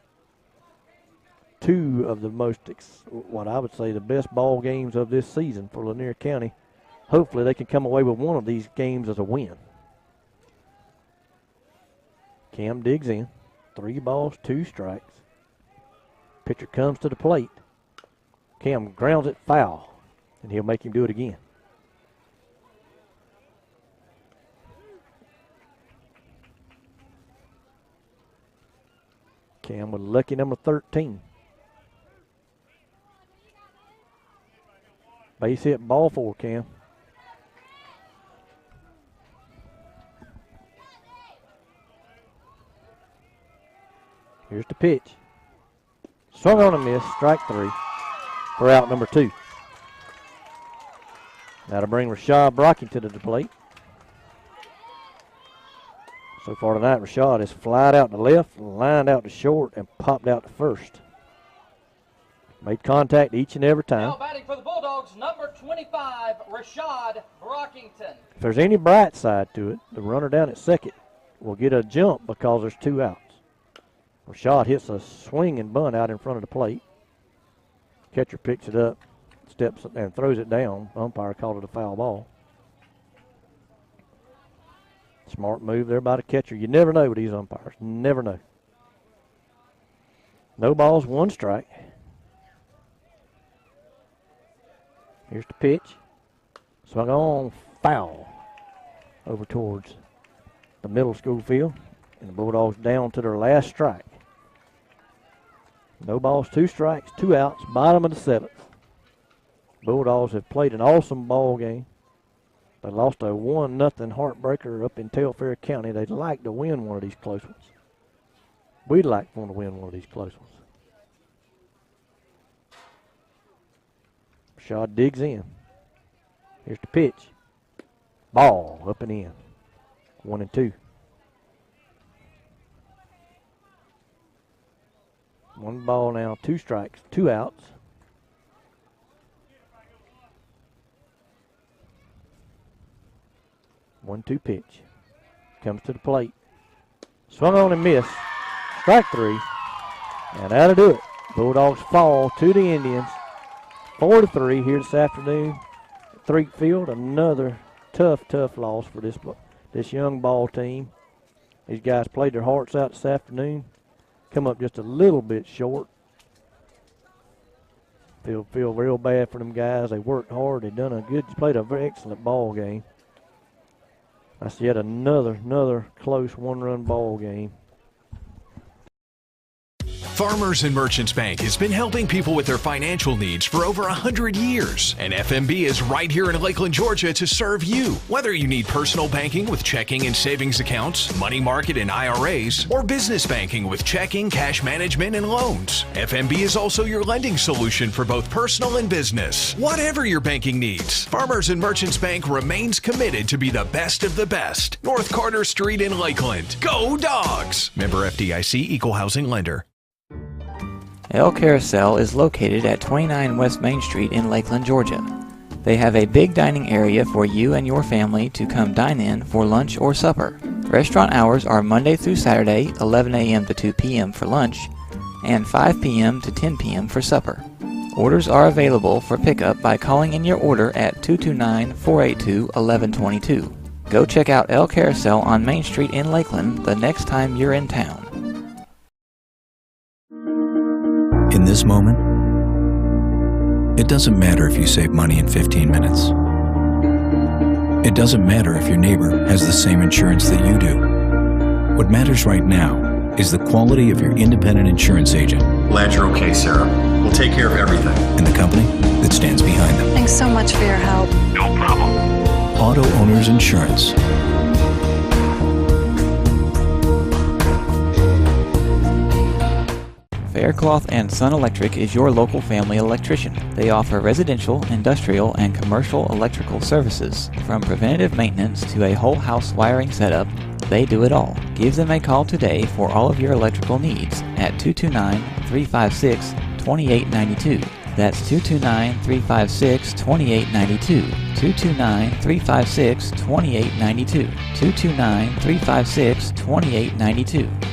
[SPEAKER 6] 2 of the most, what I would say, the best ball games of this season for Lanier County. Hopefully they can come away with one of these games as a win. Cam digs in. 3 balls, 2 strikes. Pitcher comes to the plate. Cam grounds it foul, and he'll make him do it again. Cam with lucky number 13. Base hit, ball 4, Cam. Here's the pitch. Swung on a miss, strike 3 for out number 2. That'll bring Rashad Brockington to the plate. So far tonight, Rashad has flied out to left, lined out to short, and popped out to first. Made contact each and every time.
[SPEAKER 5] Now batting for the Bulldogs, number 25, Rashad Brockington.
[SPEAKER 6] If there's any bright side to it, the runner down at second will get a jump because there's 2 outs. Rashad hits a swing and bunt out in front of the plate. Catcher picks it up, steps and throws it down. Umpire called it a foul ball. Smart move there by the catcher. You never know with these umpires. Never know. No balls, 1 strike. Here's the pitch. Swung on, foul. Over towards the middle school field. And the Bulldogs down to their last strike. No balls, 2 strikes, 2 outs, bottom of the 7th. Bulldogs have played an awesome ball game. They lost a 1-0 heartbreaker up in Telfair County. They'd like to win one of these close ones. We'd like for them to win one of these close ones. Rashad digs in. Here's the pitch. Ball up and in. 1-2. 1 ball now, 2 strikes, 2 outs. One-two pitch. Comes to the plate. Swung on and missed. Strike 3. And that'll do it. Bulldogs fall to the Indians. 4-3 here this afternoon at Threet Field. Another tough loss for this young ball team. These guys played their hearts out this afternoon. Come up just a little bit short. Feel real bad for them guys. They worked hard. They played a very excellent ball game. That's yet another close one-run ball game.
[SPEAKER 1] Farmers and Merchants Bank has been helping people with their financial needs for over 100 years. And FMB is right here in Lakeland, Georgia to serve you. Whether you need personal banking with checking and savings accounts, money market and IRAs, or business banking with checking, cash management, and loans, FMB is also your lending solution for both personal and business. Whatever your banking needs, Farmers and Merchants Bank remains committed to be the best of the best. North Carter Street in Lakeland. Go Dogs! Member FDIC, Equal Housing Lender.
[SPEAKER 2] El Carousel is located at 29 West Main Street in Lakeland, Georgia. They have a big dining area for you and your family to come dine in for lunch or supper. Restaurant hours are Monday through Saturday, 11 a.m. to 2 p.m. for lunch, and 5 p.m. to 10 p.m. for supper. Orders are available for pickup by calling in your order at 229-482-1122. Go check out El Carousel on Main Street in Lakeland the next time you're in town.
[SPEAKER 3] In this moment, it doesn't matter if you save money in 15 minutes. It doesn't matter if your neighbor has the same insurance that you do. What matters right now is the quality of your independent insurance agent.
[SPEAKER 4] Glad you're okay, Sarah. We'll take care of everything.
[SPEAKER 3] And the company that stands behind them.
[SPEAKER 7] Thanks so much for your help.
[SPEAKER 4] No problem.
[SPEAKER 3] Auto Owners Insurance.
[SPEAKER 2] Faircloth and Sun Electric is your local family electrician. They offer residential, industrial, and commercial electrical services. From preventative maintenance to a whole house wiring setup, they do it all. Give them a call today for all of your electrical needs at 229-356-2892. That's 229-356-2892. 229-356-2892. 229-356-2892.